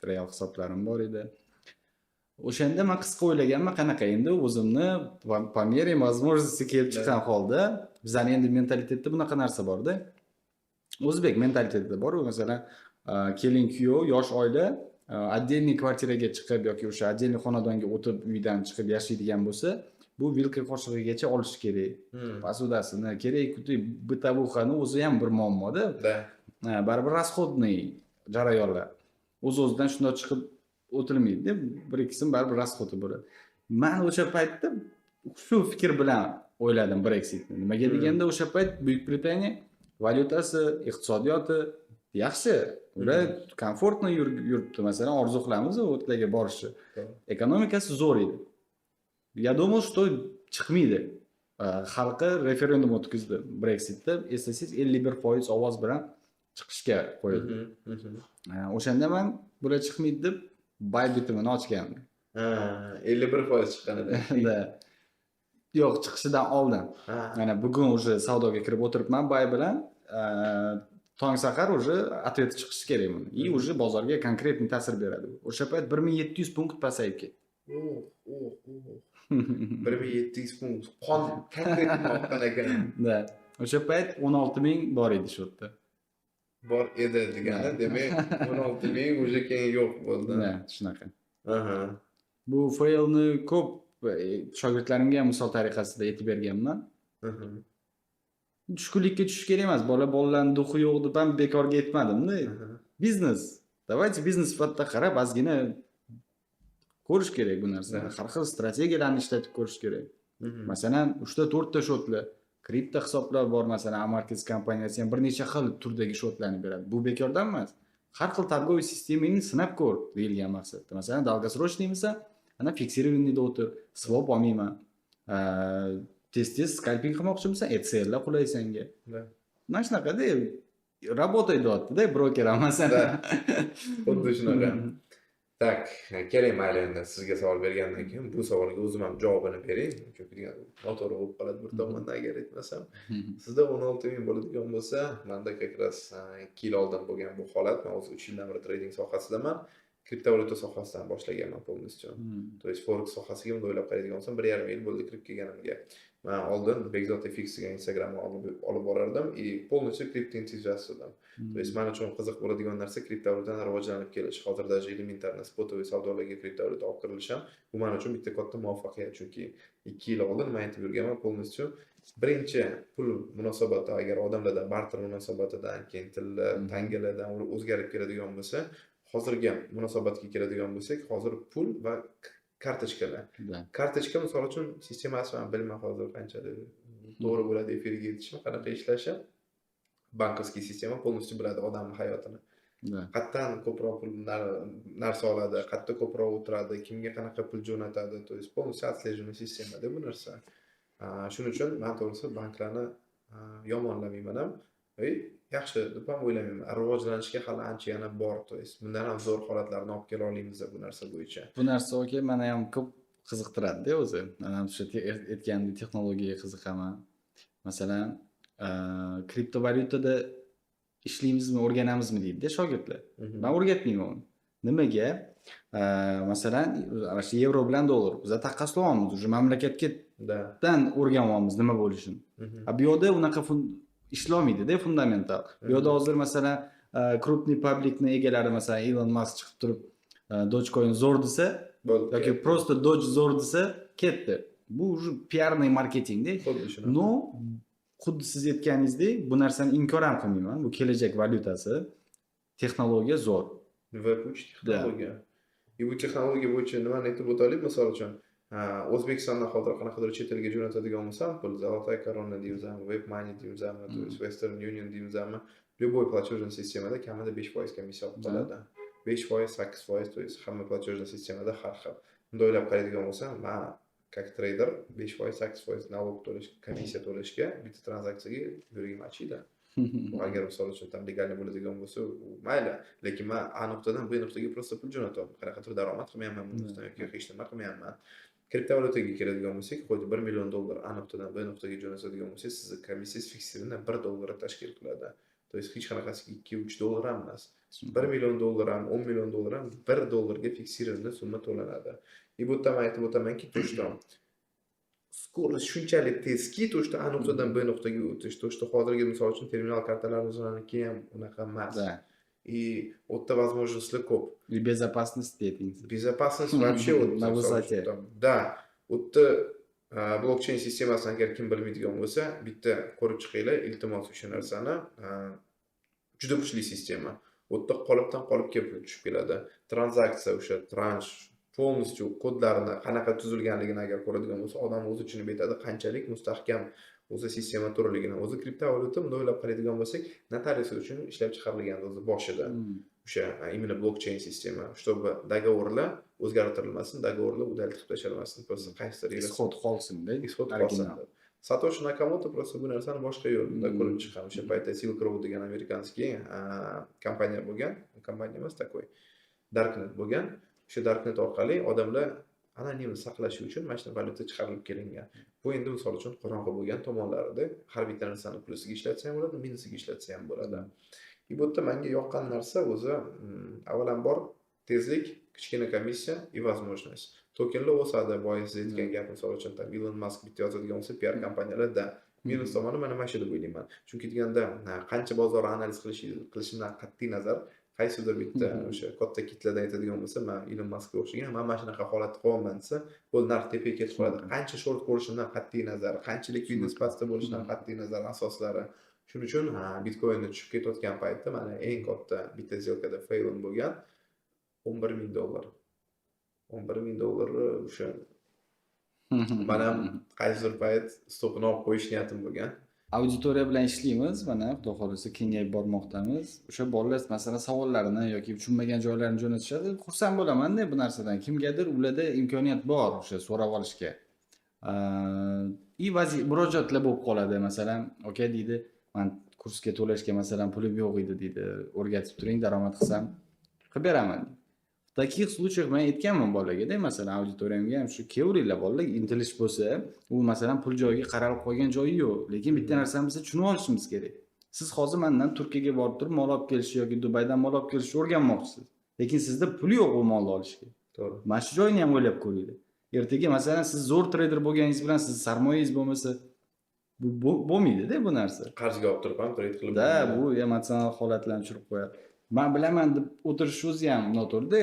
real hisoblarim bor edi. O'shanda men qisqa o'ylaganman, qanaqa endi o'zimni по мере возможности kelib chiqqan holda, bizning endi mentalitetda bunaqa narsa bor-da. O'zbek mentalitetida bor, masalan, kelin kuyov, yosh oila отдельный kvartiraga chiqib yoki o'sha отдельный xonadonga o'tib uydan chiqib yashaydigan bo'lsa, bu vilka qoshig'igacha olish kerak. Posudasini kerak, bытовухani o'zi ham bir muammo-da. Baribir расходный jarayonlar. O'z-o'zidan shunday chiqib o'tilmaydi. Bir ikkisini baribir расходi bo'ladi. Men o'sha paytda shu fikr bilan o'yladim Brexitni. Nimaga deganda o'sha payt Buyuk Britaniya valyutasi, iqtisodiyoti yaxshi, ular komfortni yuribdi. Masalan, orzu qilamiz o'tlarga borishni. Ekonomikasi zo'r edi. Я думал, что chiqmaydi. Xalqi referendum o'tkazdi Brexitda. Eslasangiz 51% ovoz bilan chiqishga qo'yildi. O'shanda men bular chiqmaydi deb Bybit'imni ochgandim. 51% chiqqan edi. Yo'q, chiqishidan oldin. Mana bugun уже savdoga kirib o'tiribman Bay bilan. Tong sahar уже ответ chiqishi kerak buni. И уже bozorga konkretniy ta'sir beradi. O'sha payt 1700 punkt pasayib ketdi. 1700 punkt. Konkret oqqan ekan. Da. O'sha payt 16000 bor edi shu yerda. Bor edi degani, demak 16000 уже keyin yo'q bo'ldi. Da, shunaqa. Bu failni ko'p shogirdlarimga ham misol tariqasida aytib berganman. Tushkunlikka tushish kerak emas. Bolalarning duxi yo'q deb ham bekorga aytmadim-da. Biznes. Давайте biznes sifatida qarab, ozgina ko'rish kerak bu narsani. Har xil strategiyalarni ishlatib ko'rish kerak. Masalan, 3-4 ta shotlar, kripto hisoblar bor, masalan, Amarkets kompaniyasi ham bir necha xil turdagi shotlarni beradi. Bu bekordan emas. Har xil торговый sistemani sinab ko'r deyilgan maqsadda. Masalan, долгосрочный bo'lsa, ana fiksirованныйda o'tir, swap olmayman. Tez-tez scalping qilmoqchi bo'lsan, ETC'lar qulay senga. Mana shunaqada работает-da broker masalan. Xuddi shunaqa. Tak, keling mayli endi sizga savol bergandan keyin bu savolga o'zim ham javobini beray. Chunki noto'g'ri bo'lib qoladi bir tomondan agar aytmasam. Sizda 16000 bo'ladigan bo'lsa, menda как раз 2 yil oldin bo'lgan bu holat. Men o'zi 3 yildan beri trading sohasidaman. Kriptovalyuta sohasidan boshlaganman полностью. То есть forex sohasiga endi o'ylab qaraydigan bo'lsam 1,5 yil bo'ldi kirib kelganimga. Men oldin Begzot FX'ga Instagramga olib borardim и полностью kripto entuziastdim. То есть men uchun qiziq bo'ladigan narsa kriptovalyutadan rivojlanib kelish. Hozir даже elementarni spotoviy savdolarga kriptovalyuta olib kirilish ham bu men uchun bitta katta muvaffaqiyat. Chunki 2 yil oldin men aytib yurganman полностью birinchi pul munosabati agar odamlarda barter munosabatidan keyin tangalardan o'zgarib keladigan bo'lsa, hozirgi munosabatga keladigan bo'lsak, hozir pul va kartochkalar. Да. Kartochka misol uchun sistemasi man bilmayman hozir qanchalik to'g'ri bo'ladi efirga yetishmi, qanaqa ishlashi. Bankovskiy sistema polностью biladi odamning hayotini. Да. Qayerdan ko'proq pul narsa oladi, qayerda ko'proq o'tiradi, kimga qanaqa pul jo'natadi, to есть полностью отслеживание sistemada bu narsa. Shuning uchun men to'g'risi banklarni yomonlamayman ham. Yaxshi deb ham o'ylamayman. Rivojlanishga hali ancha yana bor, to есть bundan ham zo'r holatlarni olib kela olamiz bu narsa bo'yicha. Bu narsa okey, meni ham ko'p qiziqtiradi-da o'zi. Mana shu aytgandek texnologiyaga qiziqaman. Masalan, kriptovalyutada ishlaymizmi, o'rganamizmi deydi-da shogirdlar. Men o'rgatmayman uni. Nimaga? Masalan, ana shu yevro bilan dollar biz taqqoslayapmiz, уже mamlakatdan o'rganyapmiz nima bo'lishini. Bu yerda unaqa ishlamaydi-da fundamental. Bu yerda hozir masalan крупный publicni egalari masalan Elon Musk chiqib turib Dogecoin zo'r desa yoki просто Doge zo'r desa ketdi. Bu уже piarniy marketingda. No, xuddi siz aytganingizdek, bu narsani inkor ham qilmayman. Bu kelajak valyutasi, texnologiya zo'r. Va bu texnologiya. Bu texnologiya bo'yicha nimani aytib o'taylik, misol uchun O'zbekistondan hozir qanaqadir chet elga jo'natadigan bo'lsam, pul Zolotaya korona deymizmi, WebMoney deymizmi, to есть Western Union deymizmi, любой платежный системада kamida 5% komissiya olib qoladi. 5%, 8%, to есть hamma платежный sistemada har xil. Bunda o'ylab qaraydigan bo'lsam, men как трейдер 5%, 8% налог to'lash, komissiya to'lashga bitta tranzaksiyaga yuragim achiydi. Agar misol uchun tam legalni bo'ladigan bo'lsa, mayli, lekin men A nuqtadan B nuqtaga просто pul jo'natyapman. Qanaqadir daromad qilmayapman bundan yoki hech nima qilmayapman. Kriptovalyutaga keladigan bo'lsak, qo'ydi $1 million A nuqtadan B nuqtaga jo'natadigan bo'lsangiz, sizni komissiyasi fiksirlanib $1 tashkil qiladi. To есть hech qanaqasi $2-3 ham emas. $1 million ham, $10 million ham $1 ga fiksirlangan summa to'lanadi. Bu yerda men aytib o'tamanki, to'shdan skorost shunchalik tezki, to'shda A nuqtadan B nuqtaga o'tish, to'shda hozirgi misol uchun terminal kartalarimizniki ham unaqa emas. И o'tda возможностьlar ko'p. И безопасность deyingiz. Безопасность вообще на высоте. Да. O'tda blokchain sistemasini agar kim bilmaydigan bo'lsa, bitta ko'rib chiqinglar, iltimos o'sha narsani. Juda kuchli sistema. O'tda qolipdan qolipga pul tushib keladi. Tranzaksiya o'sha transh полностью kodlarini qanaqa tuzilganligini agar ko'radigan bo'lsa, odam o'zi tushunib yetadi qanchalik mustahkam o'zi sistema turligini. O'zi kriptovalyuta bunday o'ylab qaraydigan bo'lsak, notarius uchun ishlab chiqarilgan o'zi boshida. O'sha imенно blokchain sistema, чтобы договорlar o'zgartirilmasin, doговорlar udaltib tashlanmasin, просто qaysidir исход qolsin-da, исход qolsin. Satoshi Nakamoto просто bu narsani boshqa yo'lda ko'rib chiqqan. O'sha paytda Silk Road degan amerikanskiy kompaniya bo'lgan, kompaniya emas, takoy Darknet bo'lgan. O'sha Darknet orqali odamlar anonim saqlash uchun mana shunday valyuta chiqarilib kelingan. Bu endi misol uchun qorong'i bo'lgan tomonlarida har bitta narsani plusiga ishlatsa ham bo'ladi, minusiga ishlatsa ham bo'ladi. Bu yerda menga yoqqan narsa o'zi avvalambor tezlik, kichkina komissiya va возможность. Tokenlar o'sadi, boyas aytgan gap misol uchun tam Elon Musk bitta yozadigan bo'lsa PR kompaniyalarda minus tomoni mana shu deb o'ylayman. Chunki deganda qancha bozor analiz qilishimdan qat'iy nazar qaysidir bitta o'sha katta kitlarda aytadigan bo'lsa, men Elon Muskga o'xshagan, men mana shunaqa holatda qolman desa, bu narx tepaga ketib qoladi. Qancha short ko'rishimdan qat'iy nazar, qancha likvidnost pastda bo'lishidan qat'iy nazar asoslari. Shuning uchun Bitcoinni tushib ketayotgan paytda mana eng katta bitta zelkada fail bo'lgan $11,000. $11,000 o'sha mana qaysidir payt stopini olib qo'yish niyatim bo'lgan. Auditoriya bilan ishlaymiz, mana xudo xolasa kengayib bormoqdamiz. O'sha bolalar masalan savollarini yoki tushunmagan joylarini jo'natishadi. Xursand bo'laman-da bu narsadan. Kimgadir ularda imkoniyat bor o'sha so'rab olishga. Murojaatlar bo'lib qoladi. Masalan, aka deydi, men kursga to'lashga masalan pulim yo'q edi deydi. O'rgatib turing, daromad qilsam qilib beraman. В таких случаях men aytganman bolaga-da, masalan auditoriyamga ham shu keveringlar bolalar, intilish bo'lsa, u masalan pul joyiga qaralib qolgan joyi yo'q, lekin bitta narsani biz tushunib olishimiz kerak. Siz hozir mendan Turkiyaga borib turib mol olib kelish yoki Dubaydan mol olib kelishni o'rganmoqchisiz. Lekin sizda pul yo'q u molni olishga. To'g'ri. Mana shu joyini ham o'ylab ko'ringlar. Ertaga masalan siz zo'r trader bo'lganingiz bilan siz sarmoyangiz bo'lmasa, bu bo'lmaydi-da bu narsa. Qarzga olib turib ham trade qilib. Da, bu emotsional holatlarni tushirib qo'yadi. Men bilaman deb o'tirish o'zi ham noto'g'ri-da.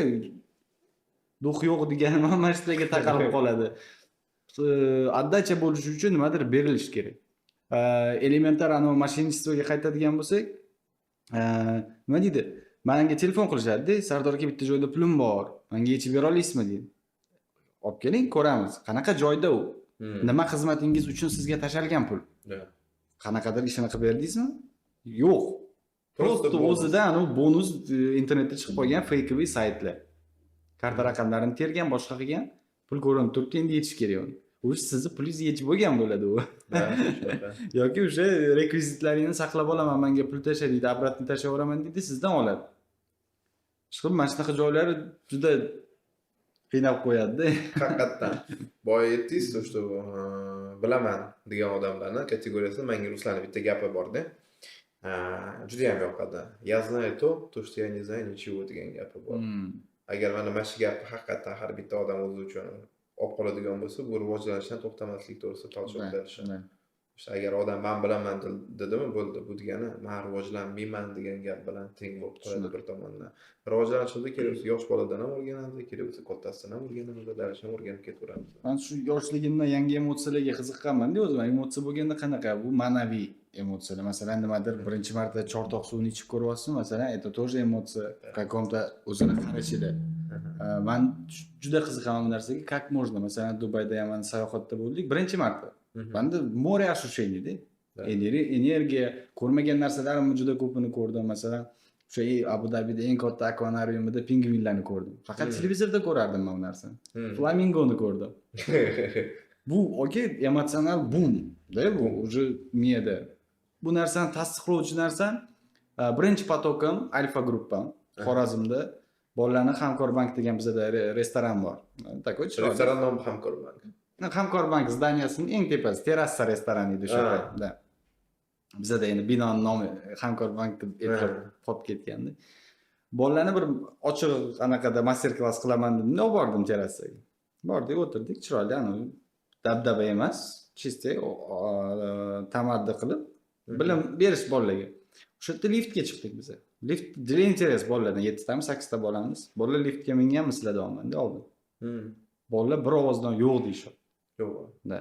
Duh yo'q deganim ham mana shularga taqalib qoladi. Отдача bo'lishi uchun nimadir berilish kerak. Elementar mashinistga qaytadigan bo'lsak, nima deydi? Menga telefon qilishadi-da, Sardor aka bitta joyda pulim bor, menga yechib bera olasizmi deydi. olib keling, ko'ramiz. Qanaqa joyda u? Hmm. Nima xizmatingiz uchun sizga tashalgan pul? Да. Qanaqadir ishini qilib berdingizmi? Yo'q. Просто Просто bonus. o'zida anu bonus internetda chiqib qolgan fakeviy saytlar. Karta raqamlarini tergan, boshqa qilgan, pul ko'rinib turibdi, endi yetish kerak uni. U sizni pulingiz yetib bo'lgan bo'ladi u. Да, shunaqa. Yoki o'sha rekvizitlaringni saqlab olaman, menga pul tasha deydi, obratni tashlayveraman deydi, sizdan oladi. Shuning mana shunaqa joylari juda qiynab qo'yadi-da. Haqiqatdan. Boya aytdingiz, что bilaman degan odamlarning kategoriyasida menga Ruslanning bitta gapi bor-da. Juda ham yoqadi. Я знаю то, что я не знаю ничего degan gapi bor. Agar mana shu gapni haqiqatdan har bitta odam o'zi uchun olib qoladigan bo'lsa, bu rivojlanishdan to'xtamaslik to'g'risida talashib berishadi. O'sha agar odam men bilaman dedimi, bo'ldi. Bu degani men rivojlanmayman degan gap bilan teng bo'lib qoladi bir tomondan. Rivojlanishda kerak bo'lsa yosh boladan ham o'rganamiz, kerak bo'lsa kattasidan ham o'rganamiz, dalashdan o'rganib ketaveramiz. Men shu yoshligimdan yangi emotsiyalarga qiziqqanman-da o'zim. Emotsiya bo'lganda qanaqa? Bu ma'naviy emotsiyalar. Masalan, nimadir birinchi marta chortoq suvini ichib ko'ryapsiz, masalan, это тоже эмоция в каком-то o'zini qarashida. Men juda qiziqaman bu narsaga. Как можно? Masalan, Dubayda ham sayohatda bo'ldik, birinchi marta. Banda moре ощущений-da. Energiya, ko'rmagan narsalarimni juda ko'pini ko'rdim. Masalan, o'sha Abu Dabida eng katta akvariumida pingvinlarni ko'rdim. Faqat televizorda ko'rardim men bu narsani. Flamingoni ko'rdim. Bu emotsional boom-da bu, уже miyada. Bu narsani tasdiqlovchi narsa birinchi potokim Alfa Gruppam Xorazmda bolalarning Hamkorbank degan bizada restoran bor. Takoy chiroyli. Restoran nomi Hamkorbank. Hamkorbank zdaniyasining eng tepasi, terrasa restoran edi o'sha paytda. Bizada endi binoning nomi Hamkorbank deb e'tirof qolib ketgandi. Bolalarni bir ochiq anaqada master-klass qilaman deb olib bordim terrasaga. Bordik, o'tirdik, chiroyli, dabdaba emas, chiste tamaddi qilib bilim berish bolalarga. O'sha yerda liftga chiqdik biz. Lift juda interes bolalardan 7 tami, 8 ta bolamiz. Bolalar liftga minganmi sizlarda olmanda oldin. Bolalar bir ovozdan yo'q deyishadi. Yo'q. Da.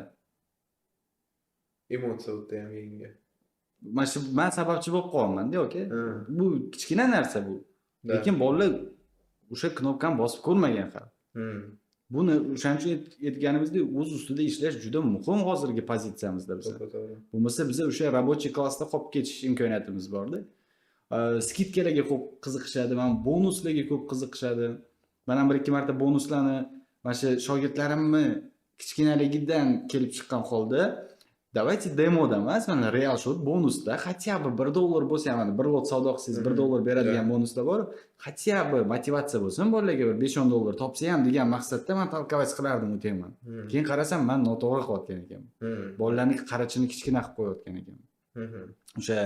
Emotsiya o'tdi ham yengga. Mana shu men sababchi bo'lib qolman-da, aka. Bu kichkina narsa bu. Lekin bolalar o'sha knopkani bosib ko'rmagan hali. Buni o'shaning uchun aytganimizdek, o'z ustida ishlash juda muhim hozirgi pozitsiyamizda biz. Bo'lmasa biz o'sha рабочий klassda qolib ketish imkoniyatimiz bor-da. Skidkalarga ko'p qiziqishadi, men bonuslarga ko'p qiziqishadi. Men ham bir ikki marta bonuslarni mana shu shogirdlarimni kichkinaligidan kelib chiqqan holda давайте demoda emas, mana real shot bonusda хотя бы $1 bo'lsa ham, bir lot savdo qilsangiz $1 beradigan bonuslar bor. Хотя бы motivatsiya bo'lsin, bolalarga bir $5-10 topsa ham degan maqsadda men talqavas qilardim o'tayman. Keyin qarasam, men noto'g'ri qilayotgan ekanman. Bolalarning qarachini kichkina qilib qo'yayotgan ekanman. O'sha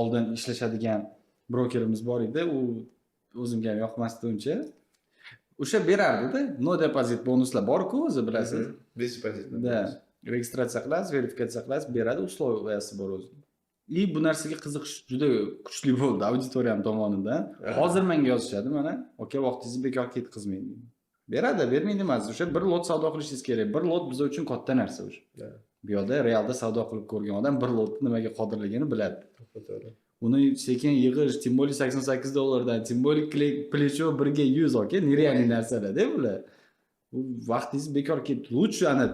oldin ishlashadigan brokerimiz bor edi, u o'zimga ham yoqmasdi uncha. O'sha berardi-da, no deposit bonuslar bor-ku, o'zi bilasiz. Без депозитni. Da, registratsiya qilasiz, verifikatsiya qilasiz, beradi, условияsi bor o'zi. Bu narsaga qiziqish juda kuchli bo'ldi auditoriyam tomonidan. Hozir menga yozishadi, mana, "Aka, vaqtingizni bekor ketkazmang" deydi. Beradi, bermaydi emas. O'sha bir lot savdo qilishingiz kerak. Bir lot biz uchun katta narsa o'sha. Bu yerda realda savdo qilib ko'rgan odam bir lotni nimaga qodirligini biladi. To'g'ri. Uni sekin yig'ish, tем более $88 tем более плечо 1 ga 100 aka, nerealniy narsalar-da bular. Bu vaqtingizni bekor ketdi. Lучше ana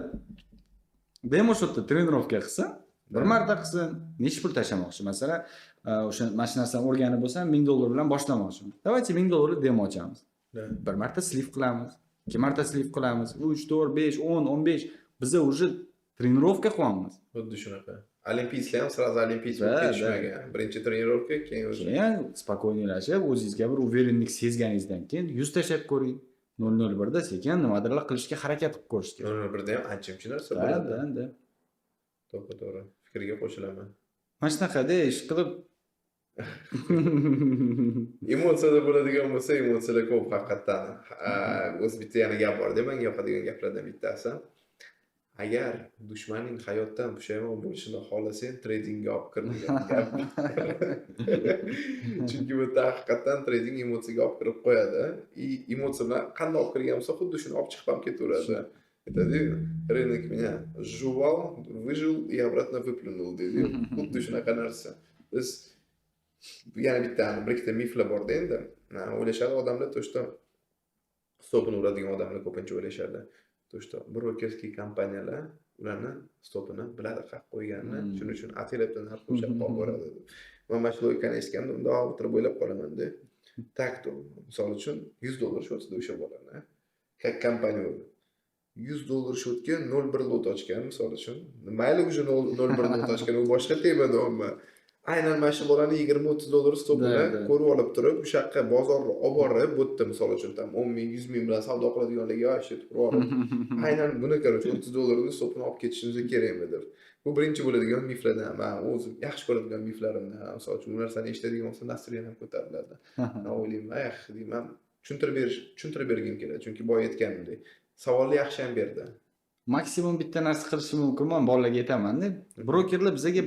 demo shotda trenirovka qilsin, bir marta qilsin, necha pul tashlamoqchi? Masalan, o'sha mashinasini o'rganib bo'lsam $1000 bilan boshlamoqchiman. Давайте $1000 demo ochamiz. Bir marta slif qilamiz, 2 marta slif qilamiz, 3, 4, 5, 10, 15 biza уже trenirovka qilyapmiz. Xuddi shunaqa. Olimpiyskilar ham sразу olimpiysk bo'lib ketishmagan. Birinchi trenirovka, keyin o'sha. Keyin spokойнylashib, o'zingizga bir uverenlik sezganingizdan keyin 100 tashlab ko'ring. 001 da sekin nimadirlar qilishga harakat qilib ko'rish kerak. 001 da ham ancha-muncha narsa bo'ladi. Da. To'g'ri. Fikrga qo'shilaman. Mana shunaqada ish qilib Emotsiyada bo'ladigan bo'lsa, emotsiyalar ko'p haqiqatan. O'z bitta yana gap bor-da, menga yoqadigan gaplardan bittasi. Agar dushmaning hayotdan pushaymon bo'lishini xohlasang, tradingga olib kir degan gap. Chunki bu haqiqatan trading emotsiyaga olib kirib qo'yadi. Emotsiya bilan qanday olib kirgan bo'lsa, xuddi shuni olib chiqib ham ketaveradi. Aytadi, рынок меня жевал, выжил и обратно выплюнул dedi. Xuddi shunaqa narsa. Biz yana bitta bir ikkita miflar bor-da endi. O'ylashadi odamlar to'shda stopini uradigan odamlar ko'pincha o'ylashadi. То что brokerskiy kompaniyalar ularni stopini biladi qilib qo'yganini, shuning uchun affiliatdan narx o'shab qolib boradi. Men mana shu loyikani eshitganda undoq o'tirib o'ylab qolaman-da. Tak-то, misol uchun $100 shotida o'sha bo'ladi. Как kompaniya $100 shotga 0.1 lot ochgan, misol uchun. Mayli уже 0.1 lot ochgan, u boshqa temada umuman. Aynan mana shu bolani $20-30 stopini ko'rib olib turib, o'sha yoqqa bozorga olib borib, bu yerda misol uchun tam 10 ming, 100 ming bilan savdo qiladiganlarga yoshib turib, aynan buni ko'rib $30 ni stopini olib ketishimiz kerakmidir. Bu birinchi bo'ladigan miflardan, men o'zim yaxshi ko'radigan miflarimdan, misol uchun bu narsani eshitadigan bo'lsa, nasriyam ko'tariladi. Men o'ylayman, deyman, tushuntirib bergim keladi, chunki boya aytganimdek, savolni yaxshi ham berdi. Maksimum bitta narsa qilishi mumkin, men bolalarga aytaman-da, brokerlar bizga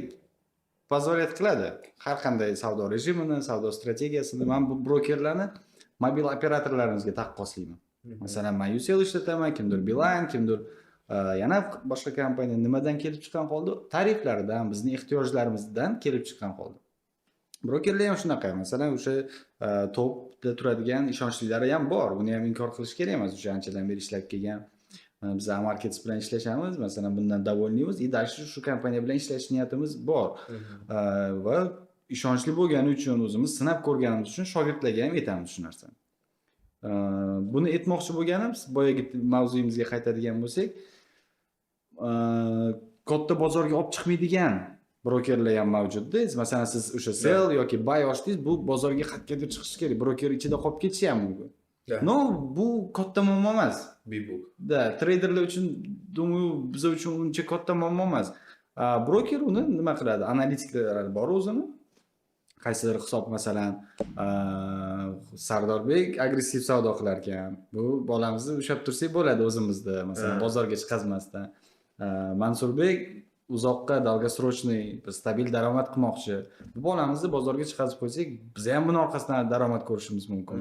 pozolyat qiladi. Har qanday savdo rejimini, savdo strategiyasini men bu brokerlarni mobil operatorlarimizga taqqoslayman. Masalan, men Ucell ishlataman, kimdir Beeline, kimdir yana boshqa kompaniya nimadan kelib chiqqan holda, tariflaridan, bizning ehtiyojlarimizdan kelib chiqqan holda. Brokerlar ham shunaqa. Masalan, o'sha topda turadigan ishonchlilari ham bor. Buni ham inkor qilish kerak emas. O'sha anchadan beri ishlab kelgan. Biz Markets bilan ishlashamiz, masalan, bundan davollimiz, и dальше shu kompaniya bilan ishlash niyatimiz bor. Va ishonchli bo'lgani uchun, o'zimiz sinab ko'rganimiz uchun shogirdlarga ham aytamiz shu narsani. Buni aytmoqchi bo'lganimiz, boyagi mavzuyimizga qaytadigan bo'lsak, katta bozorga olib chiqmaydigan brokerlar ham mavjudda. Masalan, siz o'sha sell yoki buy ochdingiz, bu bozorga qat'iy chiqish kerak. Broker ichida qolib ketishi ham mumkin. No, bu katta muammo emas. Bibuk. Da, traderlar uchun, думаю, biz uchun uncha katta muammo emas. Broker uni nima qiladi? Analitiklar bor o'zini. Qaysidir hisob, masalan, Sardorbek agressiv savdo qilar ekan. Bu bolamizni ushlab tursak bo'ladi o'zimizda, masalan, bozorga chiqazmasdan. Mansurbek uzoqqa dolgosrochniy stabil daromad qilmoqchi. Bu bolamizni bozorga chiqazib qo'ysak, biz ham buning orqasidan daromad ko'rishimiz mumkin.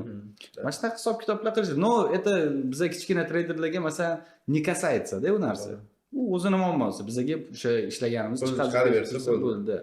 Mana shunaqa hisob-kitoblar qilish. No, это bizga kichkina traderlarga masalan не касается-da bu narsa. U o'zini muammosi. Bizga o'sha ishlaganimiz chiqarib bersa bo'ldi.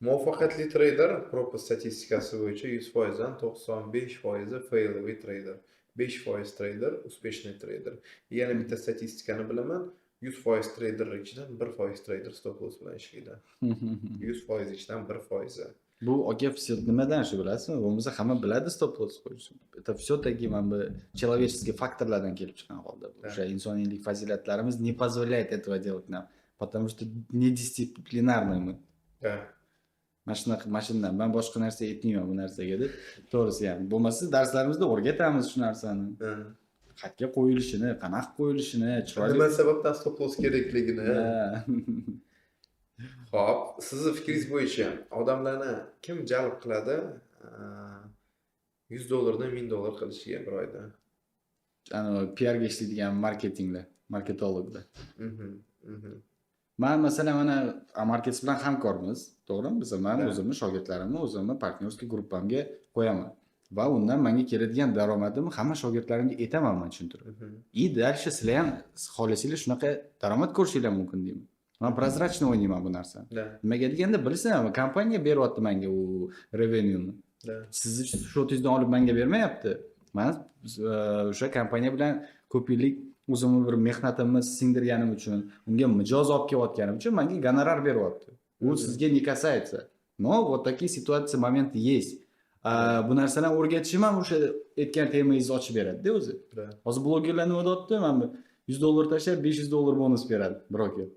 Muvaffaqiyatli trader propa statistikasi bo'yicha 100% dan 95% failowy trader. 5% trader успешный trader. Yana bitta statistikani bilaman. 100% traderlar ichidan 1% trader stop loss bilan ishlaydi. 100% ichidan 1%. Bu aka nimadan shu bilasizmi? Bo'lmasa hamma biladi stop loss qo'yishni. Это всё-таки mana bu человеческий faktorlardan kelib chiqqan holda. O'sha insoniylik fazilatlarimiz не позволяет этого делать нам, потому что недисциплинарны мы. Да. Mashindan men boshqa narsa aytmayman bu narsaga deb. To'g'risi ham. Bo'lmasa darslarimizda o'rgatamiz shu narsani. Xatga qo'yilishini, qanaqa qo'yilishini, chiroyli nima sababdan stop loss kerakligini. Xo'p, sizning fikringiz bo'yicha odamlarni kim jalb qiladi $100 dan $1000 qilishiga bir oyda? Ana PR ga ishlaydigan marketinglar, marketologlar. Men masalan mana Markets bilan hamkormiz, to'g'rimi? Biz ham o'zimni shogirdlarimni, o'zimni partnyorskiy gruppamga qo'yaman. Va undan menga keladigan daromadimni hamma shogirdlarimga aytaman men tushuntirib. И дальше sizlar ham xohlasanglar shunaqa daromad ko'rishinglar mumkin deyman. Men prozrachni o'ynayman bu narsani. Nimaga deganda bilsam, kompaniya beryapti menga u revenueni. Sizni shotingizdan olib menga bermayapti. Men o'sha kompaniya bilan ko'p yillik o'zimni bir mehnatimni singdirganim uchun, unga mijoz olib kelayotganim uchun menga gonorar beryapti. U sizga не касается. Но вот такие ситуации, моменты есть. Bu narsadan o'rgatishim ham o'sha aytgan temangizni ochib beradi-da o'zi. Hozir blogerlar nima deyapti? Mana $100 tashlab $500 bonus beradi broker.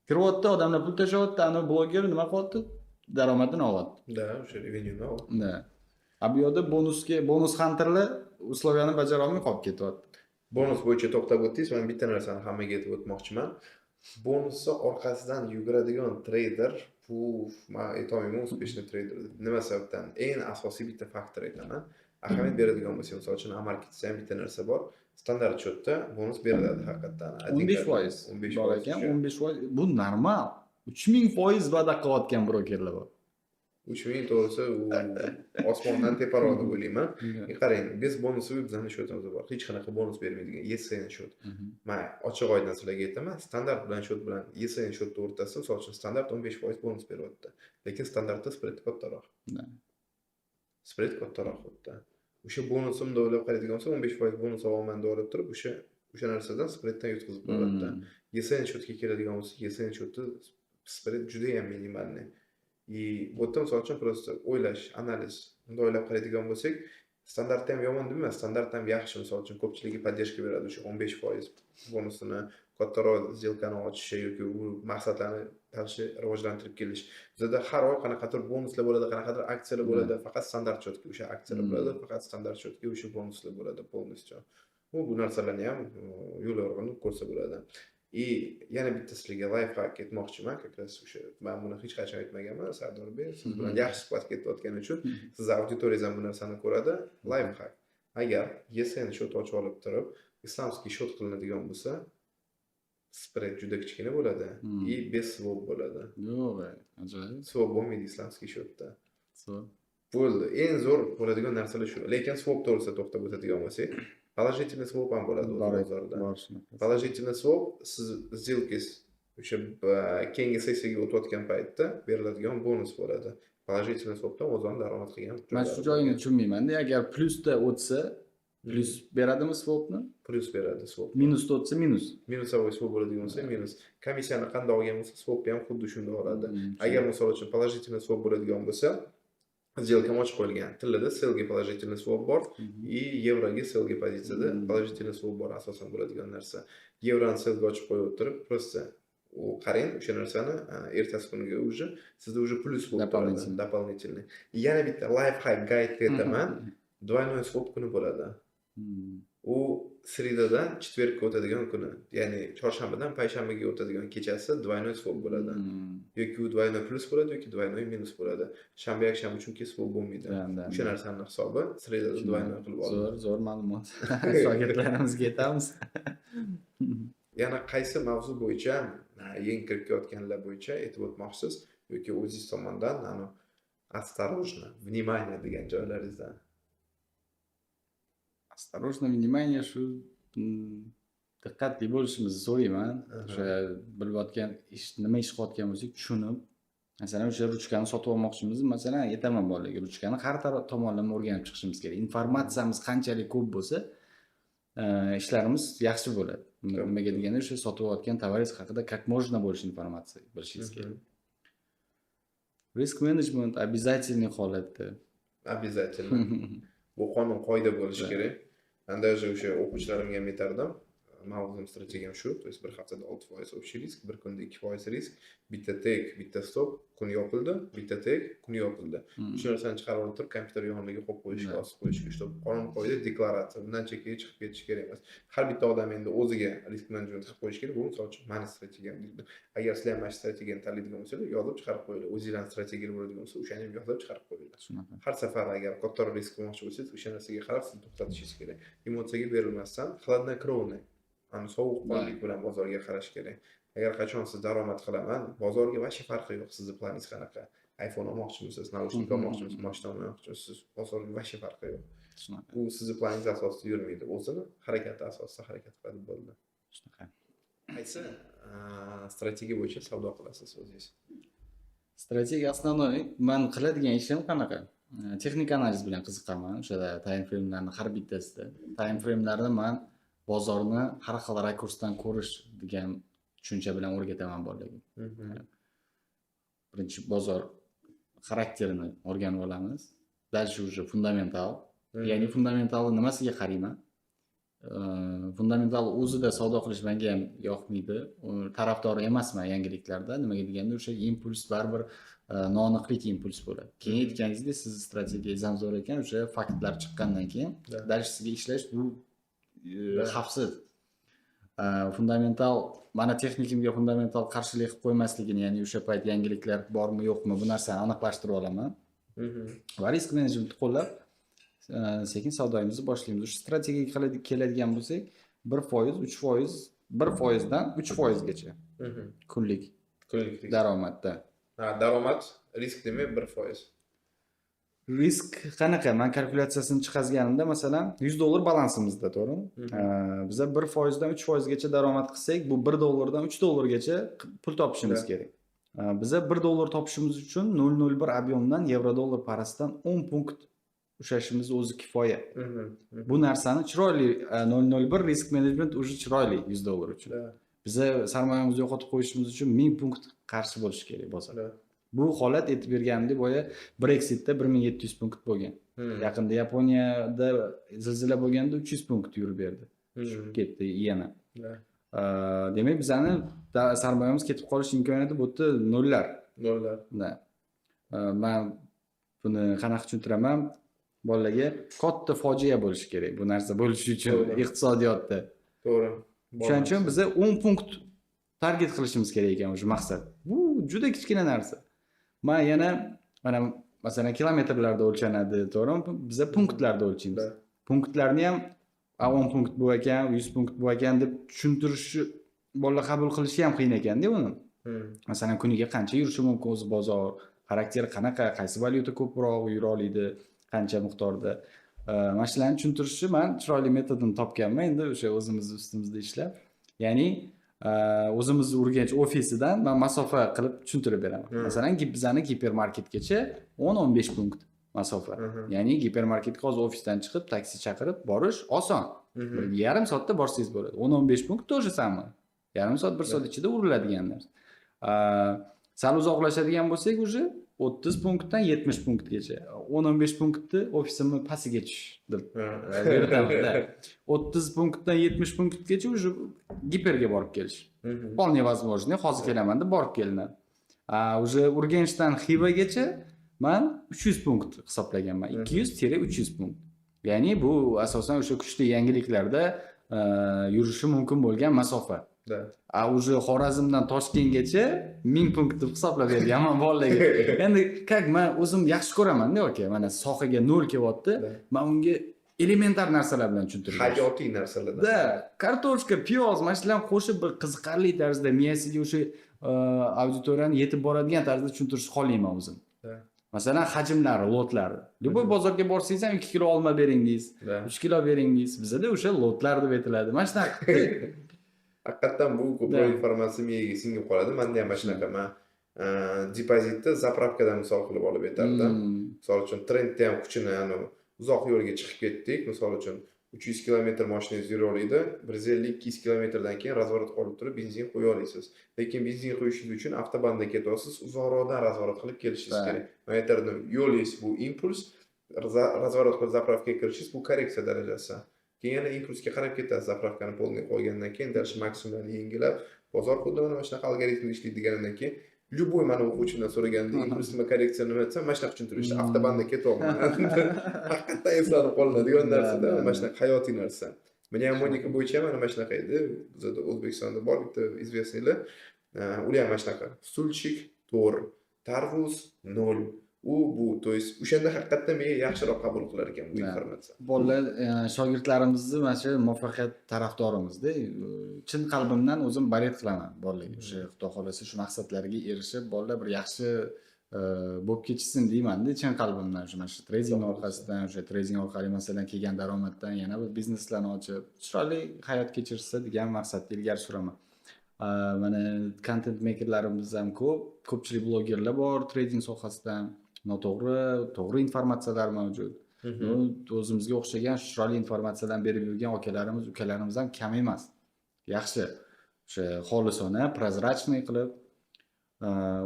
Kiryapti, odamlar pul tashlayapti, ana bloger nima qilyapti? Daromadini olyapti. Da, o'sha revenueni olyapti. Da. Bu yerda bonus hunterlar usloviyani bajara olmay qolib ketyapti. Bonus bo'yicha to'xtab o'tdingiz, men bitta narsani hammaga aytib o'tmoqchiman. Bonusni orqasidan yuguradigan trader bu men aytolmayman успешный trader. Nima sababdan? Eng asosiy bitta faktor aytaman. Ahamiyat beradigan bo'lsa, misol uchun Marketsda ham bitta narsa bor. Standart shotda bonus beriladi haqiqatan. 15% bor ekan, 15%. Bu normal. 3000% va'da qilayotgan brokerlar bor. 3000 to'g'risi u osmondan teparoq deb o'ylayman. Qarang, biz bonusi bizning shotimiz bor. Hech qanaqa bonus bermaydigan YSN shot. Men ochiq oydin sizlarga aytaman, standart bilan shot bilan YSN shotni o'rtasida, misol uchun standart 15% bonus beryapti. Lekin standartda spread kattaroq. Spread kattaroq xuddi. o'sha bonusimni deb o'ylab qaraydigan bo'lsa 15% bonus olaman deb o'ylab turib o'sha narsadan spreaddan yutqazib qo'yadi. YSN счетga keladigan bo'lsa, YSN счети spread juda ham minimalniy. И bu yerda misol uchun просто o'ylash, analiz, bunday o'ylab qaraydigan bo'lsak, standartda ham yomon demayman, standart ham yaxshi. Misol uchun ko'pchiligi podдержка beradi o'sha 15% bonusini kattaroq сделкani ochishi yoki u maqsadlarni tanishni rivojlantirib kelish. Bizda har oy qanaqadir bonuslar bo'ladi, qanaqadir aksiyalar bo'ladi, faqat standart счетga o'sha aksiyalar bo'ladi, faqat standart счетga o'sha bonuslar bo'ladi полностью. Bu narsalarni ham yo'l yorg'ini ko'rsa bo'ladi. И yana bitta sizlarga life hack aytmoqchiman, как раз o'sha men buni hech qachon aytmaganman, Sardor Bey, siz bilan yaxshi suhbat ketayotgani uchun, siz auditoriyangiz ham bu narsani ko'radi. Life hack. Agar YSN счет ochib olib turib, islamskiy счет qilinadigan bo'lsa, spread juda kichkina bo'ladi и без swap bo'ladi. Yo'q, ajoyib. Swap bo'lmaydi islamskiy счетda. Swap. Bo'ldi. Eng zo'r bo'ladigan narsalar shu. Lekin swap to'g'risida to'xtab o'tadigan bo'lsak, положительный swap ham bo'ladi bozorda. Положительный swap siz сделканgiz o'sha keyingi sessiyaga o'tayotgan paytda beriladigan bonus bo'ladi. Положительный swapdan o'zini daromad qilgan. Men shu joyini tushunmayman-da, agar plusda o'tsa, plus beradimi swapni? Plus beradi swap. Minusda o'tsa minus. Minusovoy swap bo'ladigan bo'lsa minus. Komissiyani qanday olgan bo'lsa, swapni ham xuddi shunday oladi. Agar misol uchun положительный swap bo'ladigan bo'lsa, сделка ochib qo'yilgan. Tilida selga положительный swap bor и yevroga selga pozitsiyada положительный swap bor asosan bo'ladigan narsa. Yevroni selga ochib qo'yib o'tirib, просто u qarang o'sha narsani ertasi kuniga уже sizda уже plus bo'lib turadi, дополнительный. Yana bitta life hack guide aytaman. Двойной swap kuni bo'ladi. U sredadan четверgga o'tadigan kuni, ya'ni chorshanbadan payshanbaga o'tadigan kechasi двойной swap bo'ladi. Yoki u двойной plus bo'ladi yoki двойной minus bo'ladi. Shanba yakshanba chunki swap bo'lmaydi. O'sha narsaning hisobi sredada двойной qilib oladi. Zo'r ma'lumot. Shogirdlarimizga aytamiz. Yana qaysi mavzu bo'yicha, yangi kirib kelayotganlar bo'yicha aytib o'tmoqchisiz yoki o'zingiz tomonidan осторожно, внимание degan joylaringizdan. Осторожно, внимание, shu diqqatli bo'lishimizni so'rayman. O'sha bilayotgan nima ish qilayotgan bo'lsak, tushunib, masalan, o'sha ruchkani sotib olmoqchimiz, masalan, aytaman bolalarga, ruchkani har tomonlama o'rganib chiqishimiz kerak. Informatsiyamiz qanchalik ko'p bo'lsa, ishlarimiz yaxshi bo'ladi. Nimaga deganda, o'sha sotib olayotgan tovaringiz haqida как можно больше informatsiya bilishingiz kerak. Risk management обязательный holatda. Обязательно. Bu qonun qoida bo'lishi kerak. Men даже o'sha o'quvchilarimga ham aytardim. Mavzum strategiyam shu, то есть bir haftada 6% общий risk, bir kunda 2% risk, bitta tek, bitta stop, kun yopildi, bitta tek, kun yopildi. Shu narsani chiqarib olib turib, kompyuter yoniga qo'yib qo'yishga, osib qo'yishga, shu qonun qoida deklaratsiya, bundan chekkaga chiqib ketish kerak emas. Har bitta odam endi o'ziga risk management qilib qo'yish kerak. Bu misol uchun mani strategiyam deydi. Agar sizlar ham mana shu strategiyani tanlaydigan bo'lsangiz, yozib chiqarib qo'yinglar. O'zingizlarning strategiyalar bo'ladigan bo'lsa, o'shani ham yozib chiqarib qo'yinglar. Har safar agar kattaroq risk qilmoqchi bo'lsangiz, o'sha narsaga qarab sizni to'xtatishingiz kerak. Emotsiyaga berilmasdan, hladnokrovniy sovuqqonlik bilan bozorga qarash kerak. Agar qachon siz daromad qilaman, bozorga vashi farqi yo'q. Sizni planingiz qanaqa? iPhone olmoqchimisiz, naushnik olmoqchimisiz, mashina olmoqchimisiz, bozorga vashi farqi yo'q. Shunaqa. U sizni planingiz asosida yurmaydi, o'zini harakati asosida harakat qiladi bo'ldi. Shunaqa. Qaysi strategiya bo'yicha savdo qilasiz o'zingiz? Strategiya основной men qiladigan ishim qanaqa? Texnik analiz bilan qiziqaman. O'sha time frame'larning har bittasida. Time frame'larni men bozorni har xil rakursdan ko'rish degan tushuncha bilan o'rgataman bolalarga. Birinchi bozor xarakterini o'rganib olamiz. Dальше уже fundamental. Ya'ni fundamentalni nimasiga qarayman? Fundamental o'zida savdo qilish menga ham yoqmaydi. Tarafdori emasman yangiliklarda. Nimaga deganda o'sha impuls baribir noaniqlik impuls bo'ladi. Keyin aytganingizdek, siz strategiyangiz ham zo'r ekan, o'sha faktlar chiqqandan keyin dальше sizga ishlash bu xavfsiz. Fundamental, mana texnikimga fundamental qarshilik qilib qo'ymasligini, ya'ni o'sha payt yangiliklar bormi yo'qmi, bu narsani aniqlashtirib olaman. Va risk menejmentni qo'llab, sekin savdoyimizni boshlaymiz. O'sha strategiyaga keladigan bo'lsak, 1%, 3%, 1%dan 3%gacha kunlik daromadda. Daromad risk demay 1%. Risk qanaqa? Men kalkulyatsiyasini chiqazganimda, masalan, $100 balansimizda, to'g'rimi? Biz 1%dan 3%gacha daromad qilsak, bu $1dan $3gacha pul topishimiz kerak. Biz $1 topishimiz uchun 0.01 объемdan yevro-dollar parasidan 10 punkt ushlashimiz o'zi kifoya. Mhm. Bu narsani chiroyli 001 risk management уже chiroyli $100 uchun. Da. Biza sarmoyamizni yo'qotib qo'yishimiz uchun 1000 punkt qarshi bo'lishi kerak bozor. Da. Bu holat aytib berganimdek boya Brexitda 1700 punkt bo'lgan. Yaqinda Yaponiyada zilzila bo'lganda 300 punkt yurib berdi. Tushib ketdi yana. Da. Demak bizani sarmoyamiz ketib qolish imkoniyati bu yerda nollar. Nollar. Da. Men buni qanaqa tushuntiraman? Bolalarga katta fojia bo'lishi kerak bu narsa bo'lishi uchun iqtisodiyotda. To'g'ri. Shuning uchun biza 10 punkt target qilishimiz kerak ekan o'sha maqsad. Bu juda kichkina narsa. Men yana mana masalan kilometrlarda o'lchanadi, to'g'rimi? Biza punktlarda o'lchaymiz. Punktlarni ham 10 punkt bu ekan, 100 punkt bu ekan deb tushuntirishi bolalar qabul qilishi ham qiyin ekanda uni. Masalan kuniga qancha yurishi mumkin o'zi bozor, xarakteri qanaqa, qaysi valyuta ko'proq yura oladi, qancha miqdorda. Mana shularni tushuntirishni men chiroyli metodini topganman endi o'sha o'zimiz ustimizda ishlab. Ya'ni o'zimiz Urganch ofisidan men masofa qilib tushuntirib beraman. Masalan, bizani gipermarketgacha 10-15 punkt masofa. Ya'ni gipermarketga hozir ofisdan chiqib taksi chaqirib borish oson. Bir yarim soatda borsangiz bo'ladi. 10-15 punkt тоже самое. Yarim soat, 1 soat ichida uriladigan narsa. Sal uzoqlashadigan bo'lsak уже 30 punktdan 70 punktgacha. 10-15 punktni ofisimni pastiga tush deb bertamda. 30 punktdan 70 punktgacha уже giperga borib kelish. Полный возможно. Hozir kelaman deb borib kelinadi. Уже Urganchdan Xivagacha men 300 punkt hisoblaganman. 200-300 punkt. Ya'ni bu asosan o'sha kuchli yangiliklarda yurishi mumkin bo'lgan masofa. Уже Xorazmdan Toshkentgacha 1000 punkt deb hisoblab berganman bolalarga. Endi как men o'zim yaxshi ko'raman-da yoki mana sohaga 0 kelyapti. Men unga elementar narsalar bilan tushuntiraman. Hayotiy narsalardan. Da, kartoshka, piyoz, mana shularni qo'shib bir qiziqarli tarzda miyasiga o'sha auditoriyani yetib boradigan tarzda tushuntirish xohlayman o'zim. Masalan, hajmlari, lotlari. Любой bozorga borsangiz ham 2 kilo olma beringiz, 3 kilo beringiz. Bizda o'sha lotlar deb aytiladi. Mana shunaqa. Haqiqatdan bu ko'proq informatsiya miyaga singib qoladi. Menda ham mana shunaqa men depozitni zapravkadan misol qilib olib aytardim. Misol uchun trendda ham kuchini, ya'ni uzoq yo'lga chiqib ketdik. Misol uchun 300 kilometr mashinangiz yura oladi. 150-200 kilometrdan keyin razvorot olib turib benzin qo'ya olasiz. Lekin benzin qo'yishingiz uchun avtobanda ketyapsiz, uzoqroqdan razvorot qilib kelishingiz kerak. Men aytardim, yo'lingiz bu impuls, razvorot qilib zapravkaga kirishingiz bu korreksiya darajasi. Keyin yana impulsga qarab ketasiz, zapravkani polniy qo'ygandan keyin daraja maksimumni yengilab, bozor xuddi mana shunaqa algoritmda ishlaydiganidan keyin любой mana o'quvchidan so'raganda impuls nima, korreksiya nima desam, mana shunaqa tushuntirishdi. Avtobanda ketyapman. Haqiqatdan eslanib qolinadigan narsada, mana shunaqa hayotiy narsa. Mnemonika bo'yicha mana shunaqa edi. Bizda O'zbekistonda bor bitta известныйlar. Ular ham mana shunaqa. Stulchik to'g'ri, tarvuz 0. Bu, to есть o'shanda haqiqatdan men yaxshiroq qabul qilar ekan bu informatsiya. Bolalar, shogirdlarimizni mana shu muvaffaqiyat tarafdorimizda. Chin qalbimdan o'zim baret qilaman bolalarga. O'sha Xudo xolasa shu maqsadlarga erishib, bolalar bir yaxshi bo'lib ketishsin deyman-da, chin qalbimdan. Mana shu trading orqasidan, o'sha trading orqali masalan kelgan daromaddan yana bir bizneslarni ochib, chiroyli hayot kechirsa degan maqsadda ilgari suraman. Mana content makerlarimiz ham ko'pchilik blogerlar bor trading sohasidan. To'g'ri informatsiyalar mavjud. O'zimizga o'xshagan chiroyli informatsiyadan berib yurgan akalarimiz, ukalarimiz ham kam emas. Yaxshi. O'sha xolisona, prozrachniy qilib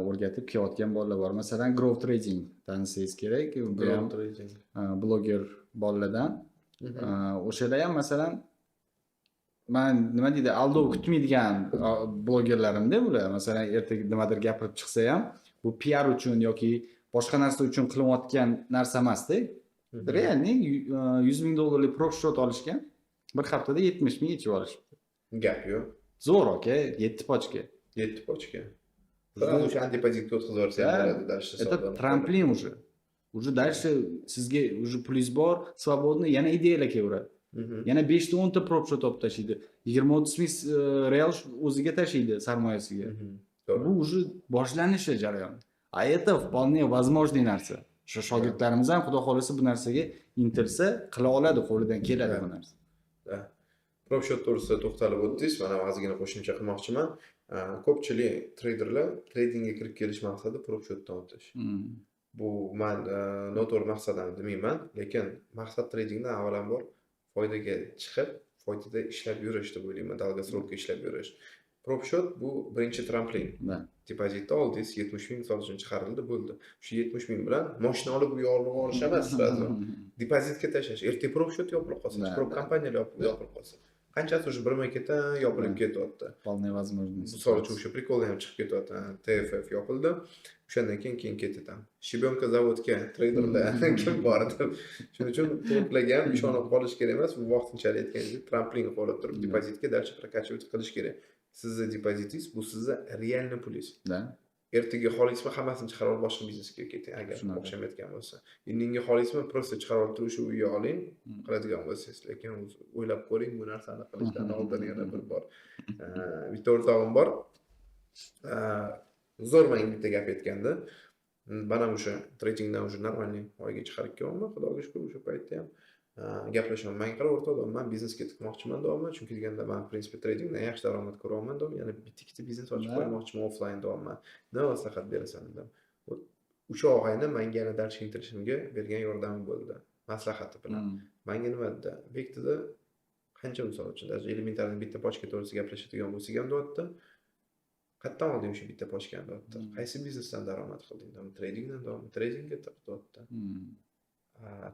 o'rgatib kelayotgan bolalar bor. Masalan, Growth Trading tanisangiz kerak. Bu ham bloger bolalardan. O'shalar ham masalan men nima deydi, aldov kutmaydigan blogerlarimda bular. Masalan, ertaga nimadir gapirib chiqsa ham, bu PR uchun yoki boshqa narsa uchun qilayotgan narsa emas-da. Realniy $100,000 prop shot olishgan. Bir haftada 70,000 yechib olishibdi. Gap yo'q. Zo'r aka, 7 pochka. 7 pochka. Sразу o'sha depozitga o'tkazib yuborsangiz bo'ladi, dальше Это tramplin уже. Уже дальше sizga уже pulingiz bor, свободно yana ideyalar kelaveradi. Yana 5 ta 10 ta prop shot olib tashlaydi. 20-30 ming real o'ziga tashlaydi sarmoyasiga. Bu уже boshlanishi jarayon. A это вполне возможный narsa. Shu shogirdlarimiz ham xudo xolasa bu narsaga intilsa, qila oladi, qo'lidan keladi bu narsa. Prop shot to'g'risida to'xtalib o'tdingiz. Mana ozgina qo'shimcha qilmoqchiman. Ko'pchilik treyderlar tradingga kirib kelish maqsadi prop shotdan o'tish. bu men noto'g'ri maqsaddan demayman, lekin maqsad tradingdan avvalambor foydaga chiqib, foydada ishlab yurish deb o'ylayman, долгосрокka ishlab yurish. Propshot bu birinchi tramplin. Да. Depozitni oldingiz 70 ming misol uchun chiqarildi, bo'ldi. Shu 70 ming bilan mashina olib bu yoqqa olish emas sразу. Depozitga tashlash. Ertaga propshot yopilib qolsa, Да, prop да. kompaniyalar yopilib qolsa. Qanchasi уже birma-ketin yopilib ketyapti. Вполне возможно. Misol uchun o'sha prikollar ham chiqib ketyapti. TFF yopildi. O'shandan keyin ketaman. Shibonka zavodga treyderlar kim bor deb. Shuning uchun to'plaga ham ishonib qolish kerak emas. Bu vaqtinchalik aytganingizdek tramplin qo'yib turib depozitga дальше прокачивать qilish kerak. Sizni depozitingiz bu sizni realniy pulingiz. Да. Ertaga xohlaysizmi hammasini chiqarib olib boshqa biznesga keting agar Shunaqa. o'xshamayotgan bo'lsa. Indinga xohlaysizmi просто chiqarib olib turib shu uyga oling, qiladigan bo'lsangiz, lekin o'ylab ko'ring bu narsani qilishdan oldin yana bir bor. Bitta o'rtog'im bor. Zo'r menga bitta gap aytganda, mana o'sha tradingdan o'sha normalniy oyga chiqarib kelyapman, xudoga shukr o'sha paytda ham gaplashaman. Men qara o'rtoqlar, men biznesga tiqmoqchiman deyapman, chunki deganda men prinsipi tradingdan yaxshi daromad ko'ryapman deyapman. Yana bitta-ikkita biznes ochib qo'ymoqchiman offline deyapman. Nima maslahat berasan dedim. O'sha og'ayni menga yana dars intilishimga bergan yordami bo'ldi, maslahati bilan. Menga nima dedi? Bekdida qancha misol uchun даже elementarniy bitta pochka to'g'risida gaplashadigan bo'lsak ham deyapti. Qayerdan olding o'sha bitta pochkani deyapti. Qaysi biznesdan daromad qilding? Tradingdan deyapti. Tradingga deyapti.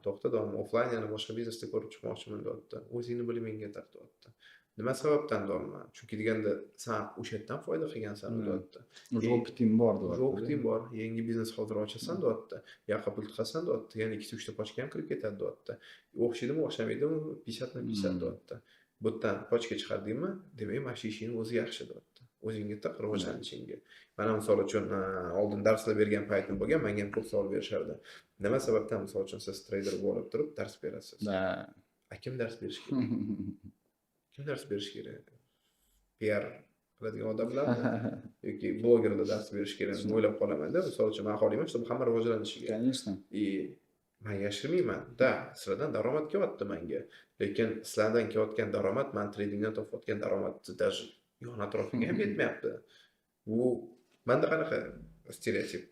To'xta deyapti. Offline yana boshqa biznesda ko'rib chiqmoqchiman deyapti. O'zingni bilimingga deyapti. Nima sababdan deyapman? Chunki deganda sen o'sha yerdan foyda qilgansan deyapti. Уже opiting bor deyapti. Opiting bor. Yangi biznes hozir ochasan deyapti. Yoqqa pul tiqasan deyapti. Yana 2-3 ta pochka ham kirib ketadi deyapti. O'xshaydimi, o'xshamaydimi? 50 deyapti. Bu yerdan pochka chiqardingmi? Demak, mana shu ishing o'zi yaxshi deyapti. O'zingga tiq rivojlanishingga. Mana misol uchun oldin darslar bergan paytim bo'lgan, menga ham ko'p savol berishardi. Nima sababdan misol uchun siz trader bo'lib turib dars berasiz? Да. Kim dars berish kerak? Kim dars berish kerak? PR qiladigan odamlarmi yoki blogerlar dars berish kerakmi o'ylab qolaman-da. Misol uchun men xohlayman, bu hamma rivojlanishiga. Конечно. Men yashirmayman. Da, sizlardan daromad kelyapti menga. Lekin sizlardan kelayotgan daromad, men tradingdan topayotgan daromadni даже yon atrofiga ham yetmayapti. Bu menda qanaqa stereotip?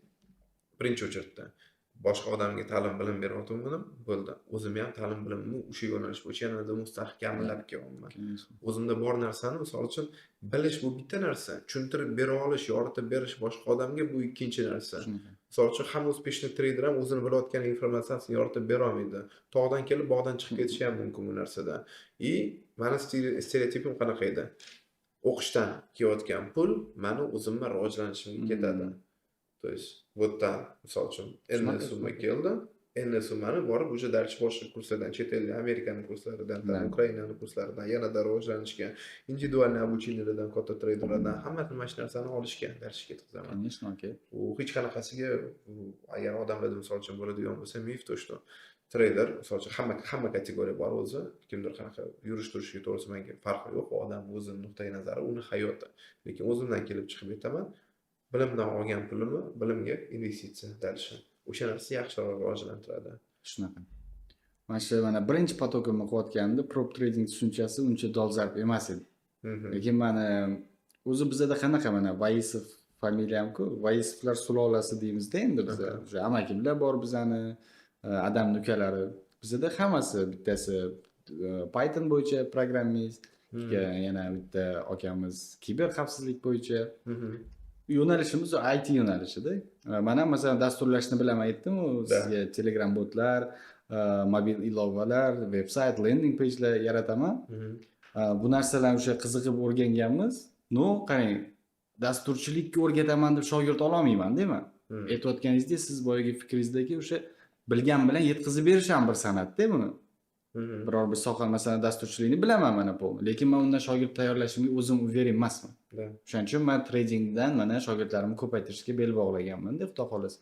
Birinchi o'chirtda boshqa odamga ta'lim bilim beryapman, bo'ldi. O'zim ham ta'lim bilimimni o'sha yo'nalish bo'yicha yanada mustahkamlab kelyapman. O'zimda bor narsani, misol uchun, bilish bu bitta narsa, tushuntirib bera olish, yoritib berish boshqa odamga bu ikkinchi narsa. Misol uchun, hamma uspешный trader ham o'zini bilayotgan informatsiyasini yoritib bera olmaydi. Tog'dan kelib bog'dan chiqib ketishi ham mumkin bu narsada. Mani stereotipim qanaqa edi? O'qishdan kelayotgan pul meni o'zimni rivojlanishimga ketadi. То есть, вот там, misol uchun, n summa keldi. N summani borib o'sha dars boshqa kurslardan, chet el, Amerikaning kurslaridan, Ukrainaning kurslaridan, yanada rivojlanishga, individualniy обучениyalardan, katta treyderlardan hamma shu narsani olishga, darsga ketkizaman. Конечно, okey. U hech qanaqasiga, agar odamlarda misol uchun bo'ladigan bo'lsa, mif to, что trader, misol uchun hamma kategoriya bor o'zi, kimdir qanaqa yurish-turishiga to'g'risi menga farqi yo'q, odam o'zining nuqtai nazari, uni hayoti. Lekin o'zimdan kelib chiqib aytaman, bilimdan olgan pulimni bilimga investitsiya qilish. O'sha narsa yaxshiroq rivojlantiradi. Shunaqa. Mana shu birinchi potokimni qilayotganimda prop trading tushunchasi uncha dolzarb emas edi. Lekin mana o'zi bizda qanaqa mana Vaisov familiyam-ku, Vaisovlar sulolasi deymizda endi biz. O'sha amakimlar bor bizani, adam ukalari. Bizda hammasi bittasi Python bo'yicha programmist, yana bitta akamiz kiber xavfsizlik bo'yicha. Yo'nalishimiz IT yo'nalishida. Men ham masalan dasturlashni bilaman aytdim-ku, sizga Telegram botlar, mobil ilovalar, veb-sayt, landing page'lar yarataman. Bu narsalarni o'sha qiziqib o'rganganmiz. Qarang, dasturchilikka o'rgataman deb shogird ola olmayman-da men. Aytayotganingizdek, siz boyagi fikringizdagi o'sha bilgan bilan yetkazib berish ham bir san'at-da buni. Biror bir soha, masalan, dasturchilikni bilaman mana bu. Lekin men undan shogird tayyorlashimga o'zim uver emasman. Shuning uchun men tradingdan mana shogirdlarimni ko'paytirishga bel bog'laganman, deb xudo xolasa.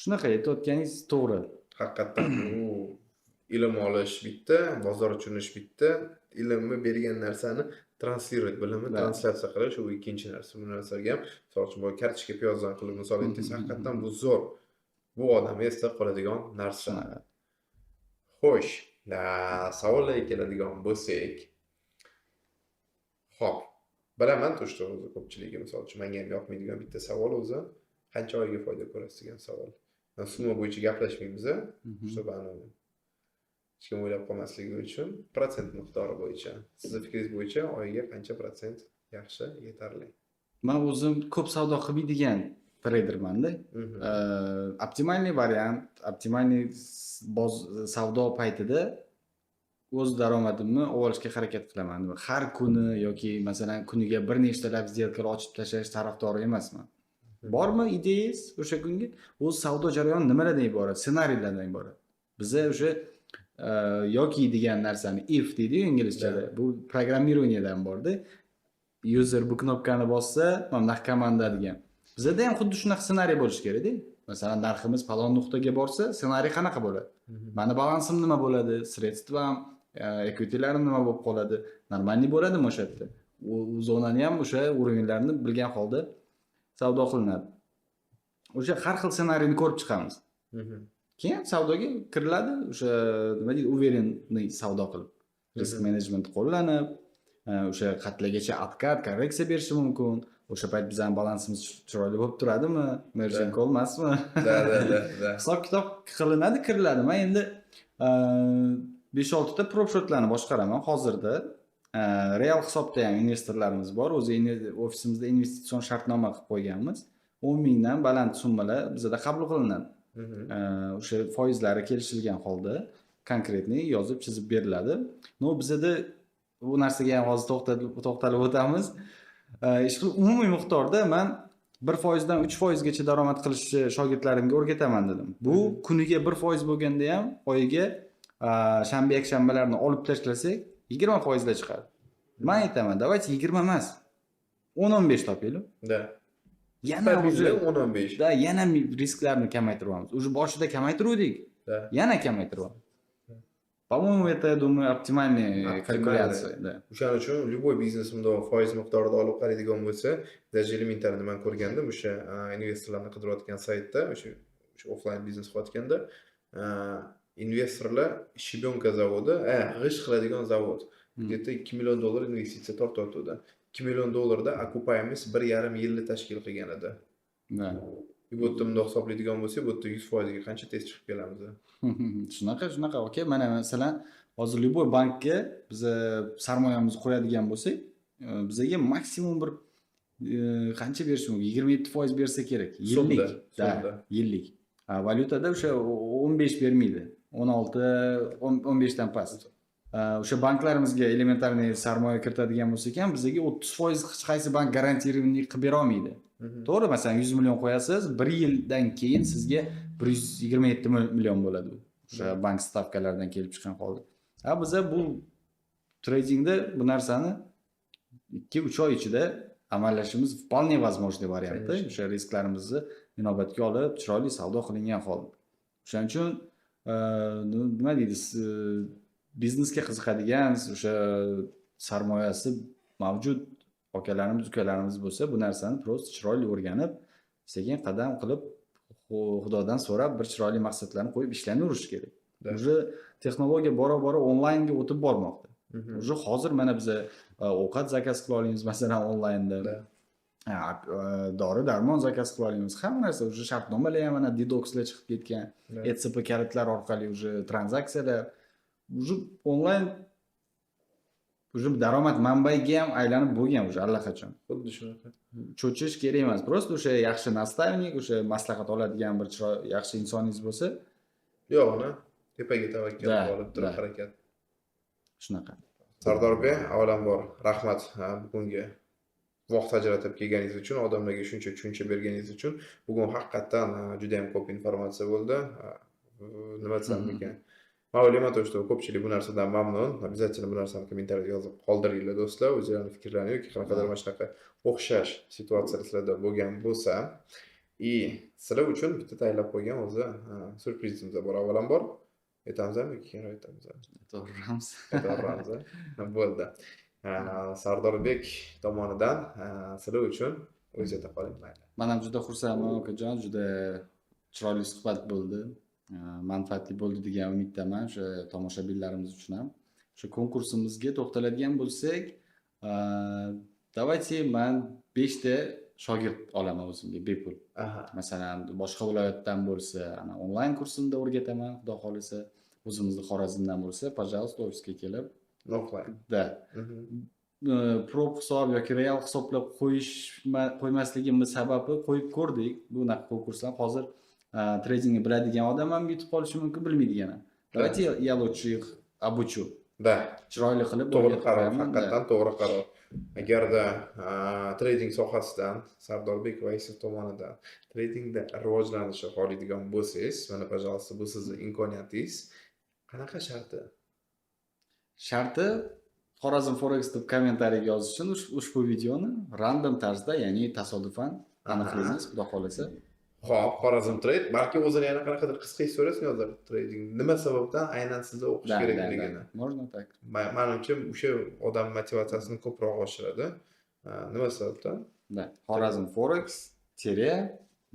Shunaqa aytayotganingiz to'g'ri. Haqiqatan u ilm olish bitta, bozor tushunish bitta, ilmni bergan narsani translировать, bilimni translyatsiya qilish u ikkinchi narsa. Bu narsaga ham, misol uchun, bu kartochka piyozdan qilib misol aytsangiz, haqiqatan bu zo'r. Bu odam esda qoladigan narsa. Xo'sh, savollarga keladigan bo'lsak, Xo'p, bilaman, to, что o'zi ko'pchiligi misol uchun menga ham yoqmaydigan bitta savol o'zi, qancha oyga foyda ko'rasiz degan savol. Summa bo'yicha gaplashmaymiz, чтобы hech kim o'ylab qolmasligi uchun protsent miqdori bo'yicha. Sizni fikringiz bo'yicha oyiga qancha protsent yaxshi, yetarli? Men o'zim ko'p savdo qilmaydigan treydermanda. Optimalniy variant, optimalniy savdo paytida o'z daromadimni olishga harakat qilaman. Har kuni yoki masalan kuniga bir nechtalab сделкалар ochib tashlash tarafdori emasman. Bormi ideyangiz o'sha kungi? O'z savdo jarayoni nimalardan iborat? Ssenariylardan iborat. Biza o'sha yoki degan narsani if deydi-yu inglizchada. Bu programmirованиеdan borda. User bu knopkani bossa, mana komanda degan. Bizda ham xuddi shunaqa ssenariy bo'lishi kerak-da. Masalan, narximiz falon nuqtaga borsa, ssenariy qanaqa bo'ladi? Mani balansim nima bo'ladi? Sredstvam, equitylarim nima bo'lib qoladi? Normalniy bo'ladimi o'sha yerda? U zonani ham o'sha urovnylarni bilgan holda savdo qilinadi. O'sha har xil ssenariyni ko'rib chiqamiz. Keyin savdoga kiriladi, o'sha nima deydi, уверенный savdo qilib. Risk management qo'llanib, o'sha qatlagacha откат, korreksiya berishi mumkin. O'sha payt bizning balansimiz chiroyli bo'lib turadimi? Margin call emasmi? Da. Hisob-kitob qilinadi, kiriladi. Men endi 5-6 ta prop shotlarni boshqaraman hozirda. Real hisobda ham investorlarimiz bor. O'zi ofisimizda investitsion shartnoma qilib qo'yganmiz. 10 mingdan baland summalar bizda qabul qilinadi. O'sha foizlari kelishilgan holda konkretniy yozib chizib beriladi. No bizda bu narsaga ham hozir to'xtalib o'tamiz. Umumiy miqdorda men 1% dan 3% gacha daromad qilishni shogirdlarimga o'rgataman dedim. Bu kuniga 1% bo'lganda ham oyiga shanba yakshanbalarni olib tashlasak 20% da chiqadi. Men aytaman, давайте 20 emas. 10-15 topaylik. Da. Yana o'zi 10-15. Da, yana risklarni kamaytiramiz. O'zi boshida kamaytiruvdik. Da. Yana kamaytiramiz. По-моему, это, думаю, оптимальная kalkulyatsiya. Да. O'shaning uchun любой biznes bundoq foiz miqdorida olib qaraydigan bo'lsa, даже elementarni men ko'rgandim o'sha investorlarni qidirayotgan saytda, o'sha offline biznes qilayotganda, investorlar Shibonka zavodi, g'isht qiladigan zavod. Где-то $2 million investitsiya tortyapti. $2 million da окупаемость 1,5 yilni tashkil qilgan edi. Да. Bu yerda bundoq hisoblaydigan bo'lsak, bu yerda 100% ga qancha tez chiqib kelamiz? Shunaqa. Okey, mana masalan, hozir любой bankka biz sarmoyamizni qo'yadigan bo'lsak, bizga maksimum bir qancha berish mumkin? 27% bersa kerak. Yillik. Da, yillik. Valyutada o'sha 15 bermaydi. 16, 15 dan past. O'sha banklarimizga elementarniy sarmoya kiritadigan bo'lsak ham, bizga 30% hech qaysi bank garantированный qilib bera olmaydi. To'g'ri, masalan 100 million qo'yasiz, 1 yildan keyin sizga 127 million bo'ladi. O'sha bank stavkalaridan kelib chiqqan holda. Biza bu tradingda bu narsani 2-3 oy ichida amallashimiz вполне возможный variantda. O'sha risklarimizni inobatga olib, chiroyli savdo qilingan holda. O'shaning uchun nima deydi, biznesga qiziqadigan, o'sha sarmoyasi mavjud akalarimiz, ukalarimiz bo'lsa, bu narsani prosta chiroyli o'rganib, sekin qadam qilib, Xudodan so'rab, bir chiroyli maqsadlarni qo'yib ishlanaverish kerak. Уже texnologiya bora-bora onlaynga o'tib bormoqda. Уже hozir mana biz ovqat zakaz qila olamiz, masalan, onlaynda. Dori-darmon zakaz qila olamiz. Hamma narsa уже shartnomalar ham mana Didoxlar chiqib ketgan. ETSP kalitlar orqali уже tranzaksiyalar уже onlayn уже daromad manbaiga ham aylanib bo'lgan уже allaqachon. Xuddi shunaqa. Cho'chish kerak emas. Prosta o'sha yaxshi nastavnik, o'sha maslahat oladigan bir yaxshi insoningiz bo'lsa, yo'qni tepaga tavakkal olib turib harakat. Shunaqa. Sardor aka, avvalambor rahmat bugungi vaqt ajratib kelganingiz uchun, odamlarga shuncha tushuncha berganingiz uchun. Bugun haqiqatan juda ham ko'p informatsiya bo'ldi. Nima desam ekan? Men o'ylayman, to'g'ri, ko'pchilik bu narsadan mamnun. Обязательно bu narsani kommentariyada yozib qoldiringlar do'stlar, o'zlaringiz fikrlarini yoki qanaqadir mana shunaqa o'xshash situatsiyalar sizlarda bo'lgan bo'lsa, sizlar uchun bitta tayyorlab qo'ygan o'zi syurprizimiz bor. Avvalambor aytamizmi, keyin aytamiz. To'g'rimiz. Bo'ldi. Sardorbek tomonidan sizlar uchun o'zingiz aytib qoling, mayli. Men ham juda xursandman, okajon, juda chiroyli suhbat bo'ldi. Manfaatli bo'ldi degan umiddaman o'sha tomoshabinlarimiz uchun ham. O'sha konkursimizga to'xtaladigan bo'lsak, давайте men 5 ta shogird olaman o'zimga bepul. Aha. Masalan, boshqa viloyatdan bo'lsa, ana onlayn kursimda o'rgataman, xudo xohlasa. O'zimizni Xorazmdan bo'lsa, пожалуйста, ofisga kelib, Offline. da Mhm. prop hisob yoki real hisoblab qo'ymasligimni sababi qo'yib ko'rdik. Bunaqa konkurslar hozir tradingni biladigan odam ham yutib qolishi mumkin, bilmaydigan ham. Давайте я лучше их обучу. Da. Chiroyli qilib To'g'ri qaror, o'rgatib qo'yaman, da. haqiqatdan to'g'ri qaror. Agarda trading sohasidan Sardorbek Vaysov tomonidan tradingda rivojlanishni xohlaydigan bo'lsangiz, mana пожалуйста, bu sizning imkoniyatingiz. Qanaqa sharti? Sharti Xorazm Forex deb kommentariy yozish uchun ushbu videoni random tarzda, ya'ni tasodifan aniqlaymiz, xudo xohlasa. Xo'p, Xorazm Trade balki o'zini yana qanaqadir qisqa historiyasini yozar trading. Nima sababdan aynan sizda o'qish kerakligini. Можно так. Menimcha o'sha odam motivatsiyasini ko'proq oshiradi. Nima sababdan? Da. Xorazm Forex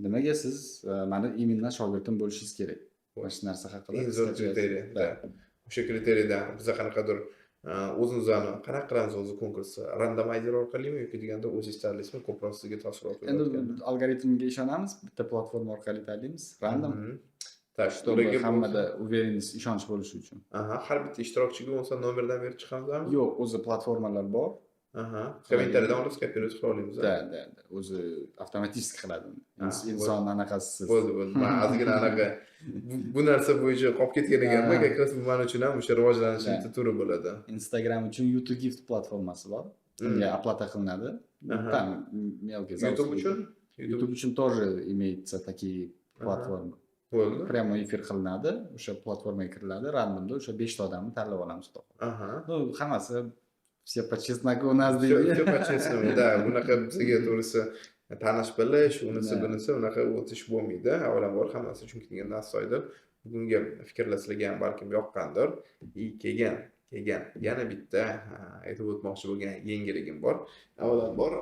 nimaga siz mani именно shogirdim bo'lishingiz kerak. Mana shu narsa haqida. Eng zo'r kriteriy. O'sha kriteriyadan biz qanaqadir o'zimizni qanaqa qilamiz o'zi konkursni randomizer orqalimi yoki deganda o'zingiz tanlaysizmi, ko'proq sizga taassurot Endi algoritmga ishonamiz, bitta platforma orqali tanlaymiz, random. Так, Чтобы hammada уверенность, ishonch bo'lishi uchun. Aha, har bitta ishtirokchiga o'nsa nomerdan berib chiqamizmi? Yo'q, o'zi platformalar bor. Aha, kommentariyadan olib kopировать qila olamiz. Da. O'zi avtomatik qiladi. Inson anaqasiz. Bo'ldi. Men ozgina anaqa bu narsa bo'yicha qolib ketgan ekanman, как раз bu men uchun ham o'sha rivojlanishning bitta turi bo'ladi. Instagram uchun YouTube Gift platformasi bor. Unga оплата qilinadi. Там мелкий YouTube uchun? YouTube uchun тоже имеется такие платформы. Bo'ldi. Prямо efir qilinadi, o'sha platformaga kiriladi, randomda o'sha 5 ta odamni tanlab olamiz. Aha. Ну, hammasi все по чесноку у нас deydi. Все по честному, да. Bunaqa bizga to'g'risi tanish bilish, bunisi unaqa o'tish bo'lmaydi. Avvalambor hammasi chunki deganda astoydil bugungi fikrlasizlarga ham balkim yoqqandir. Kelgan yana bitta aytib o'tmoqchi bo'lgan yangiligim bor. Avvalambor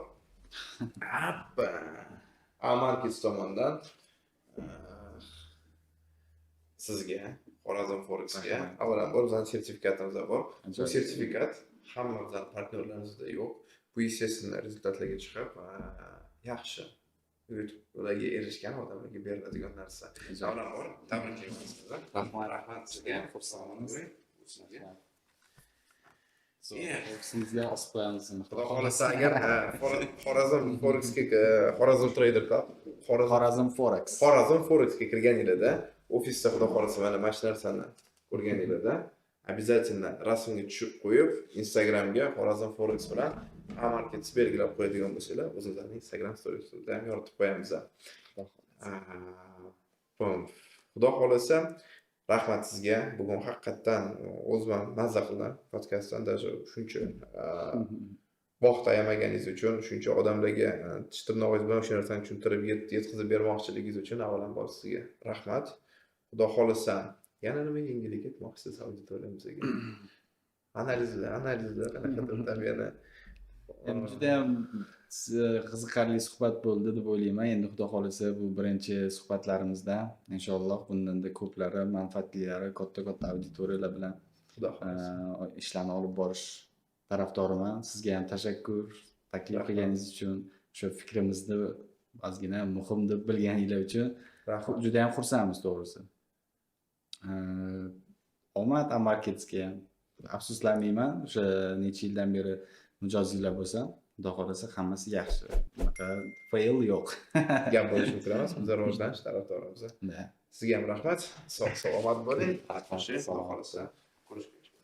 Amarkets tomonidan sizga Xorazm Forexga avvalambor bizning sertifikatimiz bor. Bu sertifikat hamma bizning partnyorlarimizda yo'q. Bu естественно rezultatlarga chiqib yaxshi ularga erishgan odamlarga beriladigan narsa. Avvalambor tabriklaymiz sizlar. Rahmat sizga, xursandman. Sizga osib qo'yamiz. Xudo xohlasa agar Xorazm Trader Club, Xorazm Forexga kirganingizda ofisda xudo xohlasa mana shu narsani ko'rganingizda обязательно rasmga tushib qo'yib, Instagramga Xorazm Forex bilan Amarkets belgilab qo'yadigan bo'lsanglar, o'zingizning Instagram storiesida ham yoritib qo'yamiz. Xudo xohlasa rahmat sizga. Bugun haqiqatdan o'zim ham mazza qildim podkastdan, даже shuncha vaqt ayamaganingiz uchun, shuncha odamlarga tish tirnog'ingiz bilan o'sha narsani tushuntirib yetkazib bermoqchiligingiz uchun avvalambor sizga rahmat. Xudo xohlasa yana nima yangilik aytmoqchisiz auditoriyamizga? Analizlar qanaqadir yana juda ham qiziqarli suhbat bo'ldi deb o'ylayman. Endi xudo xohlasa bu birinchi suhbatlarimizda inshaalloh bundanda ko'plari, manfaatlilari, katta auditoriyalar bilan xudo xohlasa ishlarni olib borish tarafdoriman. Sizga ham tashakkur taklif qilganingiz uchun, o'sha fikrimizni ozgina muhim deb bilganingiz uchun juda ham xursandmiz to'g'risi. Omad Amarketsga ham afsuslanmayman. O'sha necha yildan beri mijozinglar bo'lsa, xudo xohlasa hammasi yaxshi. Bunaqa fail yo'q. Gap bo'lishi mumkin emas, biz rivojlanish tarafdorimiz. Sizga ham rahmat. Sog' omad bo'ling. Xudo xohlasa ko'rishguncha